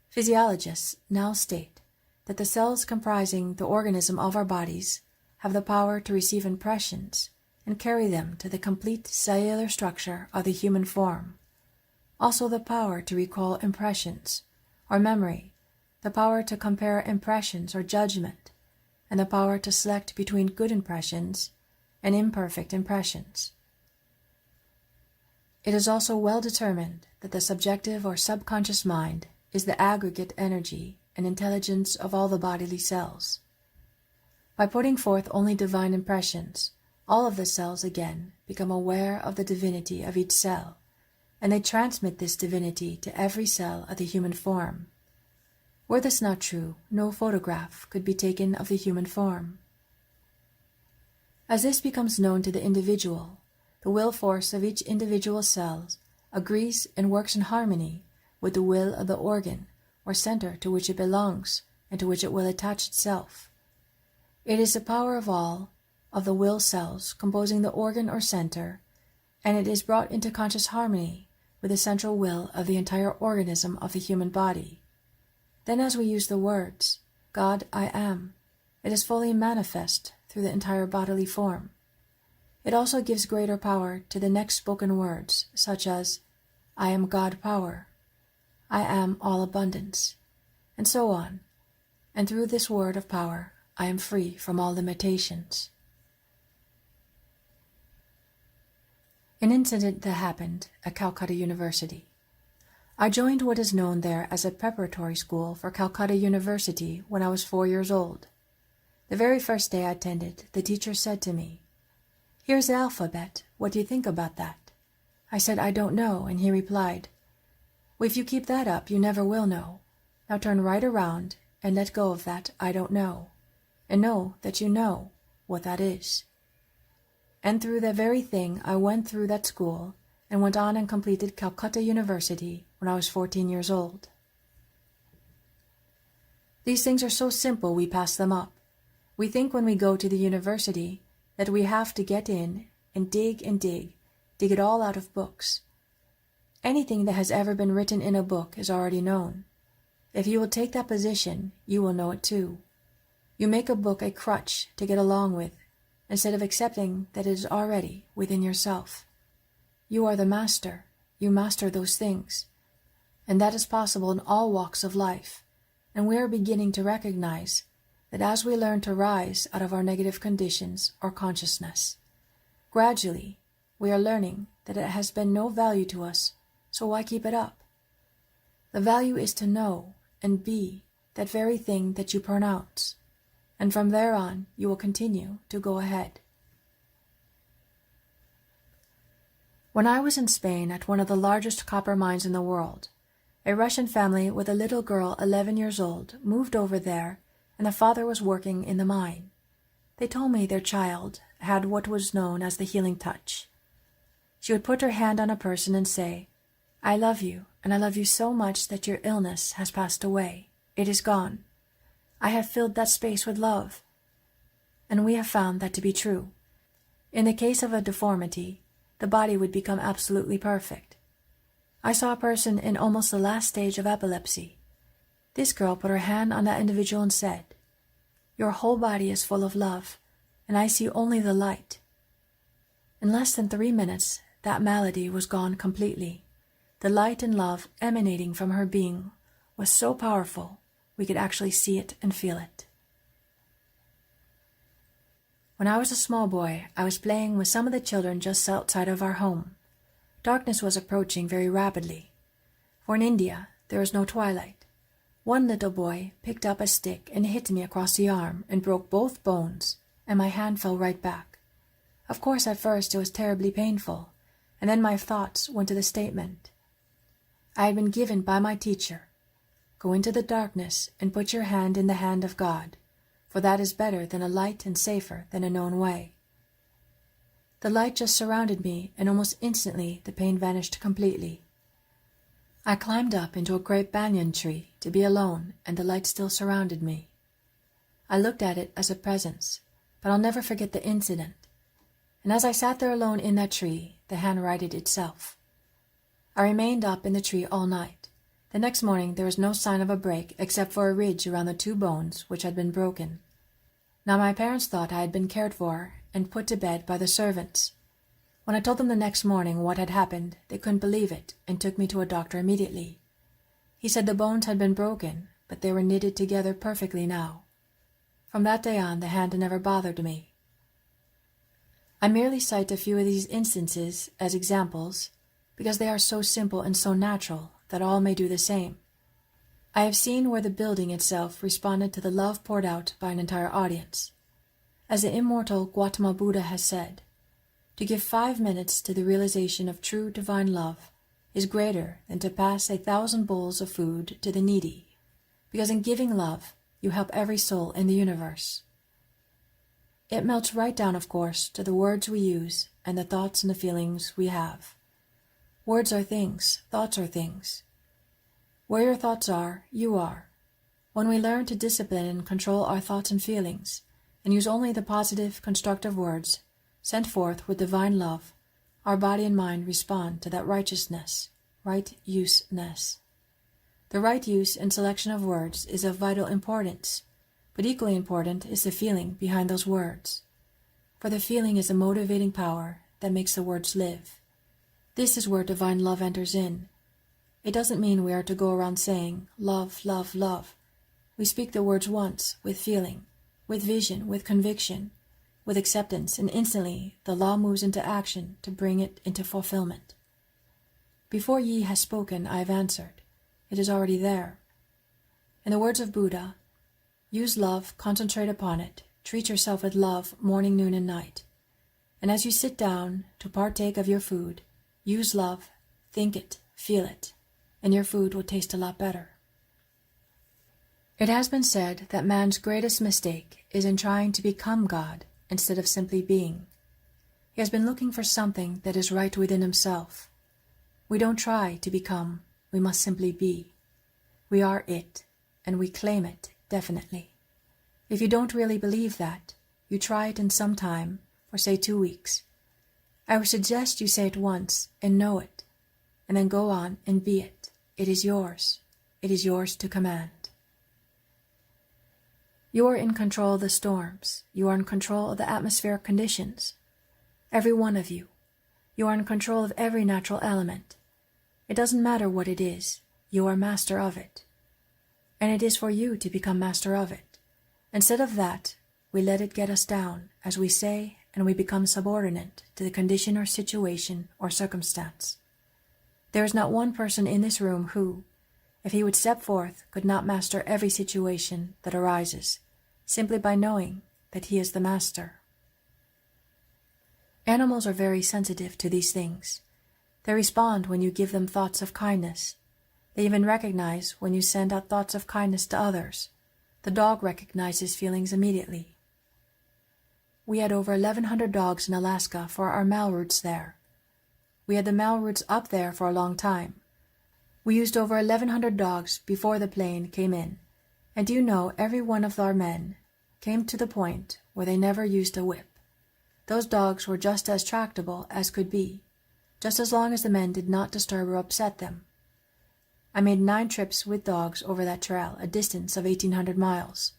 Physiologists now state that the cells comprising the organism of our bodies have the power to receive impressions and carry them to the complete cellular structure of the human form. Also the power to recall impressions, or memory, the power to compare impressions or judgment, and the power to select between good impressions and imperfect impressions. It is also well determined that the subjective or subconscious mind is the aggregate energy and intelligence of all the bodily cells. By putting forth only divine impressions, all of the cells again become aware of the divinity of each cell, and they transmit this divinity to every cell of the human form. Were this not true, no photograph could be taken of the human form. As this becomes known to the individual, the will force of each individual cell agrees and works in harmony with the will of the organ or center to which it belongs and to which it will attach itself. It is the power of all of the will cells composing the organ or center, and it is brought into conscious harmony with the central will of the entire organism of the human body. Then as we use the words, God I am, it is fully manifest through the entire bodily form. It also gives greater power to the next spoken words, such as, I am God power, I am all abundance, and so on. And through this word of power, I am free from all limitations. An incident that happened at Calcutta University. I joined what is known there as a preparatory school for Calcutta University when I was 4 years old. The very first day I attended, the teacher said to me, "Here's the alphabet. What do you think about that?" I said, "I don't know," and he replied, "Well, if you keep that up, you never will know. Now turn right around and let go of that I don't know, and know that you know what that is." And through that very thing I went through that school and went on and completed Calcutta University when I was 14 years old. These things are so simple we pass them up. We think when we go to the university that we have to get in and dig it all out of books. Anything that has ever been written in a book is already known. If you will take that position, you will know it too. You make a book a crutch to get along with, instead of accepting that it is already within yourself. You are the master. You master those things. And that is possible in all walks of life. And we are beginning to recognize that as we learn to rise out of our negative conditions or consciousness, gradually we are learning that it has been no value to us, so why keep it up? The value is to know and be that very thing that you pronounce, and from there on you will continue to go ahead. When I was in Spain at one of the largest copper mines in the world, a Russian family with a little girl 11 years old moved over there, and the father was working in the mine. They told me their child had what was known as the healing touch. She would put her hand on a person and say, "I love you, and I love you so much that your illness has passed away. It is gone. I have filled that space with love." And we have found that to be true. In the case of a deformity, the body would become absolutely perfect. I saw a person in almost the last stage of epilepsy. This girl put her hand on that individual and said, "Your whole body is full of love, and I see only the light." In less than 3 minutes, that malady was gone completely. The light and love emanating from her being was so powerful, we could actually see it and feel it. When I was a small boy, I was playing with some of the children just outside of our home. Darkness was approaching very rapidly, for in India there is no twilight. One little boy picked up a stick and hit me across the arm and broke both bones, and my hand fell right back. Of course, at first it was terribly painful, and then my thoughts went to the statement I had been given by my teacher: "Go into the darkness and put your hand in the hand of God, for that is better than a light and safer than a known way." The light just surrounded me, and almost instantly the pain vanished completely. I climbed up into a great banyan tree to be alone, and the light still surrounded me. I looked at it as a presence, but I'll never forget the incident. And as I sat there alone in that tree, the hand righted itself. I remained up in the tree all night. The next morning there was no sign of a break except for a ridge around the 2 bones which had been broken. Now my parents thought I had been cared for and put to bed by the servants. When I told them the next morning what had happened, they couldn't believe it and took me to a doctor immediately. He said the bones had been broken, but they were knitted together perfectly now. From that day on, the hand never bothered me. I merely cite a few of these instances as examples because they are so simple and so natural that all may do the same. I have seen where the building itself responded to the love poured out by an entire audience. As the immortal Gautama Buddha has said, to give 5 minutes to the realization of true divine love is greater than to pass 1,000 bowls of food to the needy, because in giving love, you help every soul in the universe. It melts right down, of course, to the words we use and the thoughts and the feelings we have. Words are things, thoughts are things. Where your thoughts are, you are. When we learn to discipline and control our thoughts and feelings, and use only the positive, constructive words sent forth with divine love, our body and mind respond to that righteousness, right use-ness. The right use and selection of words is of vital importance, but equally important is the feeling behind those words. For the feeling is the motivating power that makes the words live. This is where divine love enters in. It doesn't mean we are to go around saying, love, love, love. We speak the words once, with feeling, with vision, with conviction, with acceptance, and instantly the law moves into action to bring it into fulfillment. Before ye has spoken, I have answered. It is already there. In the words of Buddha, use love, concentrate upon it, treat yourself with love morning, noon, and night. And as you sit down to partake of your food, use love, think it, feel it, and your food will taste a lot better. It has been said that man's greatest mistake is in trying to become God instead of simply being. He has been looking for something that is right within himself. We don't try to become, we must simply be. We are it, and we claim it definitely. If you don't really believe that, you try it in some time, for say 2 weeks. I would suggest you say it once and know it, and then go on and be it. It is yours. It is yours to command. You are in control of the storms. You are in control of the atmospheric conditions. Every one of you. You are in control of every natural element. It doesn't matter what it is. You are master of it. And it is for you to become master of it. Instead of that, we let it get us down, as we say, and we become subordinate to the condition or situation or circumstance. There is not one person in this room who, if he would step forth, could not master every situation that arises, simply by knowing that he is the master. Animals are very sensitive to these things. They respond when you give them thoughts of kindness. They even recognize when you send out thoughts of kindness to others. The dog recognizes feelings immediately. We had over 1,100 dogs in Alaska for our mail routes there. We had the mail routes up there for a long time. We used over 1,100 dogs before the plane came in. And do you know, every one of our men came to the point where they never used a whip. Those dogs were just as tractable as could be, just as long as the men did not disturb or upset them. I made 9 trips with dogs over that trail, a distance of 1,800 miles.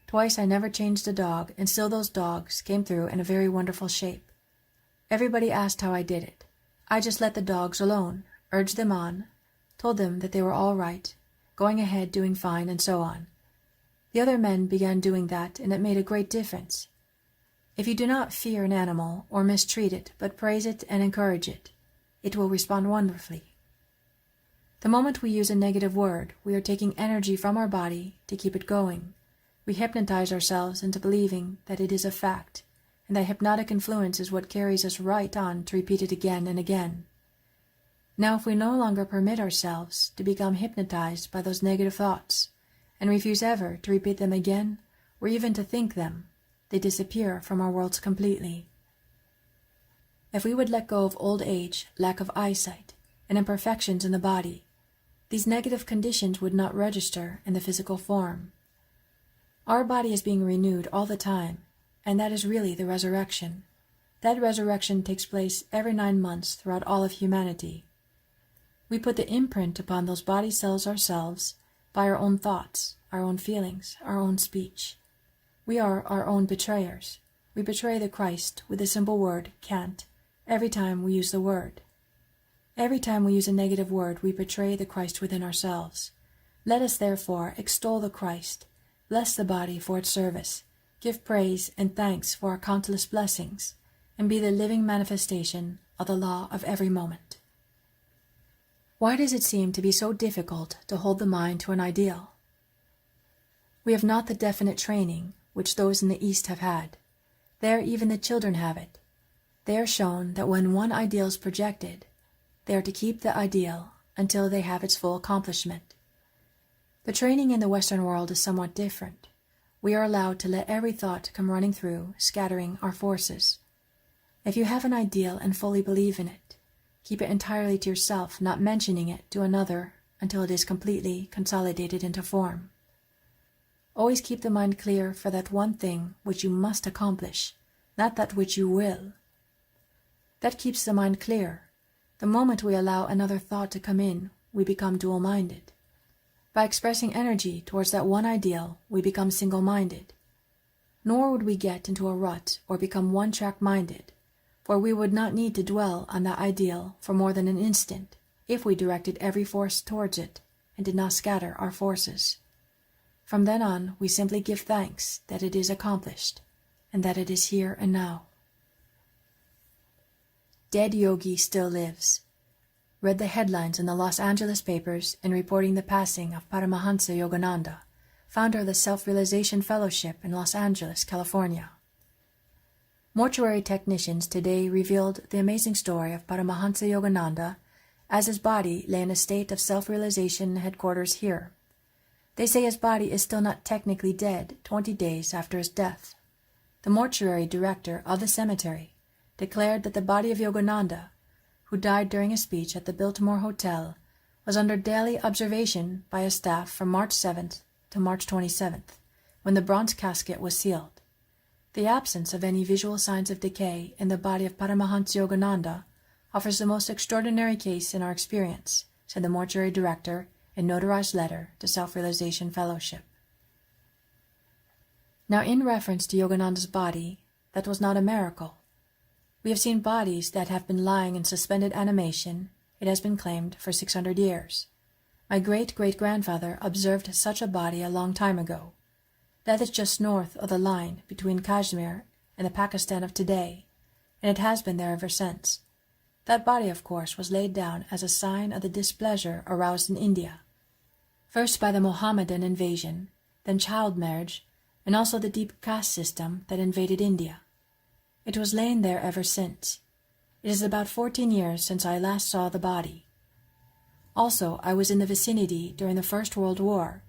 Twice I never changed a dog, and still those dogs came through in a very wonderful shape. Everybody asked how I did it. I just let the dogs alone, urged them on, told them that they were all right, going ahead, doing fine, and so on. The other men began doing that, and it made a great difference. If you do not fear an animal or mistreat it, but praise it and encourage it, it will respond wonderfully. The moment we use a negative word, we are taking energy from our body to keep it going. We hypnotize ourselves into believing that it is a fact, and that hypnotic influence is what carries us right on to repeat it again and again. Now, if we no longer permit ourselves to become hypnotized by those negative thoughts, and refuse ever to repeat them again, or even to think them, they disappear from our worlds completely. If we would let go of old age, lack of eyesight, and imperfections in the body, these negative conditions would not register in the physical form. Our body is being renewed all the time, and that is really the resurrection. That resurrection takes place every 9 months throughout all of humanity. We put the imprint upon those body cells ourselves by our own thoughts, our own feelings, our own speech. We are our own betrayers. We betray the Christ with the simple word, can't, every time we use the word. Every time we use a negative word, we betray the Christ within ourselves. Let us therefore extol the Christ, bless the body for its service, give praise and thanks for our countless blessings, and be the living manifestation of the law of every moment. Why does it seem to be so difficult to hold the mind to an ideal? We have not the definite training which those in the East have had. There even the children have it. They are shown that when one ideal is projected, they are to keep the ideal until they have its full accomplishment. The training in the Western world is somewhat different. We are allowed to let every thought come running through, scattering our forces. If you have an ideal and fully believe in it, keep it entirely to yourself, not mentioning it to another until it is completely consolidated into form. Always keep the mind clear for that one thing which you must accomplish, not that which you will. That keeps the mind clear. The moment we allow another thought to come in, we become dual-minded. By expressing energy towards that one ideal, we become single-minded. Nor would we get into a rut or become one-track-minded, for we would not need to dwell on that ideal for more than an instant if we directed every force towards it and did not scatter our forces. From then on, we simply give thanks that it is accomplished and that it is here and now. Dead yogi still lives. Read the headlines in the Los Angeles papers in reporting the passing of Paramahansa Yogananda, founder of the Self-Realization Fellowship in Los Angeles, California. Mortuary technicians today revealed the amazing story of Paramahansa Yogananda as his body lay in a state of self-realization headquarters here. They say his body is still not technically dead 20 days after his death. The mortuary director of the cemetery declared that the body of Yogananda, who died during a speech at the Biltmore Hotel, was under daily observation by his staff from March 7th to March 27th, when the bronze casket was sealed. The absence of any visual signs of decay in the body of Paramahansa Yogananda offers the most extraordinary case in our experience, said the mortuary director in notarized letter to Self-Realization Fellowship. Now, in reference to Yogananda's body, that was not a miracle. We have seen bodies that have been lying in suspended animation, it has been claimed, for 600 years. My great-great-grandfather observed such a body a long time ago. That is just north of the line between Kashmir and the Pakistan of today, and it has been there ever since. That body, of course, was laid down as a sign of the displeasure aroused in India, first by the Mohammedan invasion, then child marriage, and also the deep caste system that invaded India. It was lain there ever since. It is about 14 years since I last saw the body. Also, I was in the vicinity during the First World War.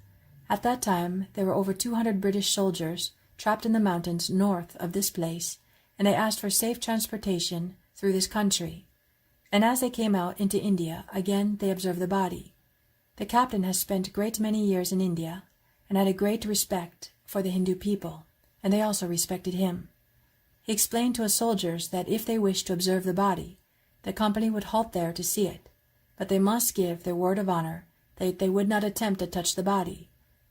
At that time, there were over 200 British soldiers trapped in the mountains north of this place, and they asked for safe transportation through this country. And as they came out into India, again they observed the body. The captain has spent a great many years in India, and had a great respect for the Hindu people, and they also respected him. He explained to his soldiers that if they wished to observe the body, the company would halt there to see it, but they must give their word of honor that they would not attempt to touch the body,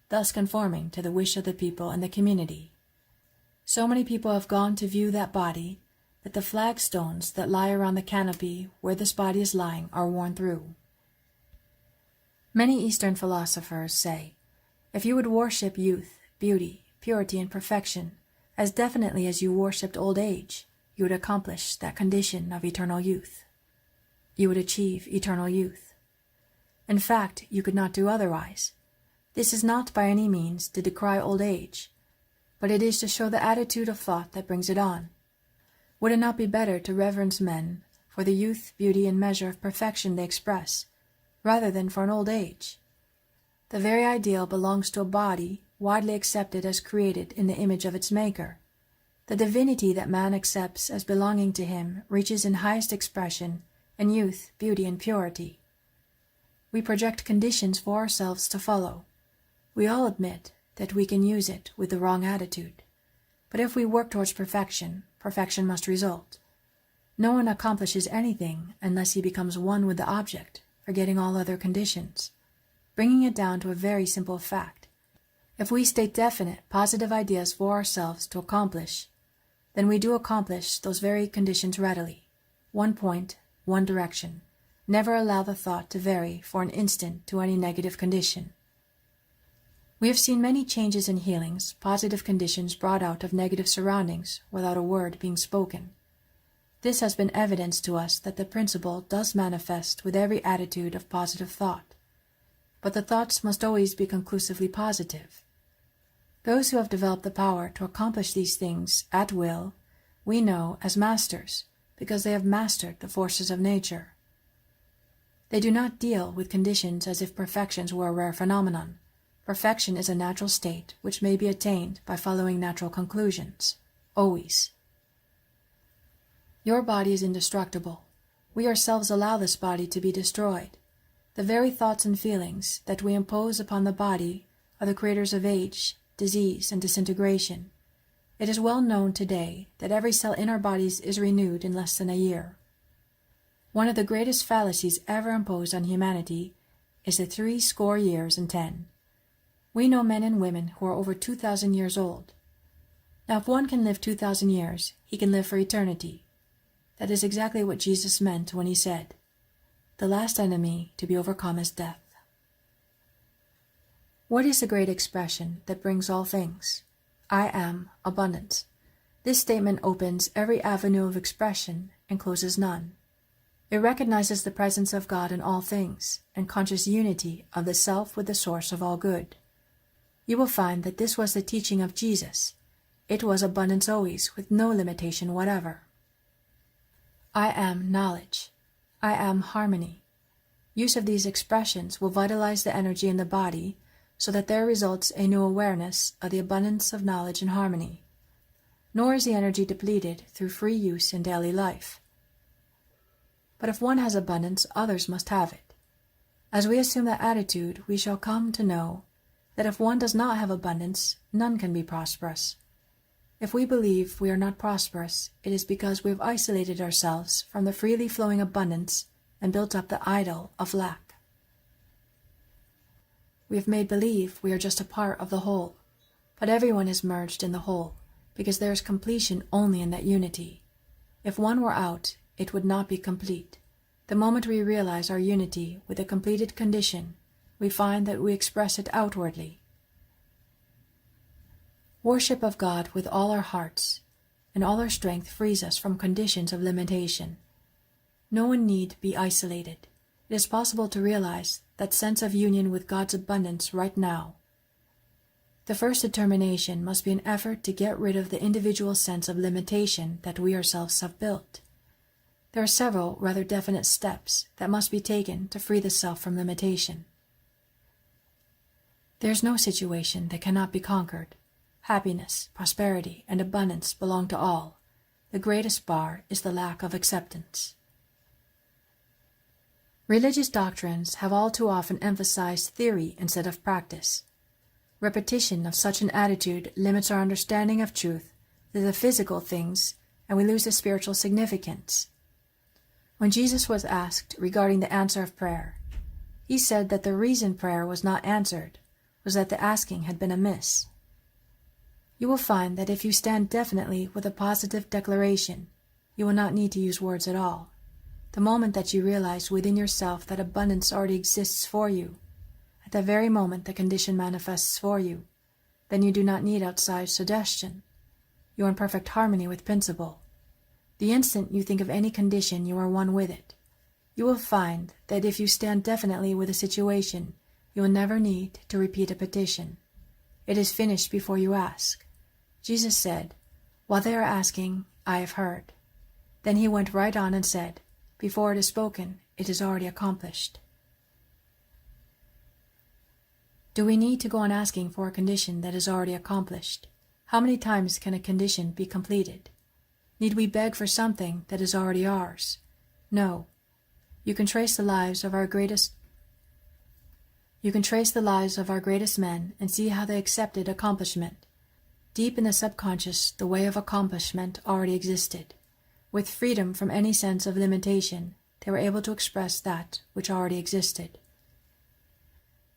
thus conforming to the wish of the people and the community. So many people have gone to view that body that the flagstones that lie around the canopy where this body is lying are worn through. Many Eastern philosophers say, if you would worship youth, beauty, purity, and perfection as definitely as you worshipped old age, you would accomplish that condition of eternal youth. You would achieve eternal youth. In fact, you could not do otherwise. This is not by any means to decry old age, but it is to show the attitude of thought that brings it on. Would it not be better to reverence men for the youth, beauty, and measure of perfection they express, rather than for an old age? The very ideal belongs to a body widely accepted as created in the image of its maker. The divinity that man accepts as belonging to him reaches in highest expression in youth, beauty, and purity. We project conditions for ourselves to follow. We all admit that we can use it with the wrong attitude. But if we work towards perfection, perfection must result. No one accomplishes anything unless he becomes one with the object, forgetting all other conditions. Bringing it down to a very simple fact. If we state definite, positive ideas for ourselves to accomplish, then we do accomplish those very conditions readily. One point, one direction. Never allow the thought to vary for an instant to any negative condition. We have seen many changes in healings, positive conditions brought out of negative surroundings without a word being spoken. This has been evidence to us that the principle does manifest with every attitude of positive thought. But the thoughts must always be conclusively positive. Those who have developed the power to accomplish these things at will, we know as masters, because they have mastered the forces of nature. They do not deal with conditions as if perfections were a rare phenomenon. Perfection is a natural state which may be attained by following natural conclusions. Always. Your body is indestructible. We ourselves allow this body to be destroyed. The very thoughts and feelings that we impose upon the body are the creators of age, disease, and disintegration. It is well known today that every cell in our bodies is renewed in less than a year. One of the greatest fallacies ever imposed on humanity is the 60 years and 10. We know men and women who are over 2,000 years old. Now, if one can live 2,000 years, he can live for eternity. That is exactly what Jesus meant when he said, "The last enemy to be overcome is death." What is the great expression that brings all things? I am abundance. This statement opens every avenue of expression and closes none. It recognizes the presence of God in all things and conscious unity of the self with the source of all good. You will find that this was the teaching of Jesus. It was abundance always, with no limitation whatever. I am knowledge. I am harmony. Use of these expressions will vitalize the energy in the body so that there results a new awareness of the abundance of knowledge and harmony. Nor is the energy depleted through free use in daily life. But if one has abundance, others must have it. As we assume that attitude, we shall come to know that if one does not have abundance, none can be prosperous. If we believe we are not prosperous, it is because we have isolated ourselves from the freely flowing abundance and built up the idol of lack. We have made believe we are just a part of the whole, but everyone is merged in the whole, because there is completion only in that unity. If one were out, it would not be complete. The moment we realize our unity with a completed condition, we find that we express it outwardly. Worship of God with all our hearts and all our strength frees us from conditions of limitation. No one need be isolated. It is possible to realize that sense of union with God's abundance right now. The first determination must be an effort to get rid of the individual sense of limitation that we ourselves have built. There are several rather definite steps that must be taken to free the self from limitation. There is no situation that cannot be conquered. Happiness, prosperity, and abundance belong to all. The greatest bar is the lack of acceptance. Religious doctrines have all too often emphasized theory instead of practice. Repetition of such an attitude limits our understanding of truth to the physical things, and we lose the spiritual significance. When Jesus was asked regarding the answer of prayer, he said that the reason prayer was not answered was that the asking had been amiss. You will find that if you stand definitely with a positive declaration, you will not need to use words at all. The moment that you realize within yourself that abundance already exists for you, at that very moment the condition manifests for you, then you do not need outside suggestion. You are in perfect harmony with principle. The instant you think of any condition, you are one with it. You will find that if you stand definitely with a situation, you will never need to repeat a petition. It is finished before you ask. Jesus said, "While they are asking, I have heard." Then he went right on and said, "Before it is spoken, it is already accomplished." Do we need to go on asking for a condition that is already accomplished? How many times can a condition be completed? Need we beg for something that is already ours? No. You can trace the lives of our greatest men and see how they accepted accomplishment. Deep in the subconscious, the way of accomplishment already existed. With freedom from any sense of limitation, they were able to express that which already existed.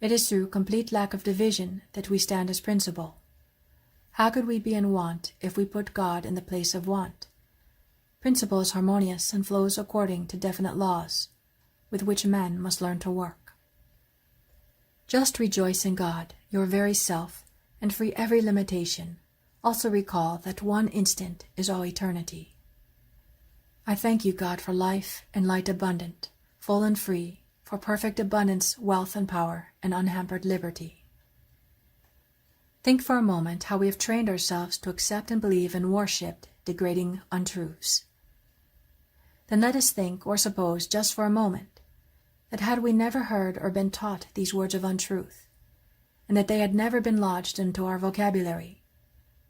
It is through complete lack of division that we stand as principle. How could we be in want if we put God in the place of want? Principle is harmonious and flows according to definite laws, with which man must learn to work. Just rejoice in God, your very self, and free every limitation. Also recall that one instant is all eternity. I thank you, God, for life and light abundant, full and free, for perfect abundance, wealth and power, and unhampered liberty. Think for a moment how we have trained ourselves to accept and believe and worship degrading untruths. Then let us think or suppose just for a moment that had we never heard or been taught these words of untruth, and that they had never been lodged into our vocabulary,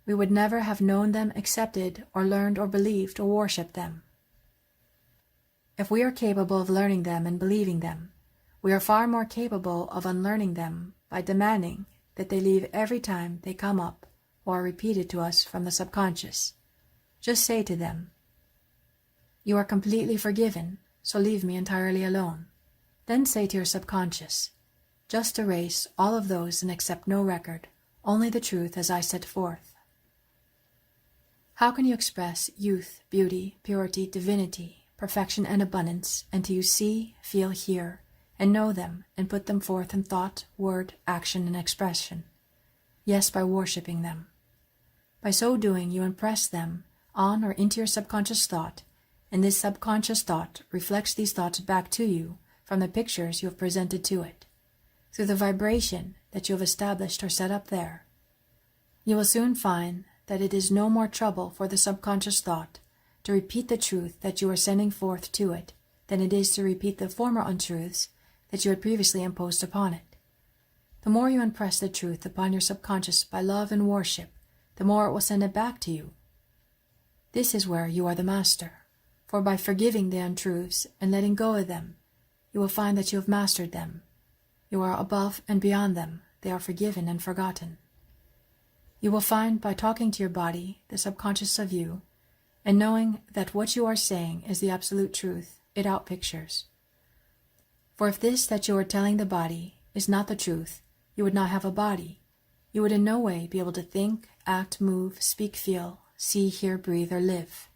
we would never have known them, accepted, or learned or believed or worshipped them. If we are capable of learning them and believing them, we are far more capable of unlearning them by demanding that they leave every time they come up or are repeated to us from the subconscious. Just say to them, "You are completely forgiven, so leave me entirely alone." Then say to your subconscious, "Just erase all of those and accept no record, only the truth as I set forth." How can you express youth, beauty, purity, divinity, perfection, and abundance until you see, feel, hear, and know them and put them forth in thought, word, action, and expression? Yes, by worshipping them. By so doing, you impress them on or into your subconscious thought, and this subconscious thought reflects these thoughts back to you from the pictures you have presented to it, through the vibration that you have established or set up there. You will soon find that it is no more trouble for the subconscious thought to repeat the truth that you are sending forth to it than it is to repeat the former untruths that you had previously imposed upon it. The more you impress the truth upon your subconscious by love and worship, the more it will send it back to you. This is where you are the master, for by forgiving the untruths and letting go of them, you will find that you have mastered them. You are above and beyond them. They are forgiven and forgotten. You will find by talking to your body, the subconscious of you, and knowing that what you are saying is the absolute truth, it outpictures. For if this that you are telling the body is not the truth, you would not have a body. You would in no way be able to think, act, move, speak, feel, see, hear, breathe, or live.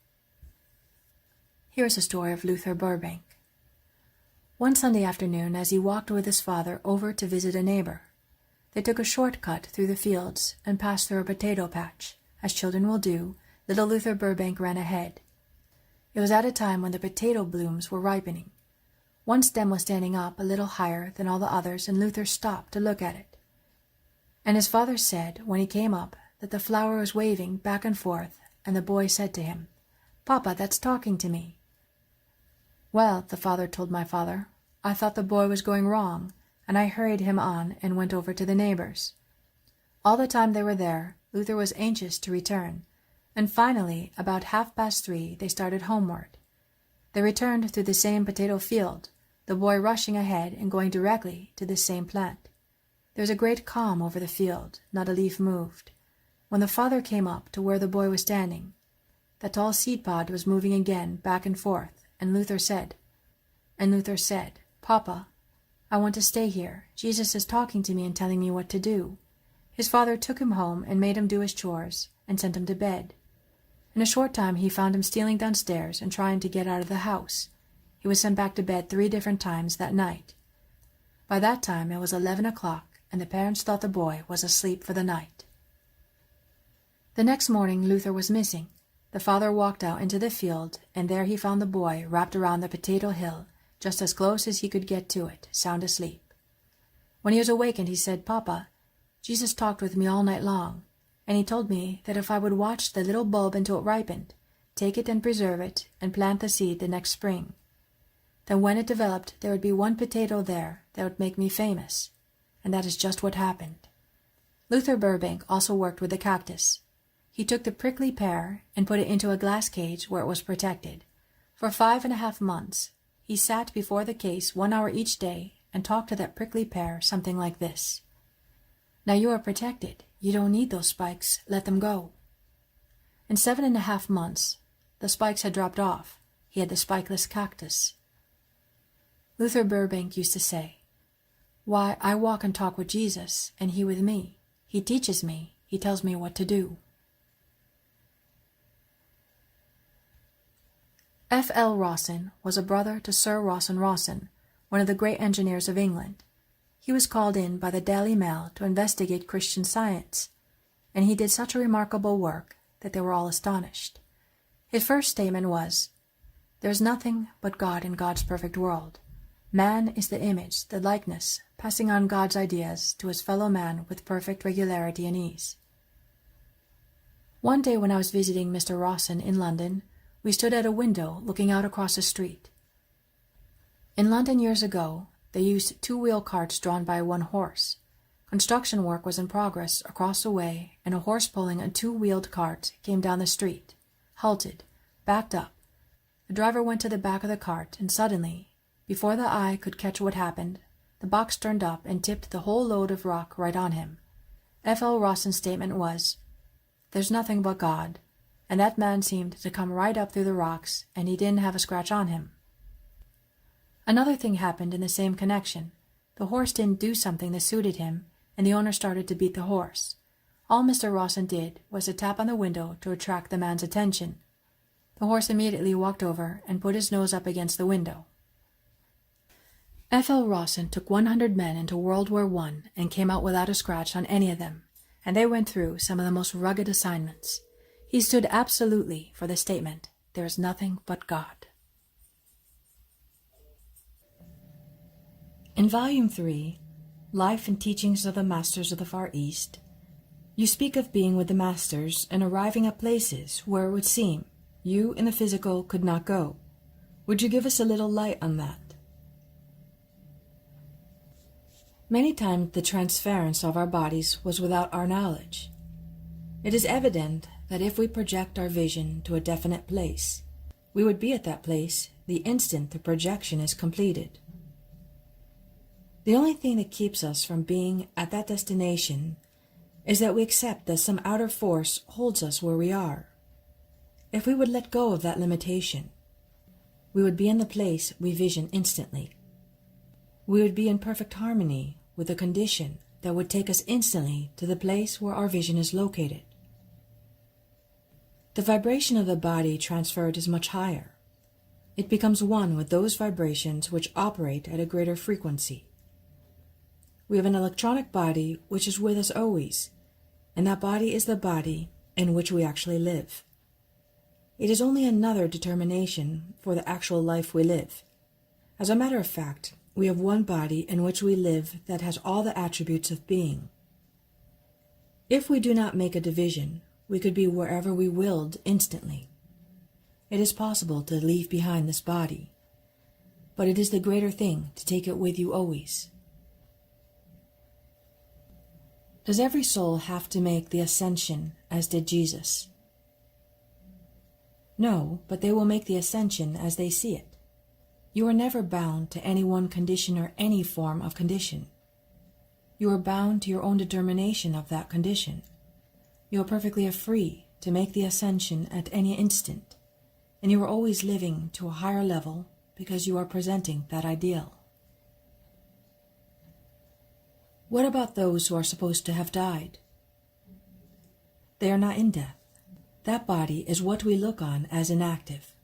Here is a story of Luther Burbank. One Sunday afternoon, as he walked with his father over to visit a neighbor, they took a short-cut through the fields and passed through a potato patch. As children will do, little Luther Burbank ran ahead. It was at a time when the potato blooms were ripening. One stem was standing up a little higher than all the others, and Luther stopped to look at it. And his father said, when he came up, that the flower was waving back and forth, and the boy said to him, "Papa, that's talking to me." "Well," the father told my father, "I thought the boy was going wrong, and I hurried him on and went over to the neighbor's." All the time they were there, Luther was anxious to return, and finally, about 3:30, they started homeward. They returned through the same potato field, the boy rushing ahead and going directly to the same plant. There was a great calm over the field, not a leaf moved. When the father came up to where the boy was standing, the tall seed pod was moving again back and forth, and Luther said, "Papa, I want to stay here. Jesus is talking to me and telling me what to do." His father took him home and made him do his chores and sent him to bed. In a short time he found him stealing downstairs and trying to get out of the house. He was sent back to bed 3 different times that night. By that time it was 11 o'clock, and the parents thought the boy was asleep for the night. The next morning Luther was missing. The father walked out into the field, and there he found the boy wrapped around the potato hill, just as close as he could get to it, sound asleep. When he was awakened, he said, "Papa, Jesus talked with me all night long, and he told me that if I would watch the little bulb until it ripened, take it and preserve it, and plant the seed the next spring, then when it developed there would be one potato there that would make me famous." And that is just what happened. Luther Burbank also worked with the cactus. he took the prickly pear and put it into a glass cage where it was protected. For 5.5 months, he sat before the case 1 hour each day and talked to that prickly pear something like this. Now you are protected. You don't need those spikes. Let them go. In 7.5 months, the spikes had dropped off. He had the spikeless cactus. Luther Burbank used to say, "Why, I walk and talk with Jesus, and he with me. He teaches me. He tells me what to do." F. L. Rawson was a brother to Sir Rawson Rawson, one of the great engineers of England. He was called in by the Daily Mail to investigate Christian Science, and he did such a remarkable work that they were all astonished. His first statement was, "There is nothing but God in God's perfect world. Man is the image, the likeness, passing on God's ideas to his fellow man with perfect regularity and ease." One day when I was visiting Mr. Rawson in London, we stood at a window looking out across the street. In London years ago, they used 2-wheel carts drawn by 1 horse. Construction work was in progress across the way, and a horse pulling a 2-wheeled cart came down the street, halted, backed up. The driver went to the back of the cart, and suddenly, before the eye could catch what happened, the box turned up and tipped the whole load of rock right on him. F. L. Rawson's statement was, "There's nothing but God," and that man seemed to come right up through the rocks, and he didn't have a scratch on him. Another thing happened in the same connection. The horse didn't do something that suited him, and the owner started to beat the horse. All Mr. Rawson did was to tap on the window to attract the man's attention. The horse immediately walked over and put his nose up against the window. F. L. Rawson took 100 men into World War I and came out without a scratch on any of them, and they went through some of the most rugged assignments. He stood absolutely for the statement, "There is nothing but God." In Volume 3, Life and Teachings of the Masters of the Far East, you speak of being with the Masters and arriving at places where it would seem you in the physical could not go. Would you give us a little light on that? Many times the transference of our bodies was without our knowledge. It is evident that if we project our vision to a definite place, we would be at that place the instant the projection is completed. The only thing that keeps us from being at that destination is that we accept that some outer force holds us where we are. If we would let go of that limitation, we would be in the place we vision instantly. We would be in perfect harmony with a condition that would take us instantly to the place where our vision is located. The vibration of the body transferred is much higher. It becomes one with those vibrations which operate at a greater frequency. We have an electronic body which is with us always, and that body is the body in which we actually live. It is only another determination for the actual life we live. As a matter of fact, we have one body in which we live that has all the attributes of being. If we do not make a division, we could be wherever we willed instantly. It is possible to leave behind this body, but it is the greater thing to take it with you always. Does every soul have to make the ascension as did Jesus? No, but they will make the ascension as they see it. You are never bound to any one condition or any form of condition. You are bound to your own determination of that condition. You are perfectly free to make the ascension at any instant, and you are always living to a higher level because you are presenting that ideal. What about those who are supposed to have died? They are not in death. That body is what we look on as inactive.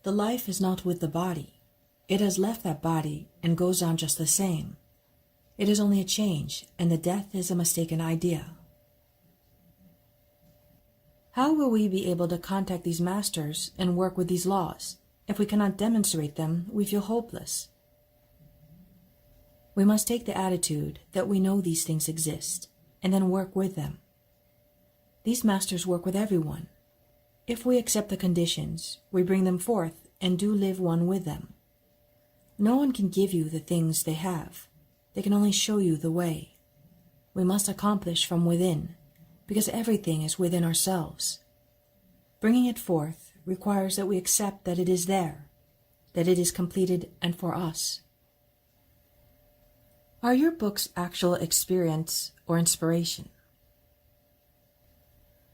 The life is not with the body. It has left that body and goes on just the same. It is only a change, and the death is a mistaken idea. How will we be able to contact these masters and work with these laws? If we cannot demonstrate them, we feel hopeless. We must take the attitude that we know these things exist, and then work with them. These masters work with everyone. If we accept the conditions, we bring them forth and do live one with them. No one can give you the things they have. They can only show you the way. We must accomplish from within, because everything is within ourselves. Bringing it forth requires that we accept that it is there, that it is completed and for us. Are your books actual experience or inspiration?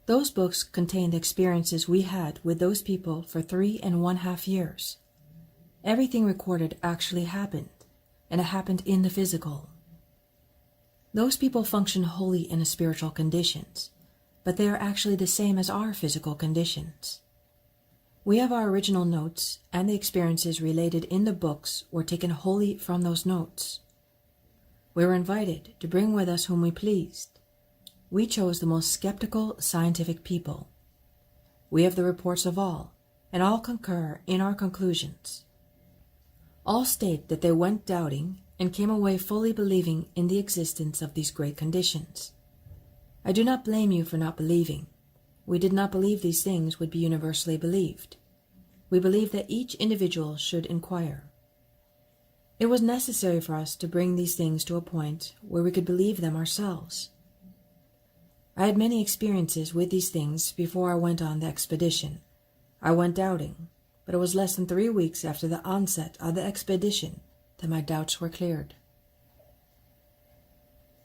Those books contain the experiences we had with those people for 3.5 years. Everything recorded actually happened, and it happened in the physical. Those people function wholly in spiritual conditions, but they are actually the same as our physical conditions. We have our original notes, and the experiences related in the books were taken wholly from those notes. We were invited to bring with us whom we pleased. We chose the most skeptical scientific people. We have the reports of all, and all concur in our conclusions. All state that they went doubting and came away fully believing in the existence of these great conditions. I do not blame you for not believing. We did not believe these things would be universally believed. We believed that each individual should inquire. It was necessary for us to bring these things to a point where we could believe them ourselves. I had many experiences with these things before I went on the expedition. I went doubting, but it was less than 3 weeks after the onset of the expedition that my doubts were cleared.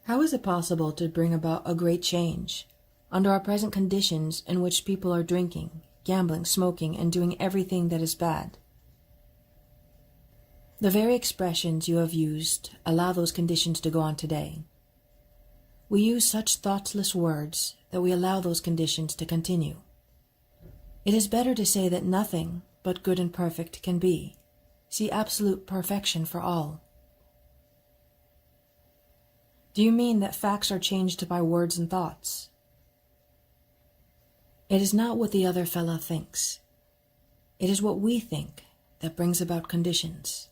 How is it possible to bring about a great change under our present conditions in which people are drinking, gambling, smoking, and doing everything that is bad? The very expressions you have used allow those conditions to go on today. We use such thoughtless words that we allow those conditions to continue. It is better to say that nothing but good and perfect can be. See absolute perfection for all. Do you mean that facts are changed by words and thoughts? It is not what the other fellow thinks. It is what we think that brings about conditions.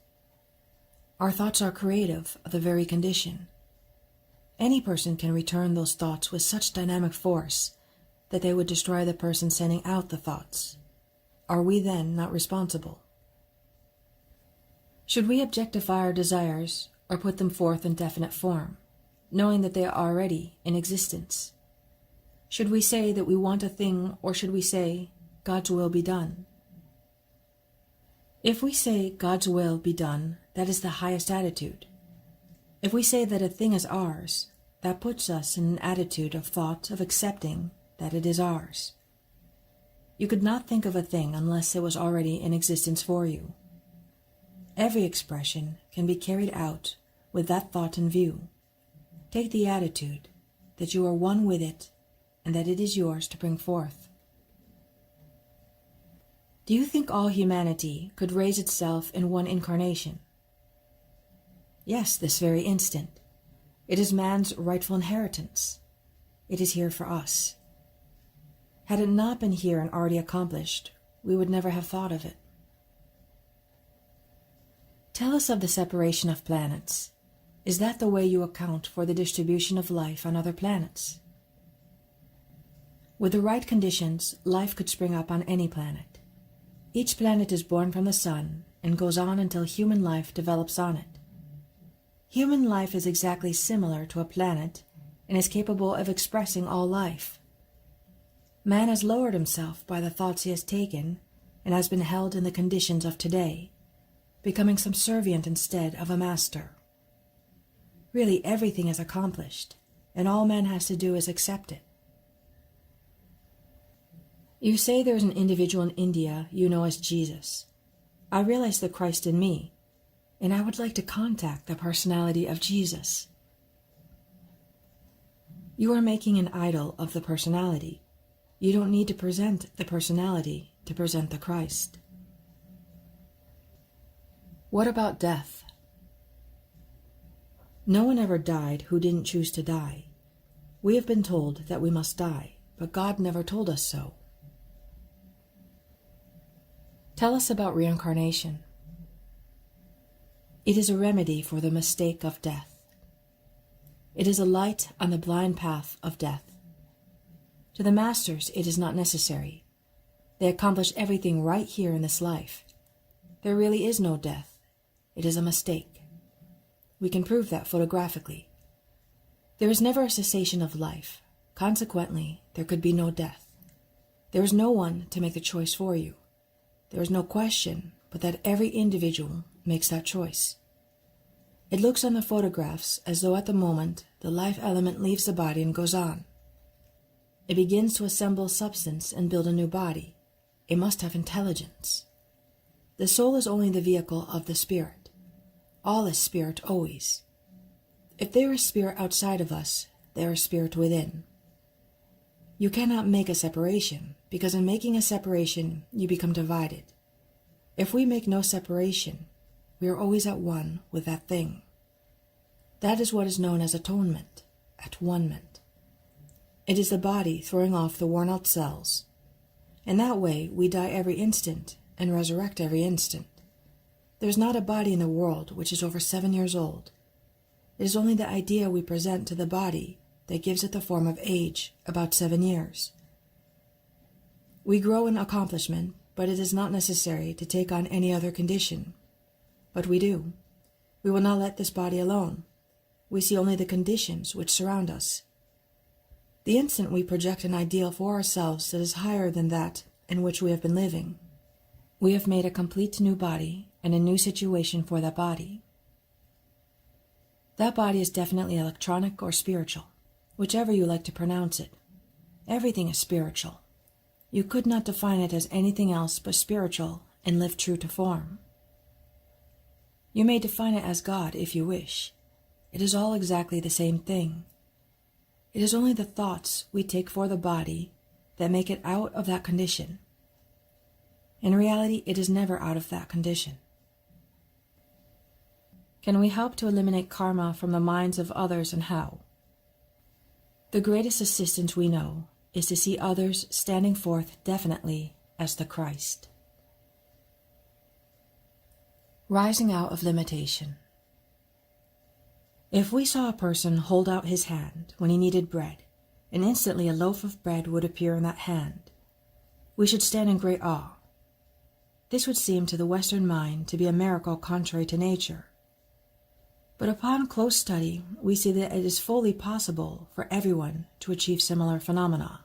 Our thoughts are creative of the very condition. Any person can return those thoughts with such dynamic force that they would destroy the person sending out the thoughts. Are we then not responsible? Should we objectify our desires or put them forth in definite form, knowing that they are already in existence? Should we say that we want a thing, or should we say, God's will be done? If we say God's will be done, that is the highest attitude. If we say that a thing is ours, that puts us in an attitude of thought of accepting that it is ours. You could not think of a thing unless it was already in existence for you. Every expression can be carried out with that thought in view. Take the attitude that you are one with it and that it is yours to bring forth. Do you think all humanity could raise itself in one incarnation? Yes, this very instant. It is man's rightful inheritance. It is here for us. Had it not been here and already accomplished, we would never have thought of it. Tell us of the separation of planets. Is that the way you account for the distribution of life on other planets? With the right conditions, life could spring up on any planet. Each planet is born from the sun and goes on until human life develops on it. Human life is exactly similar to a planet and is capable of expressing all life. Man has lowered himself by the thoughts he has taken and has been held in the conditions of today, becoming subservient instead of a master. Really, everything is accomplished, and all man has to do is accept it. You say there is an individual in India you know as Jesus. I realize the Christ in me, and I would like to contact the personality of Jesus. You are making an idol of the personality. You don't need to present the personality to present the Christ. What about death? No one ever died who didn't choose to die. We have been told that we must die, but God never told us so. Tell us about reincarnation. It is a remedy for the mistake of death. It is a light on the blind path of death. To the masters, it is not necessary. They accomplish everything right here in this life. There really is no death. It is a mistake. We can prove that photographically. There is never a cessation of life. Consequently, there could be no death. There is no one to make the choice for you. There is no question but that every individual makes that choice. It looks on the photographs as though at the moment the life element leaves the body and goes on. It begins to assemble substance and build a new body. It must have intelligence. The soul is only the vehicle of the spirit. All is spirit always. If there is spirit outside of us, there is spirit within. You cannot make a separation, because in making a separation, you become divided. If we make no separation, we are always at one with that thing. That is what is known as atonement, at-one-ment. It is the body throwing off the worn-out cells. In that way, we die every instant and resurrect every instant. There is not a body in the world which is over 7 years old. It is only the idea we present to the body that gives it the form of age, about 7 years. We grow in accomplishment, but it is not necessary to take on any other condition. But we do. We will not let this body alone. We see only the conditions which surround us. The instant we project an ideal for ourselves that is higher than that in which we have been living, we have made a complete new body and a new situation for that body. That body is definitely electronic or spiritual, whichever you like to pronounce it. Everything is spiritual. You could not define it as anything else but spiritual and live true to form. You may define it as God if you wish. It is all exactly the same thing. It is only the thoughts we take for the body that make it out of that condition. In reality, it is never out of that condition. Can we help to eliminate karma from the minds of others, and how? The greatest assistance we know is to see others standing forth definitely as the Christ. Rising out of limitation. If we saw a person hold out his hand when he needed bread, and instantly a loaf of bread would appear in that hand, we should stand in great awe. This would seem to the Western mind to be a miracle contrary to nature. But upon close study, we see that it is fully possible for everyone to achieve similar phenomena.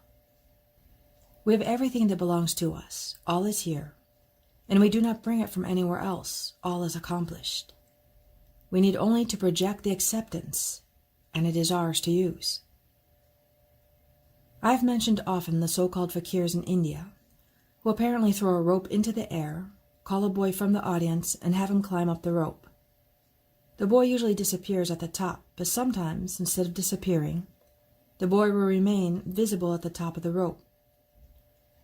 We have everything that belongs to us. All is here. And we do not bring it from anywhere else. All is accomplished. We need only to project the acceptance, and it is ours to use. I have mentioned often the so-called fakirs in India, who apparently throw a rope into the air, call a boy from the audience, and have him climb up the rope. The boy usually disappears at the top, but sometimes, instead of disappearing, the boy will remain visible at the top of the rope.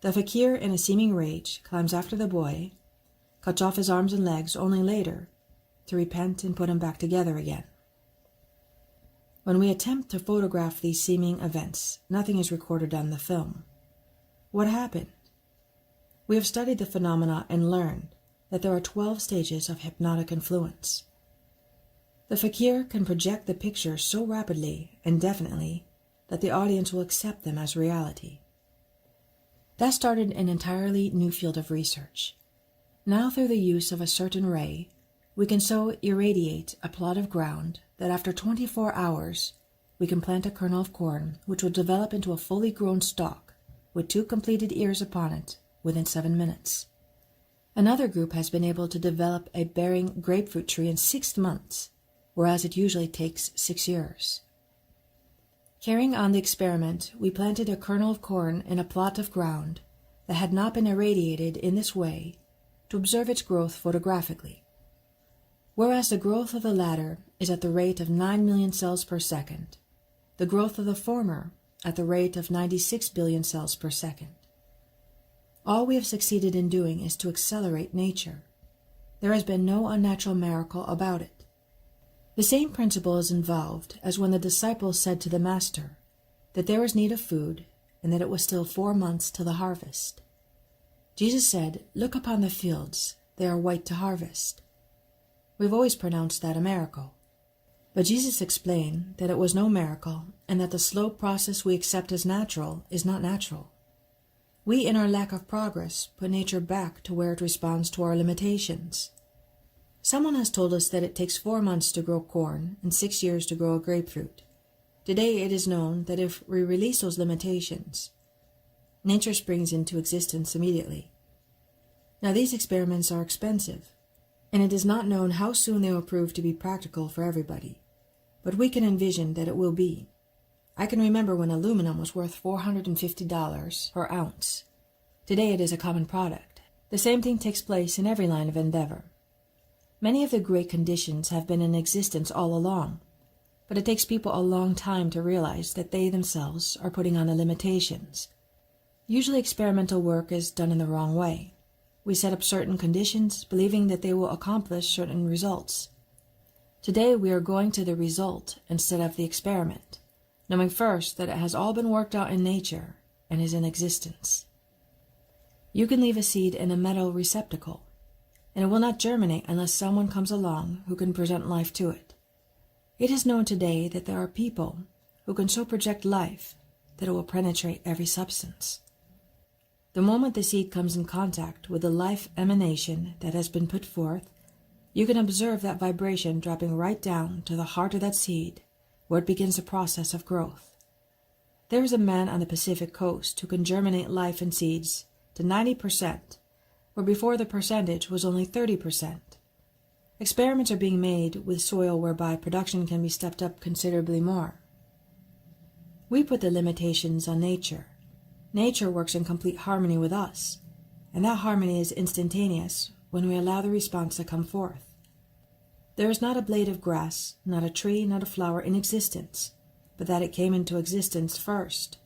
The fakir, in a seeming rage, climbs after the boy, cuts off his arms and legs, only later to repent and put him back together again. When we attempt to photograph these seeming events, nothing is recorded on the film. What happened? We have studied the phenomena and learned that there are 12 stages of hypnotic influence. The fakir can project the pictures so rapidly and definitely that the audience will accept them as reality. That started an entirely new field of research. Now, through the use of a certain ray, we can so irradiate a plot of ground that after 24 hours, we can plant a kernel of corn which will develop into a fully grown stalk with 2 completed ears upon it within 7 minutes. Another group has been able to develop a bearing grapefruit tree in 6 months, whereas it usually takes 6 years. Carrying on the experiment, we planted a kernel of corn in a plot of ground that had not been irradiated in this way to observe its growth photographically. Whereas the growth of the latter is at the rate of 9 million cells per second, the growth of the former at the rate of 96 billion cells per second. All we have succeeded in doing is to accelerate nature. There has been no unnatural miracle about it. The same principle is involved as when the disciples said to the Master that there was need of food and that it was still 4 months till the harvest. Jesus said, "Look upon the fields, they are white to harvest." We've always pronounced that a miracle. But Jesus explained that it was no miracle and that the slow process we accept as natural is not natural. We, in our lack of progress, put nature back to where it responds to our limitations. Someone has told us that it takes 4 months to grow corn and 6 years to grow a grapefruit. Today it is known that if we release those limitations, nature springs into existence immediately. Now these experiments are expensive, and it is not known how soon they will prove to be practical for everybody, but we can envision that it will be. I can remember when aluminum was worth $450 per ounce. Today it is a common product. The same thing takes place in every line of endeavor. Many of the great conditions have been in existence all along, but it takes people a long time to realize that they themselves are putting on the limitations. Usually experimental work is done in the wrong way. We set up certain conditions, believing that they will accomplish certain results. Today we are going to the result instead of the experiment, knowing first that it has all been worked out in nature and is in existence. You can leave a seed in a metal receptacle, and it will not germinate unless someone comes along who can present life to it. It is known today that there are people who can so project life that it will penetrate every substance. The moment the seed comes in contact with the life emanation that has been put forth, you can observe that vibration dropping right down to the heart of that seed, where it begins the process of growth. There is a man on the Pacific coast who can germinate life in seeds to 90%, where before the percentage was only 30%. Experiments are being made with soil whereby production can be stepped up considerably more. We put the limitations on nature. Nature works in complete harmony with us, and that harmony is instantaneous when we allow the response to come forth. There is not a blade of grass, not a tree, not a flower in existence, but that it came into existence first,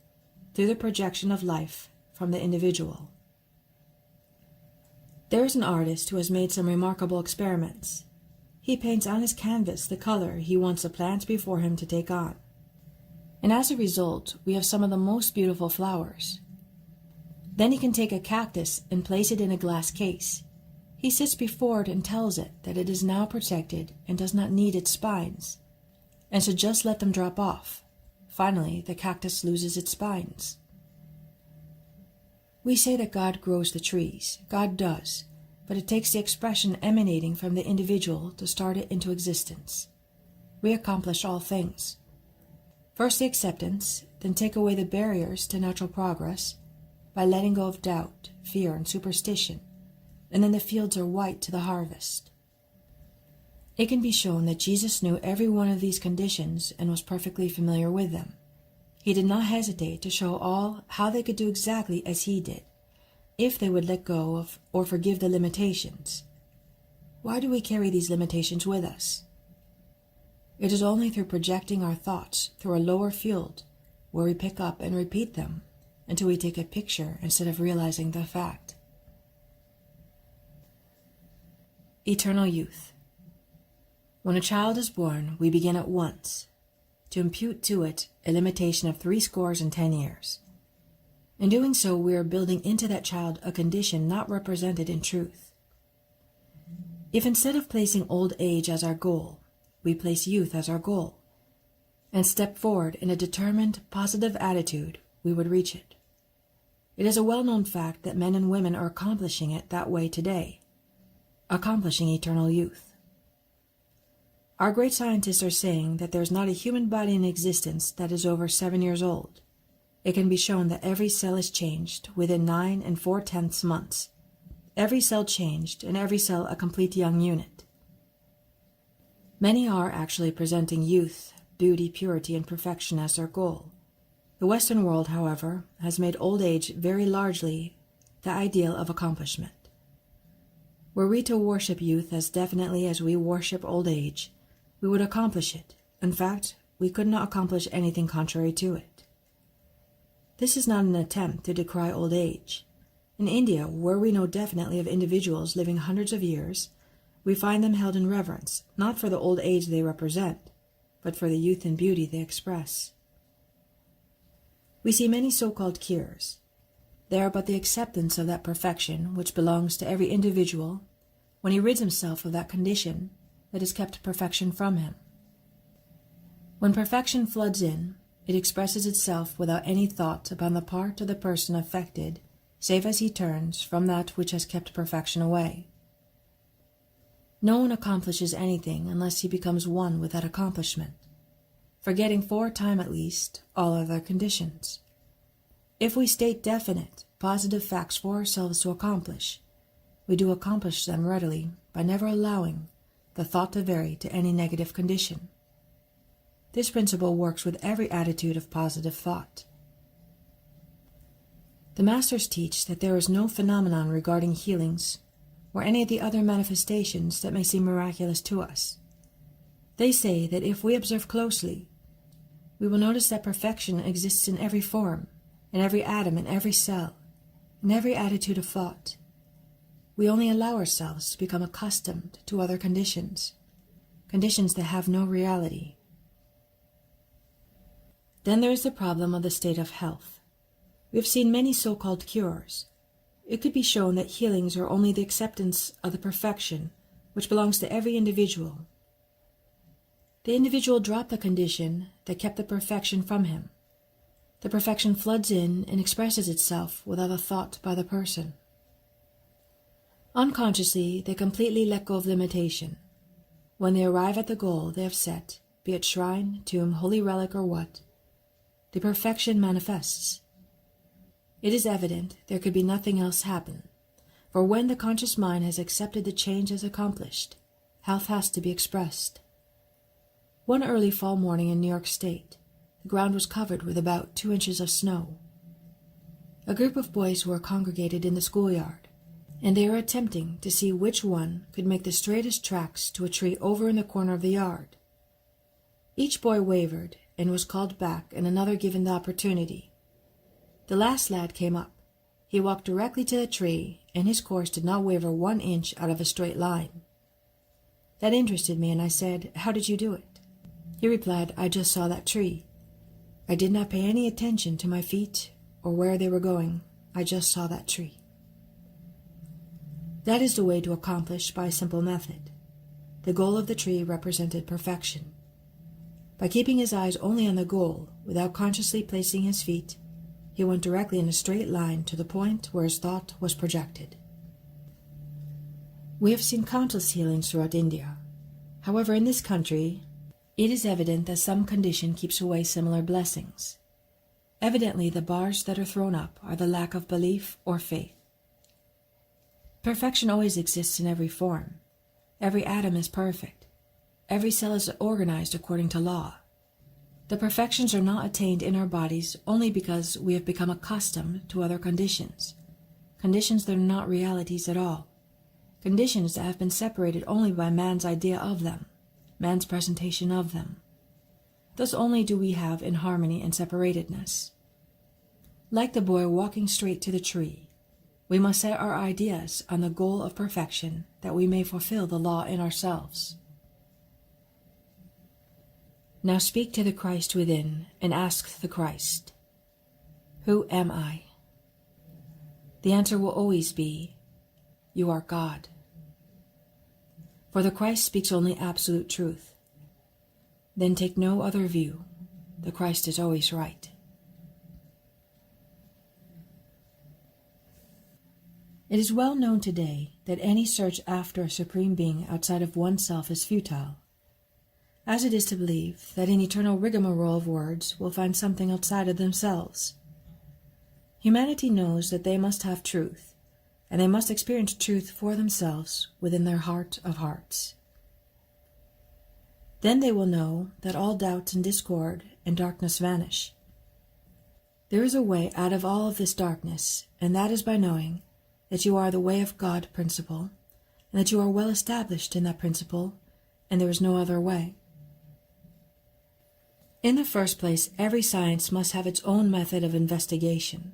through the projection of life from the individual. There is an artist who has made some remarkable experiments. He paints on his canvas the color he wants the plant before him to take on. And as a result, we have some of the most beautiful flowers. Then he can take a cactus and place it in a glass case. He sits before it and tells it that it is now protected and does not need its spines, and should just let them drop off. Finally, the cactus loses its spines. We say that God grows the trees. God does, but it takes the expression emanating from the individual to start it into existence. We accomplish all things. First the acceptance, then take away the barriers to natural progress by letting go of doubt, fear, and superstition, and then the fields are white to the harvest. It can be shown that Jesus knew every one of these conditions and was perfectly familiar with them. He did not hesitate to show all how they could do exactly as he did, if they would let go of or forgive the limitations. Why do we carry these limitations with us? It is only through projecting our thoughts through a lower field where we pick up and repeat them until we take a picture instead of realizing the fact. Eternal youth. When a child is born, we begin at once to impute to it a limitation of 70 years. In doing so, we are building into that child a condition not represented in truth. If instead of placing old age as our goal, we place youth as our goal, and step forward in a determined, positive attitude, we would reach it. It is a well-known fact that men and women are accomplishing it that way today, accomplishing eternal youth. Our great scientists are saying that there is not a human body in existence that is over 7 years old. It can be shown that every cell is changed within 9 4/10 months. Every cell changed, and every cell a complete young unit. Many are actually presenting youth, beauty, purity, and perfection as their goal. The Western world, however, has made old age very largely the ideal of accomplishment. Were we to worship youth as definitely as we worship old age, we would accomplish it. In fact, we could not accomplish anything contrary to it. This is not an attempt to decry old age. In India, where we know definitely of individuals living hundreds of years, we find them held in reverence, not for the old age they represent, but for the youth and beauty they express. We see many so-called cures. They are but the acceptance of that perfection which belongs to every individual when he rids himself of that condition that has kept perfection from him. When perfection floods in, it expresses itself without any thought upon the part of the person affected, save as he turns from that which has kept perfection away. No one accomplishes anything unless he becomes one with that accomplishment. forgetting for a time at least all other conditions. If we state definite, positive facts for ourselves to accomplish, we do accomplish them readily by never allowing the thought to vary to any negative condition. This principle works with every attitude of positive thought. The Masters teach that there is no phenomenon regarding healings or any of the other manifestations that may seem miraculous to us. They say that if we observe closely, we will notice that perfection exists in every form, in every atom, in every cell, in every attitude of thought. We only allow ourselves to become accustomed to other conditions, conditions that have no reality. Then there is the problem of the state of health. We have seen many so-called cures. It could be shown that healings are only the acceptance of the perfection which belongs to every individual. The individual dropped the condition that kept the perfection from him. The perfection floods in and expresses itself without a thought by the person. Unconsciously, they completely let go of limitation. When they arrive at the goal they have set, be it shrine, tomb, holy relic, or what, the perfection manifests. It is evident there could be nothing else happen, for when the conscious mind has accepted the change as accomplished, health has to be expressed. One early fall morning in New York State, the ground was covered with about 2 inches of snow. A group of boys were congregated in the schoolyard, and they were attempting to see which one could make the straightest tracks to a tree over in the corner of the yard. Each boy wavered and was called back, and another given the opportunity. The last lad came up. He walked directly to the tree, and his course did not waver 1 inch out of a straight line. That interested me, and I said, "How did you do it?" He replied, "I just saw that tree. I did not pay any attention to my feet or where they were going. I just saw that tree." That is the way to accomplish by a simple method. The goal of the tree represented perfection. By keeping his eyes only on the goal, without consciously placing his feet, he went directly in a straight line to the point where his thought was projected. We have seen countless healings throughout India. However, in this country, it is evident that some condition keeps away similar blessings. Evidently, the bars that are thrown up are the lack of belief or faith. Perfection always exists in every form. Every atom is perfect. Every cell is organized according to law. The perfections are not attained in our bodies only because we have become accustomed to other conditions, conditions that are not realities at all, conditions that have been separated only by man's idea of them, man's presentation of them. Thus only do we have inharmony and separatedness. Like the boy walking straight to the tree, we must set our ideas on the goal of perfection that we may fulfill the law in ourselves. Now speak to the Christ within and ask the Christ, "Who am I?" The answer will always be, "You are God." For the Christ speaks only absolute truth. Then take no other view. The Christ is always right. It is well known today that any search after a supreme being outside of oneself is futile, as it is to believe that an eternal rigmarole of words will find something outside of themselves. Humanity knows that they must have truth, and they must experience truth for themselves within their heart of hearts. Then they will know that all doubt and discord and darkness vanish. There is a way out of all of this darkness, and that is by knowing that you are the way of God principle, and that you are well established in that principle, and there is no other way. In the first place, every science must have its own method of investigation.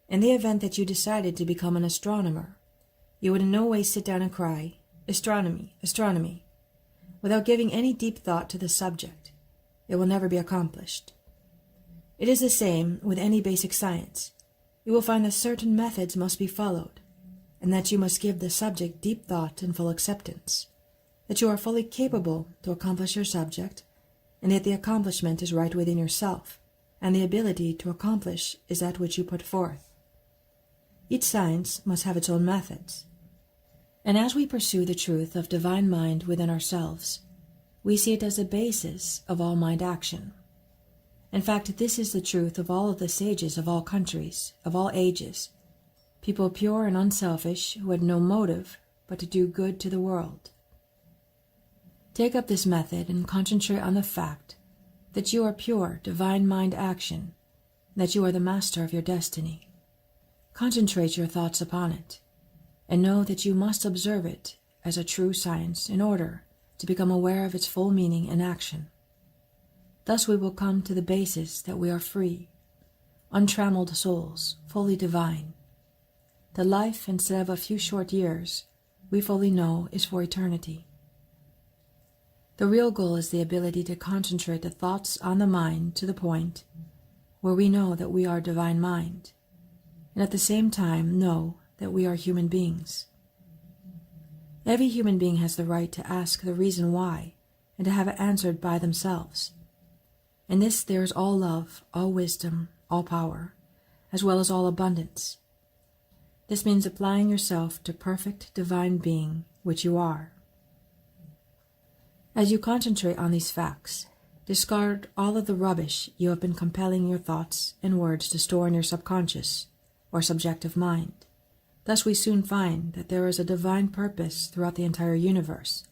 In the event that you decided to become an astronomer, you would in no way sit down and cry, "Astronomy, astronomy," without giving any deep thought to the subject. It will never be accomplished. It is the same with any basic science. You will find that certain methods must be followed, and that you must give the subject deep thought and full acceptance, that you are fully capable to accomplish your subject, and that the accomplishment is right within yourself, and the ability to accomplish is that which you put forth. Each science must have its own methods. And as we pursue the truth of divine mind within ourselves, we see it as the basis of all mind action. In fact, this is the truth of all of the sages of all countries, of all ages, people pure and unselfish who had no motive but to do good to the world. Take up this method and concentrate on the fact that you are pure, divine mind action, that you are the master of your destiny. Concentrate your thoughts upon it, and know that you must observe it as a true science in order to become aware of its full meaning and action. Thus we will come to the basis that we are free, untrammeled souls, fully divine. The life, instead of a few short years, we fully know is for eternity. The real goal is the ability to concentrate the thoughts on the mind to the point where we know that we are divine mind, and at the same time know that we are human beings. Every human being has the right to ask the reason why and to have it answered by themselves. In this there is all love, all wisdom, all power, as well as all abundance. This means applying yourself to perfect divine being, which you are. As you concentrate on these facts, discard all of the rubbish you have been compelling your thoughts and words to store in your subconscious or subjective mind. Thus we soon find that there is a divine purpose throughout the entire universe,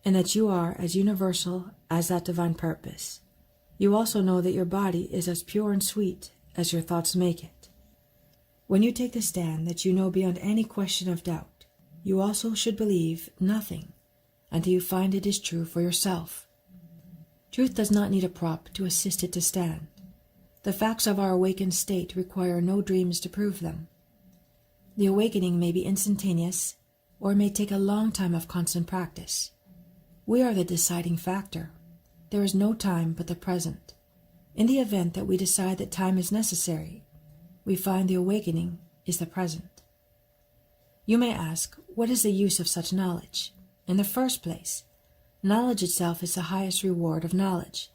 and that you are as universal as that divine purpose. You also know that your body is as pure and sweet as your thoughts make it. When you take the stand that you know beyond any question of doubt, you also should believe nothing until you find it is true for yourself. Truth does not need a prop to assist it to stand. The facts of our awakened state require no dreams to prove them. The awakening may be instantaneous, or it may take a long time of constant practice. We are the deciding factor. There is no time but the present. In the event that we decide that time is necessary, we find the awakening is the present. You may ask, what is the use of such knowledge? In the first place, knowledge itself is the highest reward of knowledge.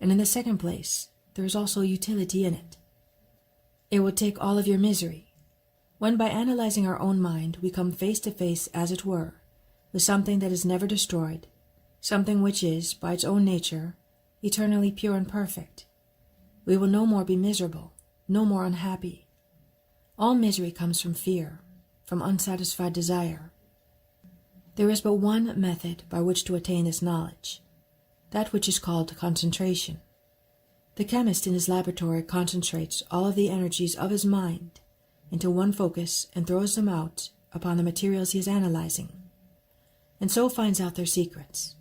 And in the second place, there is also utility in it. It will take all of your misery. When by analyzing our own mind we come face to face, as it were, with something that is never destroyed, something which is, by its own nature, eternally pure and perfect, we will no more be miserable, no more unhappy. All misery comes from fear, from unsatisfied desire. There is but one method by which to attain this knowledge, that which is called concentration. The chemist in his laboratory concentrates all of the energies of his mind into one focus and throws them out upon the materials he is analyzing, and so finds out their secrets.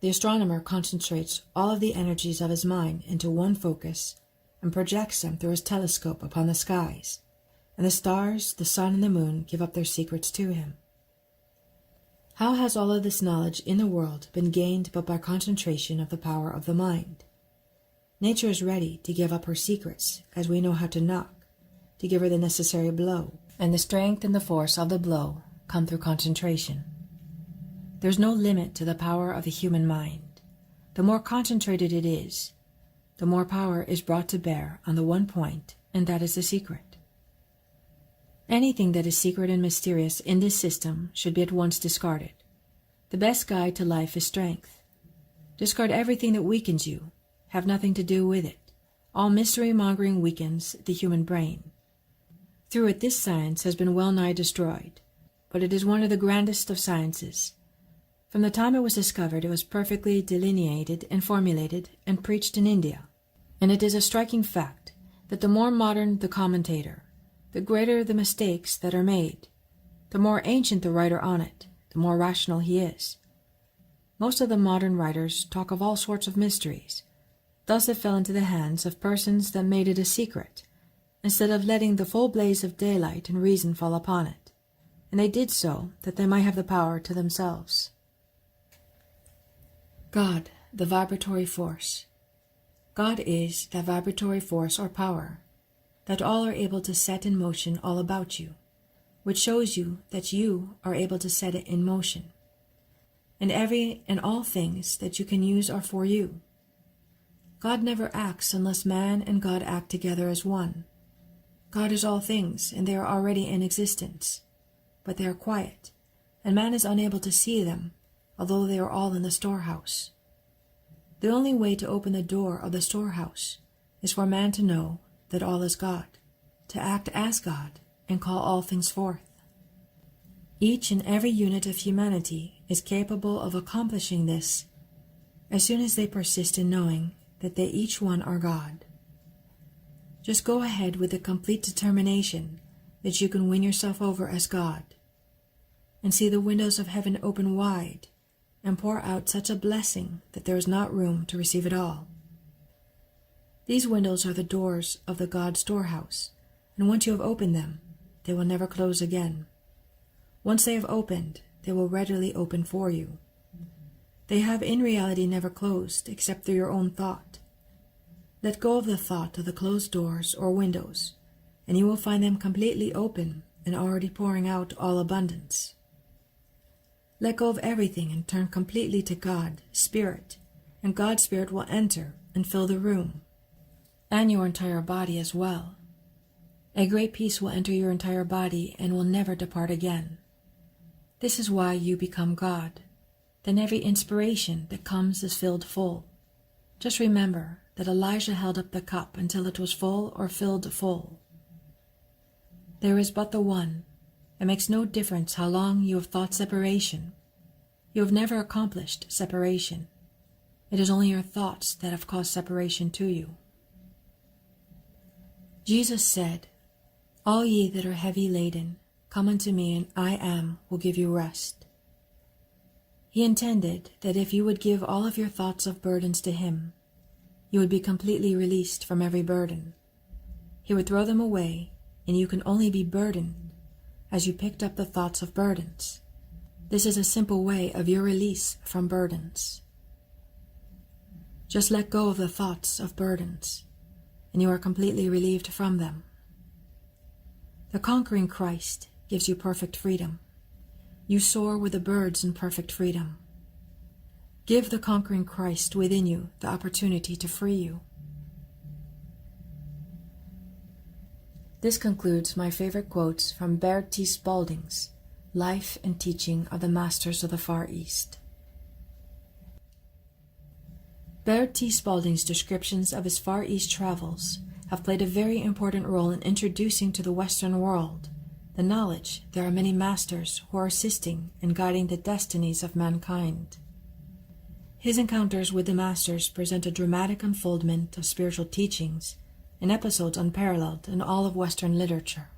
The astronomer concentrates all of the energies of his mind into one focus and projects them through his telescope upon the skies, and the stars, the sun, and the moon give up their secrets to him. How has all of this knowledge in the world been gained but by concentration of the power of the mind? Nature is ready to give up her secrets, as we know how to knock, to give her the necessary blow, and the strength and the force of the blow come through concentration. There is no limit to the power of the human mind. The more concentrated it is, the more power is brought to bear on the one point, and that is the secret. Anything that is secret and mysterious in this system should be at once discarded. The best guide to life is strength. Discard everything that weakens you. Have nothing to do with it. All mystery-mongering weakens the human brain. Through it this science has been well nigh destroyed, but it is one of the grandest of sciences. From the time it was discovered, it was perfectly delineated and formulated and preached in India. And it is a striking fact that the more modern the commentator, the greater the mistakes that are made. The more ancient the writer on it, the more rational he is. Most of the modern writers talk of all sorts of mysteries. Thus it fell into the hands of persons that made it a secret, instead of letting the full blaze of daylight and reason fall upon it. And they did so that they might have the power to themselves. God, the vibratory force. God is that vibratory force or power that all are able to set in motion all about you, which shows you that you are able to set it in motion. And every and all things that you can use are for you. God never acts unless man and God act together as one. God is all things, and they are already in existence, but they are quiet, and man is unable to see them, although they are all in the storehouse. The only way to open the door of the storehouse is for man to know that all is God, to act as God, and call all things forth. Each and every unit of humanity is capable of accomplishing this as soon as they persist in knowing that they each one are God. Just go ahead with the complete determination that you can win yourself over as God, and see the windows of heaven open wide and pour out such a blessing that there is not room to receive it all. These windows are the doors of the God storehouse, and once you have opened them, they will never close again. Once they have opened, they will readily open for you. They have in reality never closed except through your own thought. Let go of the thought of the closed doors or windows, and you will find them completely open and already pouring out all abundance. Let go of everything and turn completely to God, Spirit, and God's Spirit will enter and fill the room, and your entire body as well. A great peace will enter your entire body and will never depart again. This is why you become God. Then every inspiration that comes is filled full. Just remember that Elijah held up the cup until it was full or filled full. There is but the one. It makes no difference how long you have thought separation. You have never accomplished separation. It is only your thoughts that have caused separation to you. Jesus said, "All ye that are heavy laden, come unto me, and I will give you rest." He intended that if you would give all of your thoughts of burdens to him, you would be completely released from every burden. He would throw them away, and you can only be burdened as you picked up the thoughts of burdens. This is a simple way of your release from burdens. Just let go of the thoughts of burdens, and you are completely relieved from them. The conquering Christ gives you perfect freedom. You soar with the birds in perfect freedom. Give the conquering Christ within you the opportunity to free you. This concludes my favorite quotes from Baird T. Spalding's Life and Teaching of the Masters of the Far East. Baird T. Spalding's descriptions of his Far East travels have played a very important role in introducing to the Western world the knowledge there are many masters who are assisting and guiding the destinies of mankind. His encounters with the masters present a dramatic unfoldment of spiritual teachings and episodes unparalleled in all of Western literature.